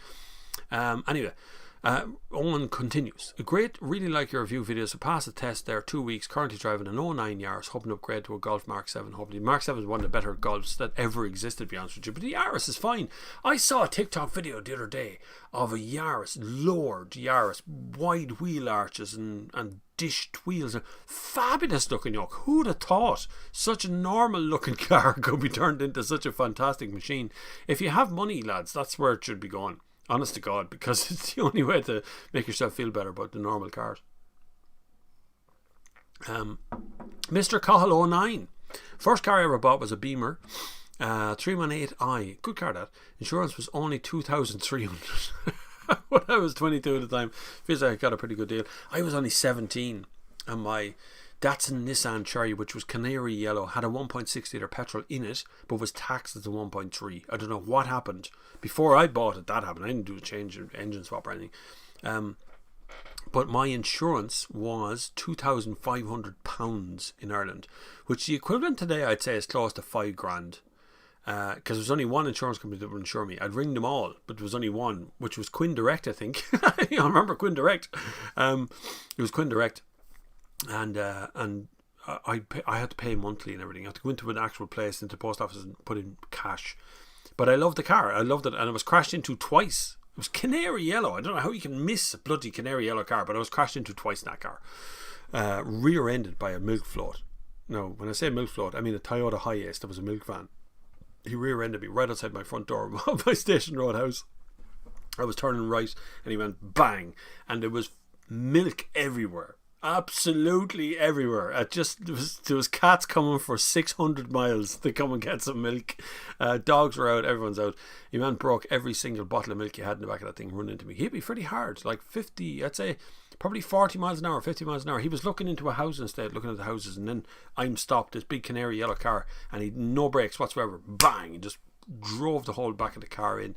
Anyway, Owen continues. Really like your review videos. I passed the test there 2 weeks. Currently driving an 09 Yaris, hoping to upgrade to a Golf Mark 7. Hopefully, Mark 7 is one of the better Golfs that ever existed, to be honest with you. But the Yaris is fine. I saw a TikTok video the other day of a Yaris, Lord Yaris, wide wheel arches and dished wheels, fabulous looking yoke. Who'd have thought such a normal looking car could be turned into such a fantastic machine? If you have money, lads, that's where it should be going. Honest to God, because it's the only way to make yourself feel better about the normal cars. Mr. Cahill 09. First car I ever bought was a Beamer. 318i. Good car, that. Insurance was only 2,300. When I was 22 at the time. Feels like I got a pretty good deal. I was only 17, and my Datsun Nissan Cherry, which was canary yellow, had a 1.6 litre petrol in it, but was taxed as a 1.3. I don't know what happened. Before I bought it, that happened. I didn't do a change of engine swap or anything. But my insurance was £2,500 in Ireland, which the equivalent today I'd say is close to $5,000. Because there was only one insurance company that would insure me. I'd ring them all, but there was only one, which was Quinn Direct, I think. I remember Quinn Direct. It was Quinn Direct. And I had to pay monthly and everything. I had to go into an actual place, into the post office, and put in cash. But I loved the car. I loved it, and it was crashed into twice. It was canary yellow. I don't know how you can miss a bloody canary yellow car, but I was crashed into twice in that car. Rear-ended by a milk float. No, when I say milk float, I mean a Toyota Hiace that was a milk van. He rear-ended me right outside my front door of my Station Road house. I was turning right, and he went bang, and there was milk everywhere. absolutely everywhere. There was cats coming for 600 miles to come and get some milk. Dogs were out, everyone's out. Your man broke every single bottle of milk you had in the back of that thing, running into me. He hit me pretty hard, like 50, I'd say probably 40 miles an hour, 50 miles an hour. He was looking into a house instead, looking at the houses, and then I'm stopped, this big canary yellow car, and he had no brakes whatsoever. Bang! And just drove the whole back of the car in.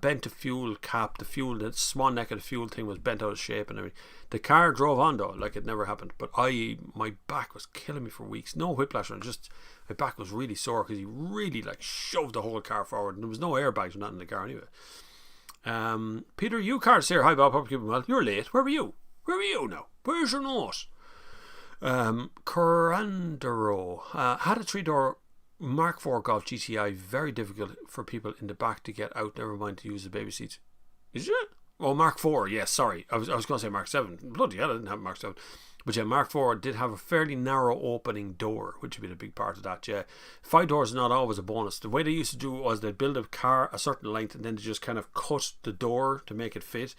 Bent the fuel cap, the small neck of the fuel thing was bent out of shape and everything. The car drove on though, like it never happened. But my back was killing me for weeks. No whiplash, and just my back was really sore because he really like shoved the whole car forward, and there was no airbags or nothing in the car anyway. Peter Ucart's here. Hi Bob, hope you're keeping well. You're late. Where were you? Where were you now? Where's your nose? Corandero had a 3-door Mark IV Golf GTI, very difficult for people in the back to get out, never mind to use the baby seats. Is it? Oh, Mark IV, yes, sorry. I was going to say Mark 7. Bloody hell, I didn't have Mark 7. But yeah, Mark IV did have a fairly narrow opening door, which would be a big part of that, yeah. 5 doors is not always a bonus. The way they used to do it was they'd build a car a certain length and then they just kind of cut the door to make it fit.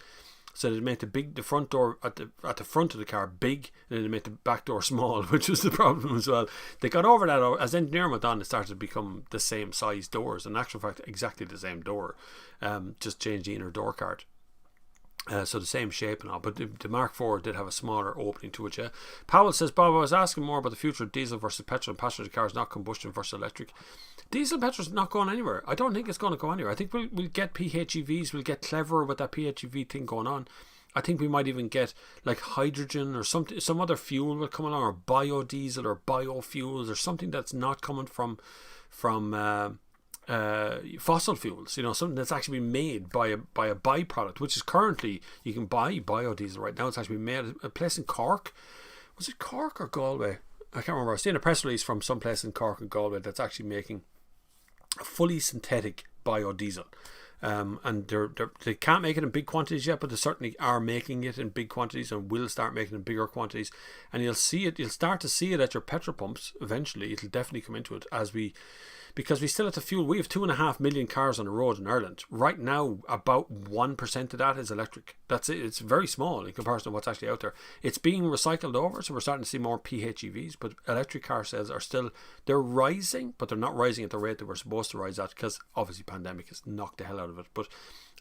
So they made the front door at the front of the car big, and then they made the back door small, which was the problem as well. They got over that as engineering went on. They started to become the same size doors. In actual fact, exactly the same door, just changed the inner door card. So the same shape and all, but the Mark IV did have a smaller opening to it, yeah. Powell says, Bob, I was asking more about the future of diesel versus petrol and passenger cars, not combustion versus electric. Diesel and petrol's not going anywhere. I don't think it's going to go anywhere. I think we'll get PHEVs, we'll get cleverer with that PHEV thing going on. I think we might even get like hydrogen or some other fuel will come along, or biodiesel or biofuels or something that's not coming from fossil fuels, something that's actually been made by a byproduct, which is currently, you can buy biodiesel right now. It's actually made at a place in Cork. Was it Cork or Galway? I can't remember. I was seeing a press release from some place in Cork and Galway that's actually making a fully synthetic biodiesel. And they can't make it in big quantities yet, but they certainly are making it in big quantities and will start making it in bigger quantities. And you'll start to see it at your petrol pumps eventually. It'll definitely come into it because we still have to fuel. We have 2.5 million cars on the road in Ireland right now. About 1% of that is electric. That's it. It's very small in comparison to what's actually out there. It's being recycled over, so we're starting to see more PHEVs, but electric car sales they're rising, but they're not rising at the rate that we're supposed to rise at, because obviously pandemic has knocked the hell out of it. But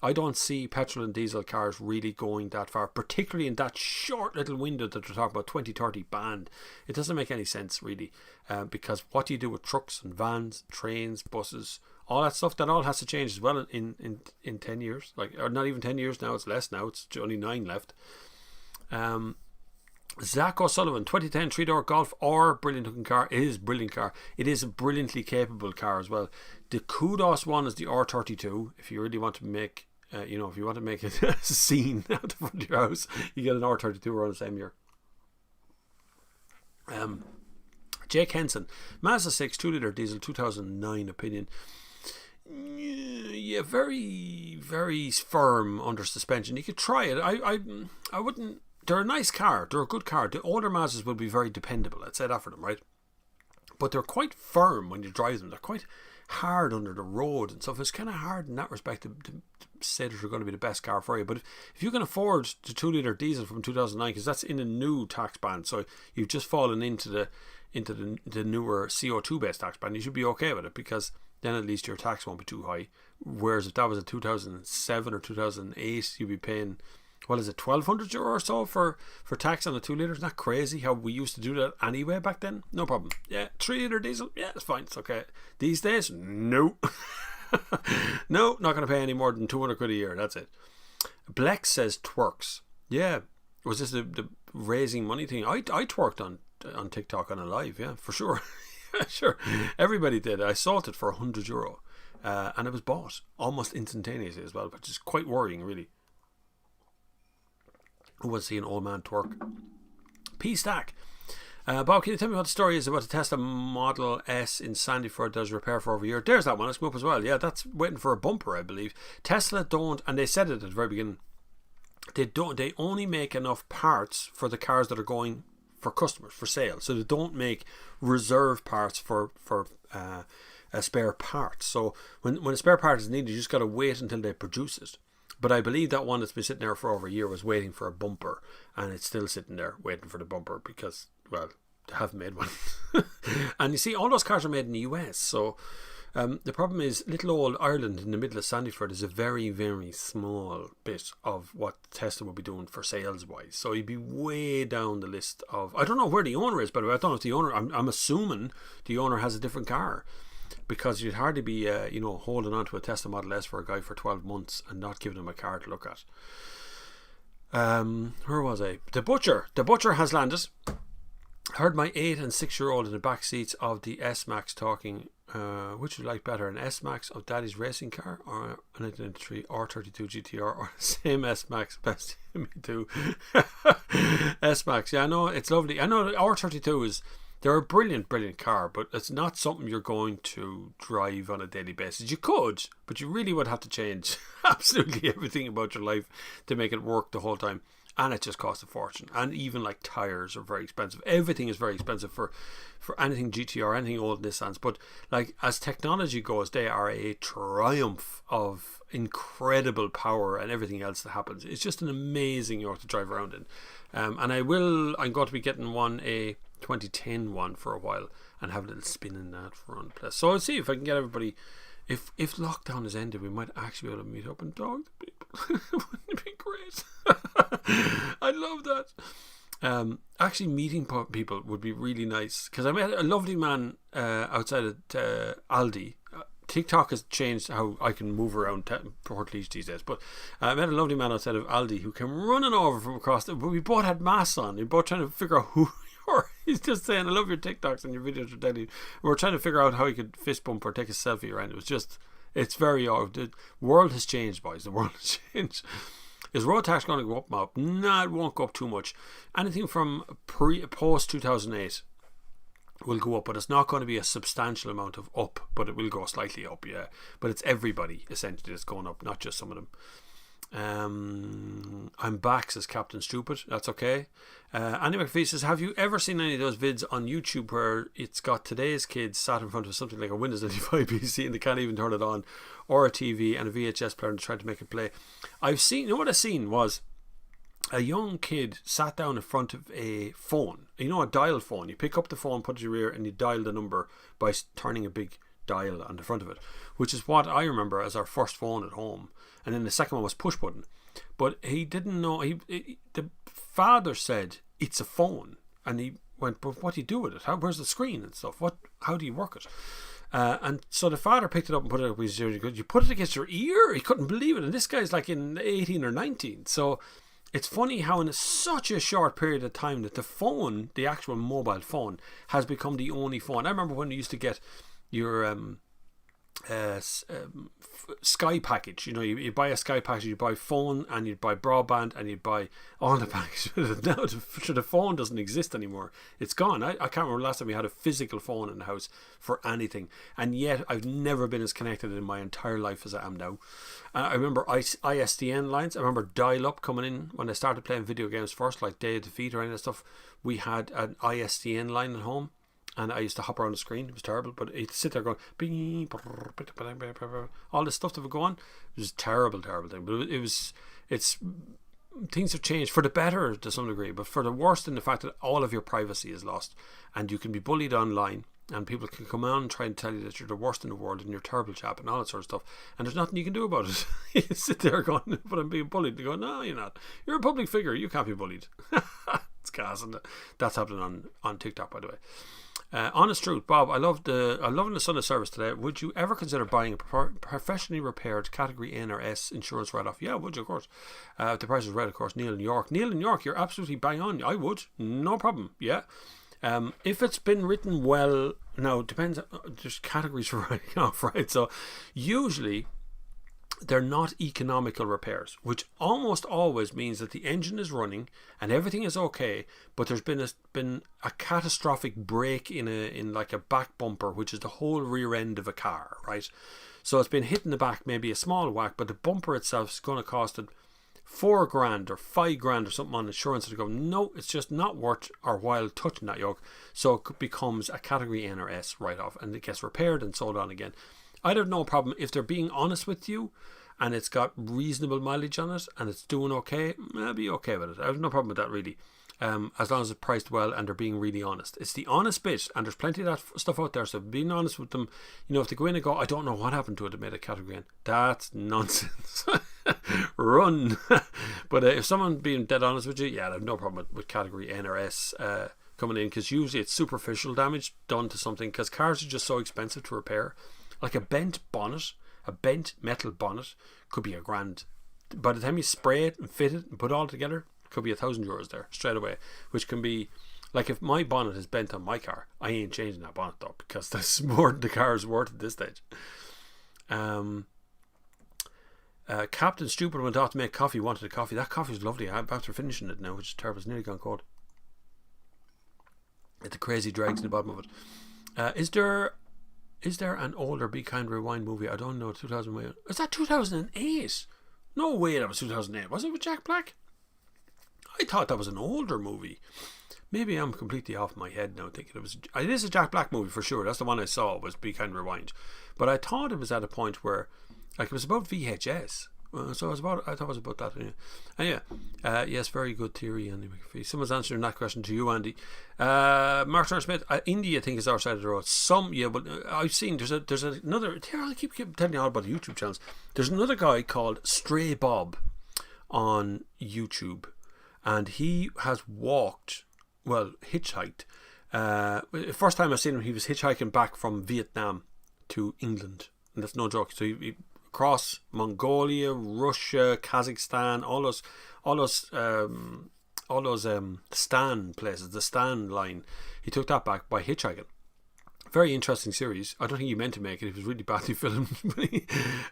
I don't see petrol and diesel cars really going that far, particularly in that short little window that they're talking about, 2030 band. It doesn't make any sense really, because what do you do with trucks and vans, trains, buses, all that stuff? That all has to change as well in 10 years, or not even 10 years now. It's less now. It's only 9 left. Zach O'Sullivan, 2010 3-door Golf, or brilliant looking car. It is a brilliant car. It is a brilliantly capable car as well. The kudos one is the R32. If you really want to make if you want to make a scene out the front of your house, you get an R32 around the same year. Jake Henson, Mazda 6 2-litre diesel 2009 opinion. Yeah, very, very firm under suspension. You could try it. I wouldn't. They're a nice car. They're a good car. The older Mazdas will be very dependable. I'd say that for them, right? But they're quite firm when you drive them. They're quite hard under the road and stuff. It's kind of hard in that respect to say that they're going to be the best car for you. But if you can afford the 2-litre diesel from 2009, because that's in a new tax band, so you've just fallen into the newer CO2 based tax band, you should be okay with it, because then at least your tax won't be too high. Whereas if that was a 2007 or 2008, you'd be paying, what is it, €1,200 or so for tax on a 2-litre? Isn't that crazy how we used to do that anyway back then? No problem. Yeah, 3-litre diesel, yeah, it's fine, it's okay. These days, no. No, not going to pay any more than 200 quid a year, that's it. Blex says twerks. Yeah, was this the raising money thing? I twerked on TikTok on a live, yeah, for sure. Sure, everybody did. I sold it for €100, and it was bought almost instantaneously as well, which is quite worrying, really. Who wants to see an old man twerk? P-Stack. Bob, can you tell me what the story is about the Tesla Model S in Sandyford that was repaired for over a year? There's that one. Let's come up as well. Yeah, that's waiting for a bumper, I believe. Tesla don't, and they said it at the very beginning, they only make enough parts for the cars that are going for customers, for sale. So they don't make reserve parts for spare parts. So when a spare part is needed, you just got to wait until they produce it. But I believe that one that's been sitting there for over a year was waiting for a bumper, and it's still sitting there waiting for the bumper because, well, they haven't made one. And you see, all those cars are made in the US, so the problem is little old Ireland in the middle of Sandyford is a very, very small bit of what Tesla will be doing for sales wise. So you'd be way down the list of, I don't know where the owner is, but I don't know if the owner, I'm assuming the owner has a different car, because you'd hardly be holding on to a Tesla Model S for a guy for 12 months and not giving him a car to look at. Where was I? The butcher has landed. Heard my 8 and 6 year old in the back seats of the S-Max talking, which would you like better, an S-Max of Daddy's racing car or an 1993 R32 GTR or the same S-Max? Best me too. S-Max, yeah, I know, it's lovely. I know the R32 is, they're a brilliant car, but it's not something you're going to drive on a daily basis. You could, but you really would have to change absolutely everything about your life to make it work the whole time. And it just costs a fortune. And even like tires are very expensive. Everything is very expensive for anything GTR, anything old Nissans. But like as technology goes, they are a triumph of incredible power and everything else that happens. It's just an amazing yacht to drive around in. And I'm going to be getting a 2010 one for a while and have a little spin in that front place. So I'll see if I can get everybody. If lockdown is ended, we might actually be able to meet up and talk to people. Wouldn't it be great? I love that. Actually meeting people would be really nice, because I met a lovely man outside of Aldi. TikTok has changed how I can move around Portlaoise these days, but I met a lovely man outside of Aldi who came running over from across but we both had masks on. We were both trying to figure out who. He's just saying, I love your TikToks and your videos are deadly. We're trying to figure out how he could fist bump or take a selfie around. It's very odd. The world has changed, boys. The world has changed. Is road tax going to go up now? Nah, it won't go up too much. Anything from post 2008 will go up, but it's not going to be a substantial amount of up, but it will go slightly up, yeah. But it's everybody essentially that's going up, not just some of them. I'm back, says Captain Stupid. That's okay. Andy McPhee says, have you ever seen any of those vids on YouTube where it's got today's kids sat in front of something like a Windows 95 PC and they can't even turn it on, or a TV and a VHS player and trying to make it play? What I seen was a young kid sat down in front of a phone, a dial phone. You pick up the phone, put it in your ear, and you dial the number by turning a big dial on the front of it, which is what I remember as our first phone at home. And then the second one was push button, but he didn't know. The father said it's a phone, and he went, "But what do you do with it? Where's the screen and stuff? How do you work it?" And so the father picked it up and put it up with his ear. He goes, "You put it against your ear?" He couldn't believe it, and this guy's like in 18 or 19. So it's funny how in such a short period of time that the phone, the actual mobile phone, has become the only phone. I remember when you used to get your Sky package, you buy a Sky package, you buy phone and you'd buy broadband and you'd buy all the packages. Now the phone doesn't exist anymore. It's gone. I can't remember last time we had a physical phone in the house for anything, and yet I've never been as connected in my entire life as I am now. I remember ISDN lines. I remember dial-up coming in when I started playing video games first, like Day of Defeat or any of that stuff. We had an ISDN line at home, and I used to hop around the screen. It was terrible, but he'd sit there going all this stuff that would go on. It was a terrible thing. But things have changed for the better to some degree, but for the worst in the fact that all of your privacy is lost, and you can be bullied online, and people can come on and try and tell you that you're the worst in the world and you're a terrible chap and all that sort of stuff, and there's nothing you can do about it. You sit there going, but I'm being bullied. They go, no, you're not. You're a public figure. You can't be bullied. It's gas, and that's happening on TikTok, by the way. Honest truth, Bob, I'm loving the Sunday service today. Would you ever consider buying a professionally repaired Category N or S insurance write-off? Yeah, would you, of course. The price is right, of course. Neil in York, you're absolutely bang on. I would, no problem. Yeah. If it's been written well, now it depends. There's categories for writing off, right? So usually they're not economical repairs, which almost always means that the engine is running and everything is okay, but there's been a catastrophic break in like a back bumper, which is the whole rear end of a car, right? So it's been hit in the back, maybe a small whack, but the bumper itself is going to cost it $4,000 or $5,000 or something on insurance. To go, no, it's just not worth our while touching that yoke. So it becomes a Category N or S write-off, and it gets repaired and sold on again. I'd have no problem if they're being honest with you and it's got reasonable mileage on it, and it's doing okay, I'll be okay with it. I have no problem with that really. As long as it's priced well and they're being really honest. It's the honest bit, and there's plenty of that stuff out there, so being honest with them, if they go in and go, I don't know what happened to it, they made a category in, that's nonsense. Run. But if someone being dead honest with you, yeah, I have no problem with category N or S coming in, because usually it's superficial damage done to something, because cars are just so expensive to repair. Like a bent bonnet, a bent metal bonnet could be $1,000. By the time you spray it and fit it and put it all together, could be €1,000 there straight away, which can be like, if my bonnet is bent on my car, I ain't changing that bonnet though, because that's more than the car is worth at this stage. Captain Stupid went off to make coffee, wanted a coffee. That coffee is lovely. I'm after finishing it now, which is terrible. It's nearly gone cold. It's the crazy dregs in the bottom of it. Is there an older Be Kind Rewind movie? I don't know. 2008. Is that 2008? No way, that was 2008. Was it with Jack Black? I thought that was an older movie. Maybe I'm completely off my head now thinking it is a Jack Black movie for sure. That's the one I saw, was Be Kind Rewind. But I thought it was at a point where, like, it was about VHS. So I thought it was about that. Yeah. Yes, very good theory, Andy McAfee. Someone's answering that question to you, Andy. Mark Turner Smith, India, I think, is our side of the road. But I've seen there's another. Here, I keep telling you all about the YouTube channels. There's another guy called Stray Bob on YouTube, and he has hitchhiked. First time I seen him, he was hitchhiking back from Vietnam to England, and that's no joke. So he across Mongolia, Russia, Kazakhstan, all those Stan places, the Stan line. He took that back by hitchhiking. Very interesting series. I don't think he meant to make it. It was really badly filmed.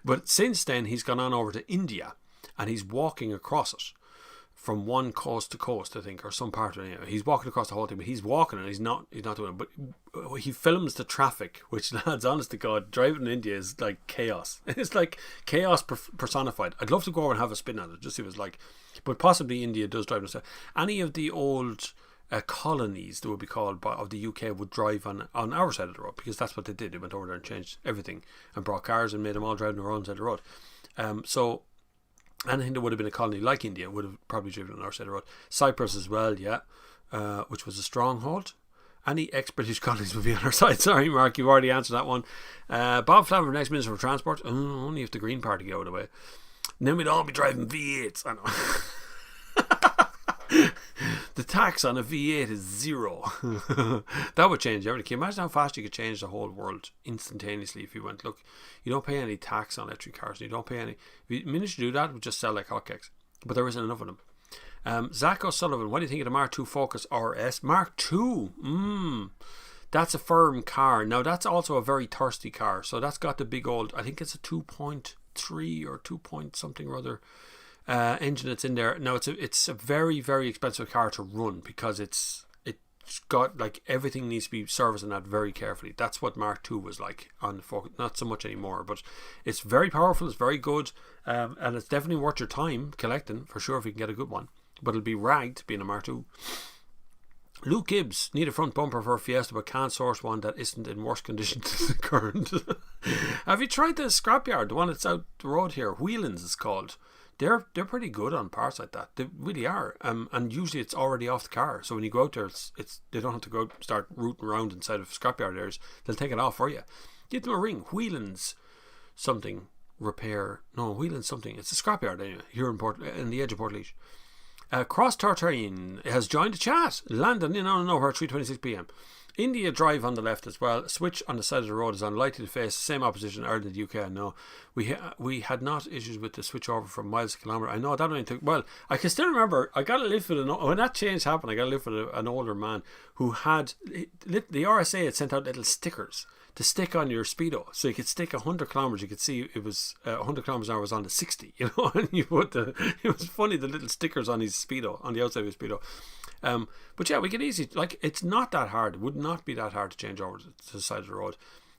But since then, he's gone on over to India, and he's walking across it from one coast to coast, I think, or some part of it. He's walking across the whole thing, but he's walking and he's not doing it. But he films the traffic, which, lads, honest to God, driving in India is like chaos. It's like chaos personified. I'd love to go over and have a spin at it, just see what it's like. But possibly India does drive themselves. Any of the old colonies, that would be called, of the UK, would drive on our side of the road, because that's what they did. They went over there and changed everything and brought cars and made them all drive on their own side of the road. So anything that would have been a colony like India would have probably driven on our side of the road. Cyprus as well, yeah, which was a stronghold. Any ex-British colonies would be on our side. Sorry, Mark, you've already answered that one. Bob Flavin, next Minister for Transport. Only if the Green Party get out of the way. And then we'd all be driving V8s. I know. The tax on a V8 is 0. That would change everything. Can you imagine how fast you could change the whole world instantaneously if you went, look, you don't pay any tax on electric cars. You don't pay any. The minute you do that, it would just sell like hotcakes. But there isn't enough of them. Zach O'Sullivan, what do you think of the Mark II Focus RS? Mark II, that's a firm car. Now, that's also a very thirsty car. So that's got the big old, I think it's a 2.3 or 2 point something or other engine that's in there. Now, it's a very, very expensive car to run, because it's got, like, everything needs to be servicing that very carefully. That's what Mark II was like on the Focus. Not so much anymore, but it's very powerful, it's very good, and it's definitely worth your time collecting, for sure, if you can get a good one. But it'll be ragged being a Mark II. Luke Gibbs, need a front bumper for a Fiesta, but can't source one that isn't in worse condition than the current. Have you tried the scrapyard, the one that's out the road here? Whelan's is called. They're pretty good on parts like that. They really are. And usually it's already off the car. So when you go out there, it's they don't have to go start rooting around inside of scrapyard areas. They'll take it off for you. Give them a ring. Whelan's something repair. No, Whelan's something. It's a scrapyard anyway, here in the edge of Portlaoise. Cross Tartarian has joined the chat. Landon in on nowhere, 3:26 p.m. India drive on the left as well. Switch on the side of the road is unlikely to face the same opposition Ireland and UK. I know we had not issues with the switch over from miles to kilometre. I know that only took. Well, I can still remember. I got to live with when that change happened. I got to live with an older man who had the RSA had sent out little stickers to stick on your speedo, so you could stick 100 kilometres. You could see it was 100 kilometres an hour was on the 60, you know. And you put it was funny, the little stickers on his speedo, on the outside of his speedo. But yeah, we can easily, like, it's not that hard. It would not be that hard to change over to the side of the road.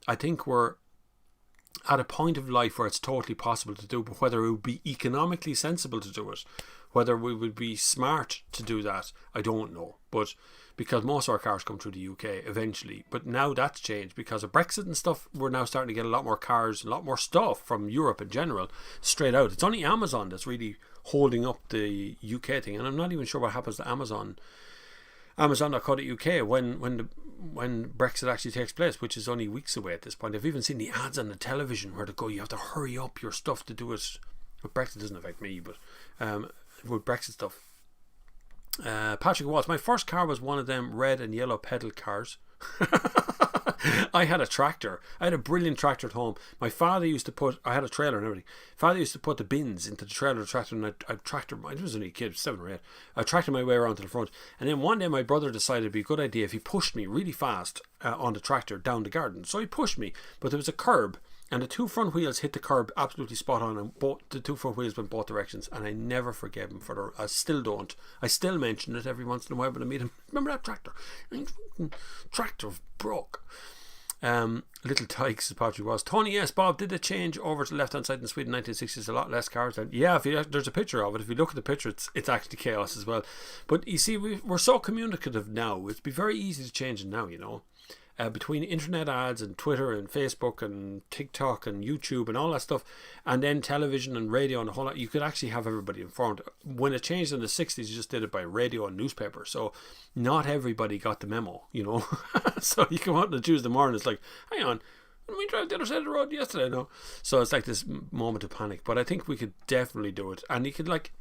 I think we're at a point of life where it's totally possible to do, but whether it would be economically sensible to do it Whether we would be smart to do that, I don't know. But because most of our cars come through the UK eventually. But now that's changed because of Brexit and stuff. We're now starting to get a lot more cars, a lot more stuff from Europe in general, straight out. It's only Amazon that's really holding up the UK thing. And I'm not even sure what happens to Amazon.co.uk when Brexit actually takes place, which is only weeks away at this point. I've even seen the ads on the television where they go, you have to hurry up your stuff to do it. Well, Brexit doesn't affect me, but with Brexit stuff. Patrick Watts, my first car was one of them red and yellow pedal cars. I had a tractor. I had a brilliant tractor at home. My father used to put, I had a trailer and everything. Father used to put the bins into the trailer of the tractor, and I was only a kid, 7 or 8. I tractored my way around to the front. And then one day my brother decided it'd be a good idea if he pushed me really fast on the tractor down the garden. So he pushed me, but there was a curb, and the 2 front wheels hit the curb absolutely spot on, and the 2 front wheels went both directions, and I never forgave him for I still don't. I still mention it every once in a while when I meet him. Remember that tractor? Tractor broke. Little Tykes, as Patrick was. Tony, yes, Bob, did they change over to the left hand side in Sweden in the 1960s? A lot less cars. And yeah, there's a picture of it. If you look at the picture, it's actually chaos as well. But you see, we're so communicative now. It'd be very easy to change it now, you know. Between internet ads and Twitter and Facebook and TikTok and YouTube and all that stuff, and then television and radio and a whole lot, you could actually have everybody informed. When it changed in the 60s, you just did it by radio and newspaper, so not everybody got the memo, you know. So you come out on a Tuesday morning, it's like, hang on, we drove the other side of the road yesterday, no? So it's like this moment of panic, but I think we could definitely do it, and you could, like,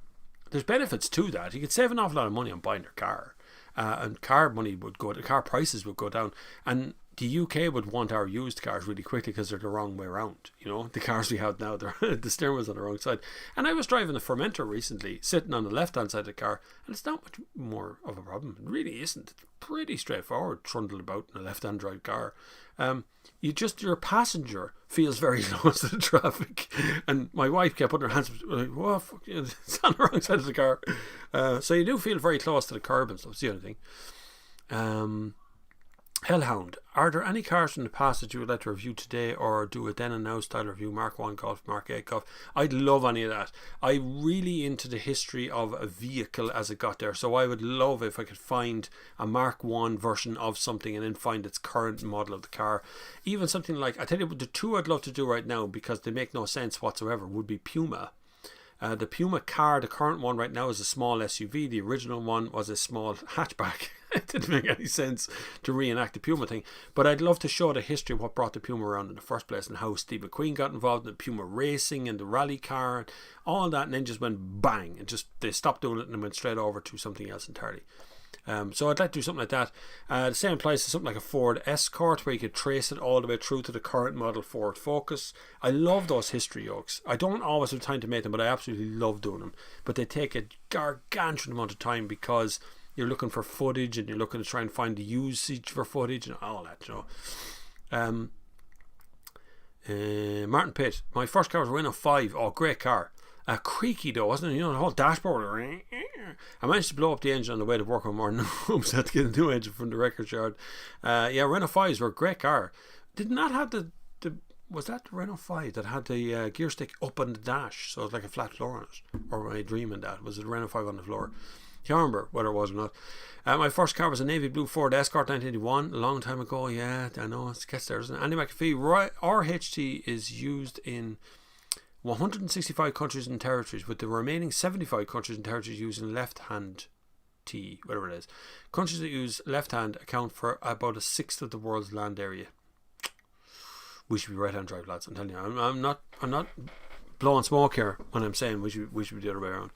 there's benefits to that. You could save an awful lot of money on buying your car. And car prices would go down, and the UK would want our used cars really quickly because they're the wrong way around. You know, the cars we have now, the steering wheel's on the wrong side. And I was driving a Fermentor recently, sitting on the left hand side of the car, and it's not much more of a problem. It really isn't. It's pretty straightforward, trundle about in a left hand drive car. Your passenger feels very close to the traffic, and my wife kept putting her hands up, like, "Whoa, fuck, it's on the wrong side of the car." So you do feel very close to the curb and stuff. It's the only thing. Hellhound, are there any cars from the past that you would like to review today, or do a then and now style review? Mark 1 Golf, Mark 8 Golf. I'd love any of that. I'm really into the history of a vehicle as it got there, so I would love if I could find a Mark 1 version of something and then find its current model of the car. Even something like, I tell you what, the 2 I'd love to do right now, because they make no sense whatsoever, would be Puma. The Puma car, the current one right now, is a small SUV. The original one was a small hatchback. It didn't make any sense to reenact the Puma thing. But I'd love to show the history of what brought the Puma around in the first place, and how Steve McQueen got involved in the Puma racing and the rally car, all that, and then just went bang, and just they stopped doing it and went straight over to something else entirely. So I'd like to do something like that. The same applies to something like a Ford Escort, where you could trace it all the way through to the current model Ford Focus. I love those history yokes. I don't always have time to make them, but I absolutely love doing them. But they take a gargantuan amount of time, because you're looking for footage, and you're looking to try and find the usage for footage and all that, you know. Martin Pitt, my first car was a Renault 5. Oh, great car. Creaky though, wasn't it? You know, the whole dashboard. I managed to blow up the engine on the way to work one morning. Oops, I had to get a new engine from the record yard. Yeah, Renault 5s were a great car. Did not have the was that the Renault 5 that had the gear stick up on the dash, so it's like a flat floor on it? Or am I dreaming that? Was it a Renault 5 on the floor? Can't remember whether it was or not. My first car was a navy blue Ford Escort 1981, a long time ago. Yeah, I know, it gets there, doesn't it? Andy McAfee, RHT is used in 165 countries and territories, with the remaining 75 countries and territories using left-hand T, whatever it is. Countries that use left-hand account for about a sixth of the world's land area. We should be right-hand drive, lads. I'm telling you, I'm not blowing smoke here when I'm saying we should be the other way around.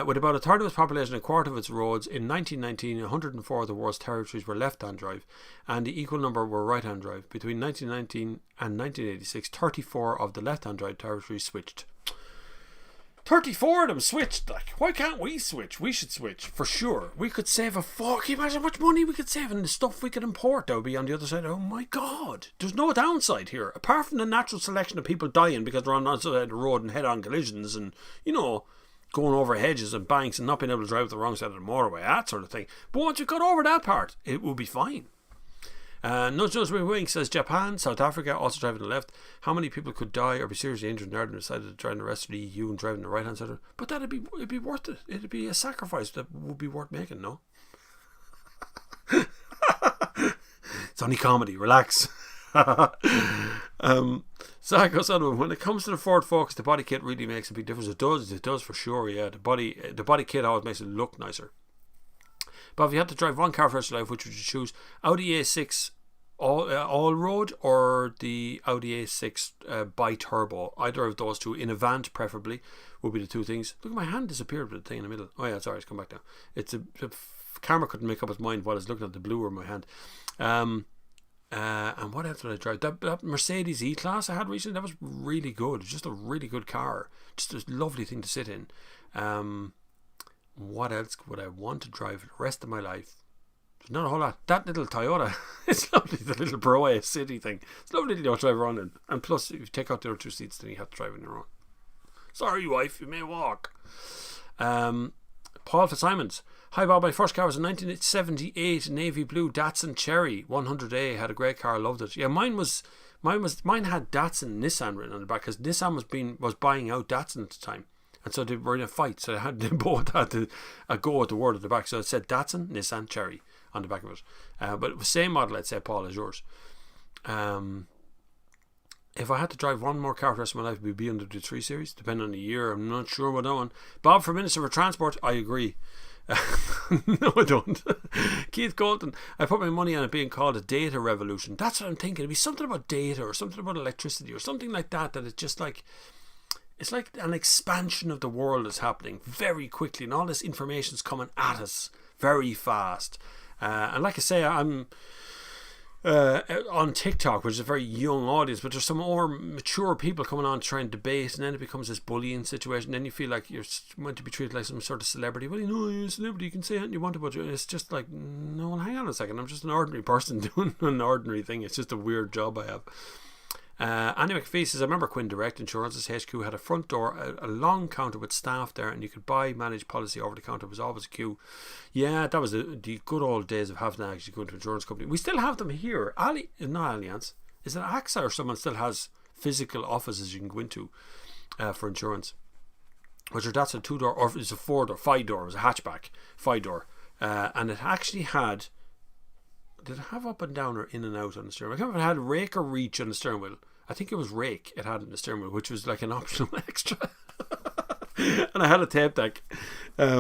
With about a third of its population and a quarter of its roads, in 1919, 104 of the world's territories were left-hand drive, and the equal number were right-hand drive. Between 1919 and 1986, 34 of the left-hand drive territories switched. 34 of them switched. Like, why can't we switch? We should switch for sure. We could save can you imagine how much money we could save, and the stuff we could import that would be on the other side? Oh my god, there's no downside here apart from the natural selection of people dying because they're on the other side of the road and head-on collisions, and you know, going over hedges and banks and not being able to drive the wrong side of the motorway, that sort of thing. But once you got over that part, it will be fine. Nudge Nudge with Wink says Japan, South Africa, also driving the left. How many people could die or be seriously injured in Ireland and decided to drive the rest of the EU and driving the right hand side? But it'd be worth it. It'd be a sacrifice that would be worth making, no? It's only comedy, relax. Psycho Sullivan, when it comes to the Ford Focus, the body kit really makes a big difference. It does for sure, yeah. The body kit always makes it look nicer. But if you had to drive one car for the rest of your life, which would you choose? Audi A6 all road or the Audi A6 bi-turbo? Either of those two, in a van preferably, would be the two things. Look, my hand disappeared with the thing in the middle. Oh yeah, sorry, it's come back now. The camera couldn't make up its mind while I was looking at the blue in my hand. And what else did I drive? That Mercedes E-Class I had recently, that was really good. Just a really good car. Just a lovely thing to sit in. What else would I want to drive for the rest of my life? There's not a whole lot. That little Toyota, it's lovely, the little Broe City thing. It's lovely to drive around in. And plus, if you take out the other two seats, then you have to drive on your own. Sorry, wife, you may walk. Paul Fitzsimons. Hi Bob, my first car was a 1978 navy blue Datsun Cherry 100A. Had a great car, loved it. Yeah, mine had Datsun Nissan written on the back because Nissan was buying out Datsun at the time, and so they were in a fight. So they both had a go at the word at the back. So it said Datsun Nissan Cherry on the back of it. But it was the same model, I'd say, Paul, as yours. If I had to drive one more car for the rest of my life, it would be under the 3 Series, depending on the year. I'm not sure about that one. Bob, for Minister for Transport, I agree. No, I don't. Keith Colton, I put my money on it being called a data revolution. That's what I'm thinking. It'd be something about data or something about electricity or something like that. That it's just like, it's like an expansion of the world is happening very quickly, and all this information's coming at us very fast. And like I say, I'm on TikTok, which is a very young audience, but there's some more mature people coming on to try and debate, and then it becomes this bullying situation. Then you feel like you're meant to be treated like some sort of celebrity. Well, you know, you're a celebrity, you can say anything you want about you. And it's just like, no, well, hang on a second, I'm just an ordinary person doing an ordinary thing. It's just a weird job I have. Annie McPhee says, I remember Quinn Direct Insurance's HQ had a front door, a long counter with staff there, and you could manage policy over the counter. It was always a queue. Yeah, that was the good old days of having to actually go into an insurance company. We still have them here. Not Allianz. Is it AXA or someone still has physical offices you can go into for insurance? Which that's a 2-door, or it's a 4-door, 5-door. It was a hatchback, 5-door. And it actually had, did it have up and down or in and out on the steering wheel? I can't remember if it had rake or reach on the steering wheel. I think it was rake it had in the steering wheel, which was like an optional extra. And I had a tape deck,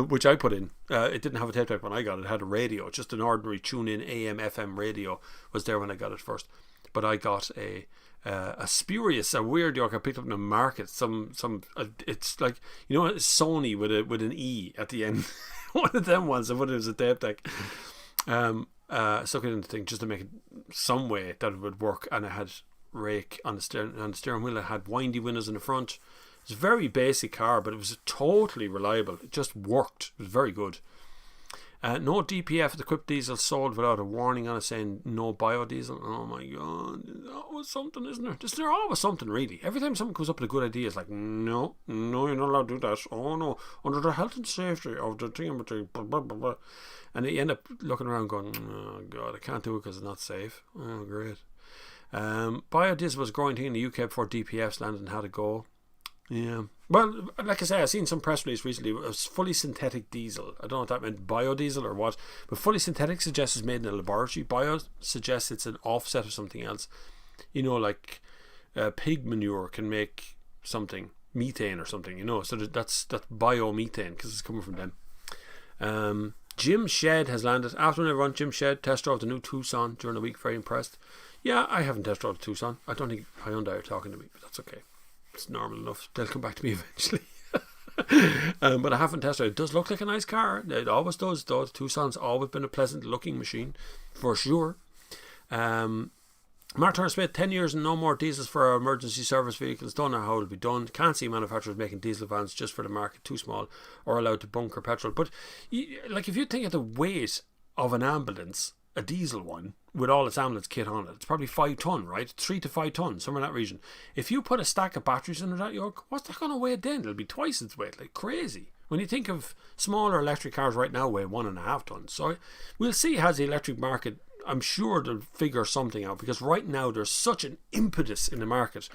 which I put in. It didn't have a tape deck when I got it. It had a radio, just an ordinary tune-in AM FM radio was there when I got it first. But I got a spurious, a weird York I picked up in the market. It's like, you know, Sony with an E at the end. One of them ones. I thought it was a tape deck. Stuck it in the thing just to make it some way that it would work, and it had rake on the steering wheel. It had windy windows in the front. It was a very basic car, but it was totally reliable. It just worked. It was very good. No DPF the equipped diesel sold without a warning on it saying no biodiesel. Oh my god, that was something, isn't there? There's always something, really. Every time someone comes up with a good idea, it's like, no, you're not allowed to do that. Oh no, under the health and safety of the thing, blah, blah, blah, blah. And you end up looking around going, oh god, I can't do it because it's not safe. Oh great. Biodiesel was a growing thing in the UK before DPFs landed and had to go. Yeah. Well, like I say, I've seen some press release recently. It was fully synthetic diesel. I don't know if that meant biodiesel or what, but fully synthetic suggests it's made in a laboratory. Bio suggests it's an offset of something else. You know, like pig manure can make something, methane or something, you know. So that's biomethane because it's coming from them. Jim Shed has landed. Afternoon everyone, Jim Shed test drove the new Tucson during the week. Very impressed. Yeah, I haven't test drove the Tucson. I don't think Hyundai are talking to me, but that's okay. It's normal enough. They'll come back to me eventually. But I haven't tested it. It does look like a nice car. It always does, though. The Tucson's always been a pleasant looking machine, for sure. Mark Turner Smith, 10 years and no more diesels for our emergency service vehicles. Don't know how it'll be done. Can't see manufacturers making diesel vans just for the market, too small, or allowed to bunker petrol. But like, if you think of the weight of an ambulance, a diesel one, with all its ambulance kit on it, it's probably 5 ton, right? 3 to 5 tons, somewhere in that region. If you put a stack of batteries under that yoke, what's that going to weigh then? It'll be twice its weight, like crazy. When you think of smaller electric cars right now weigh 1.5 tons. So we'll see how the electric market I'm sure they'll figure something out, because right now there's such an impetus in the market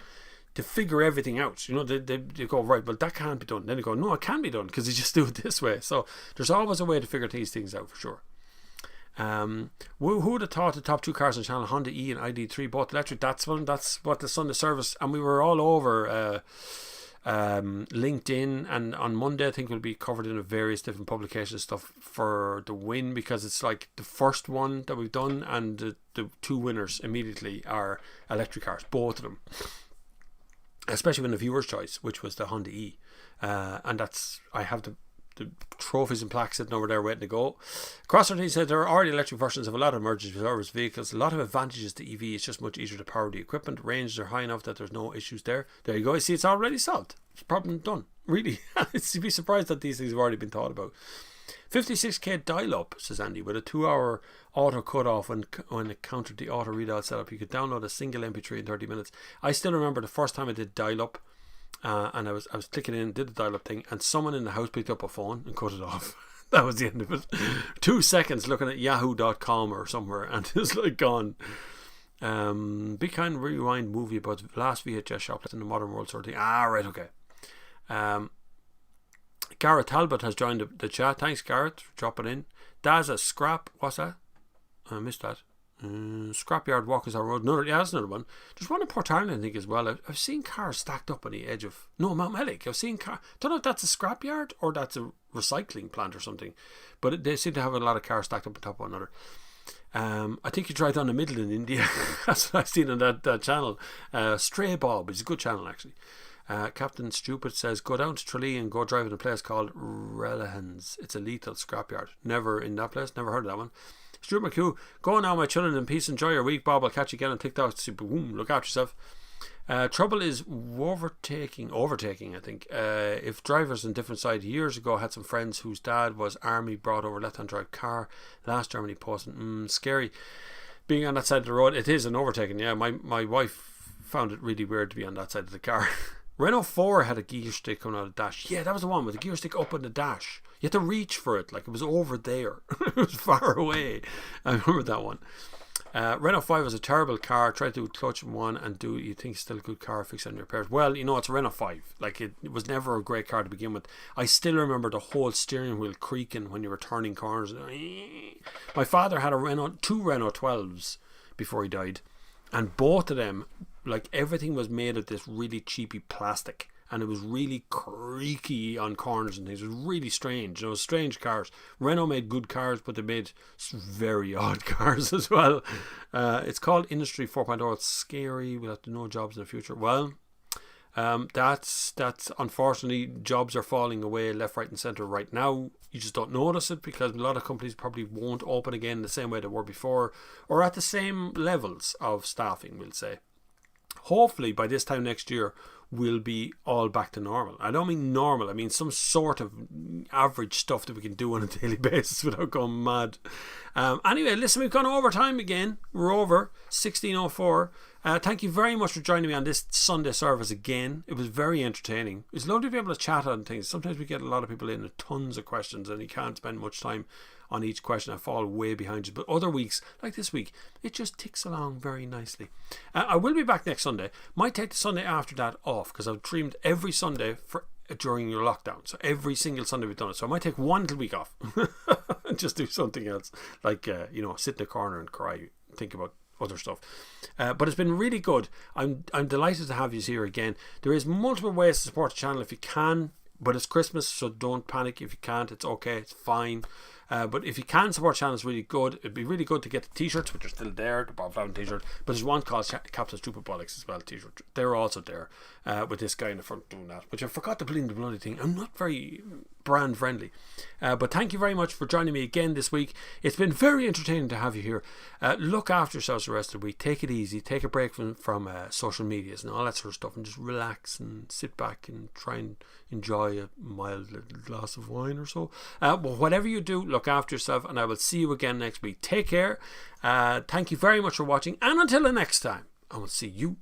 to figure everything out. You know, they go, right, well, that can't be done. Then they go, no, it can be done, because they just do it this way. So there's always a way to figure these things out, for sure. Who would have thought the top two cars on channel, Honda E and ID3, both electric? That's what the Sunday service, and we were all over LinkedIn, and on Monday I think we'll be covered in various different publications stuff for the win, because it's like the first one that we've done, and the two winners immediately are electric cars, both of them, especially when the viewer's choice, which was the Honda E, and that's, I have the trophies and plaques sitting over there waiting to go. Crossroads said there are already electric versions of a lot of emergency service vehicles. A lot of advantages to EV. It's just much easier to power the equipment. Ranges are high enough that there's no issues there. There you go. You see, it's already solved. It's problem done. Really. You'd be surprised that these things have already been thought about. 56k dial-up, says Andy, with a 2-hour auto cut-off when it countered the auto readout setup. You could download a single MP3 in 30 minutes. I still remember the first time I did dial-up, and I was clicking in, did the dial-up thing, and someone in the house picked up a phone and cut it off. That was the end of it. 2 seconds looking at yahoo.com or somewhere, and it's like gone. Big kind of rewind movie about the last VHS shoplift in the modern world sort of thing. Right, okay. Gareth Talbot has joined the chat. Thanks, Gareth, for dropping in. Daz a scrap. What's that? I missed that. Scrapyard Walkers on Road. That's another one. There's one in Port Ireland, I think, as well. I've seen cars stacked up on the edge of Mount Mellick. I've seen cars. Don't know if that's a scrapyard or that's a recycling plant or something, but they seem to have a lot of cars stacked up on top of one another. I think you tried down the middle in India. That's what I've seen on that channel. Stray Bob is a good channel, actually. Captain Stupid says, go down to Tralee and go drive in a place called Relahans. It's a lethal scrapyard. Never in that place. Never heard of that one. Stuart McHugh, go now, my children, in peace. Enjoy your week, Bob. I'll catch you again on TikTok. Boom, look after yourself. Trouble is overtaking, I think. If drivers on different sides years ago had some friends whose dad was army, brought over left-hand drive car. Last Germany posting. Scary. Being on that side of the road, it is an overtaking. Yeah, my wife found it really weird to be on that side of the car. Renault 4 had a gear stick coming out of the dash. Yeah, that was the one with the gear stick up on the dash. You had to reach for it, like it was over there. It was far away. I remember that one. Renault 5 was a terrible car. Tried to do clutch in one and you think it's still a good car, fix it on your repairs. Well, you know, it's a Renault 5. Like it was never a great car to begin with. I still remember the whole steering wheel creaking when you were turning corners. My father had two Renault 12s before he died, and both of them, like everything was made of this really cheapy plastic, and it was really creaky on corners and things. It was really strange. You know, strange cars. Renault made good cars, but they made very odd cars as well. It's called Industry 4.0. It's scary. We'll have to know jobs in the future. Well, that's unfortunately, jobs are falling away left, right and centre right now. You just don't notice it because a lot of companies probably won't open again the same way they were before, or at the same levels of staffing, we'll say. Hopefully by this time next year we'll be all back to normal. I don't mean normal, I mean some sort of average stuff that we can do on a daily basis without going mad. Anyway, listen, we've gone over time again. We're over 16:04. Thank you very much for joining me on this Sunday service again. It was very entertaining. It's lovely to be able to chat on things. Sometimes we get a lot of people in with tons of questions and you can't spend much time on each question. I fall way behind you. But other weeks, like this week, it just ticks along very nicely. I will be back next Sunday. Might take the Sunday after that off because I've dreamed every Sunday during your lockdown. So every single Sunday we've done it. So I might take one little week off and just do something else. Like, sit in the corner and cry, think about other stuff. But it's been really good. I'm delighted to have you here again. There is multiple ways to support the channel if you can, but it's Christmas, so don't panic. If you can't, it's okay, it's fine. But if you can support the channel, it's really good. It'd be really good to get the t-shirts, which are still there, the bobflavin t-shirt. But there's one called Captain Stupid Bollocks as well t-shirt. They're also there with this guy in the front doing that, which I forgot to put in the bloody thing. I'm not very brand friendly. But thank you very much for joining me again this week. It's been very entertaining to have you here. Look after yourselves the rest of the week. Take it easy. Take a break from social medias and all that sort of stuff, and just relax and sit back and try and enjoy a mild little glass of wine or so. But whatever you do, look after yourself, and I will see you again next week. Take care. Thank you very much for watching, and until the next time, I will see you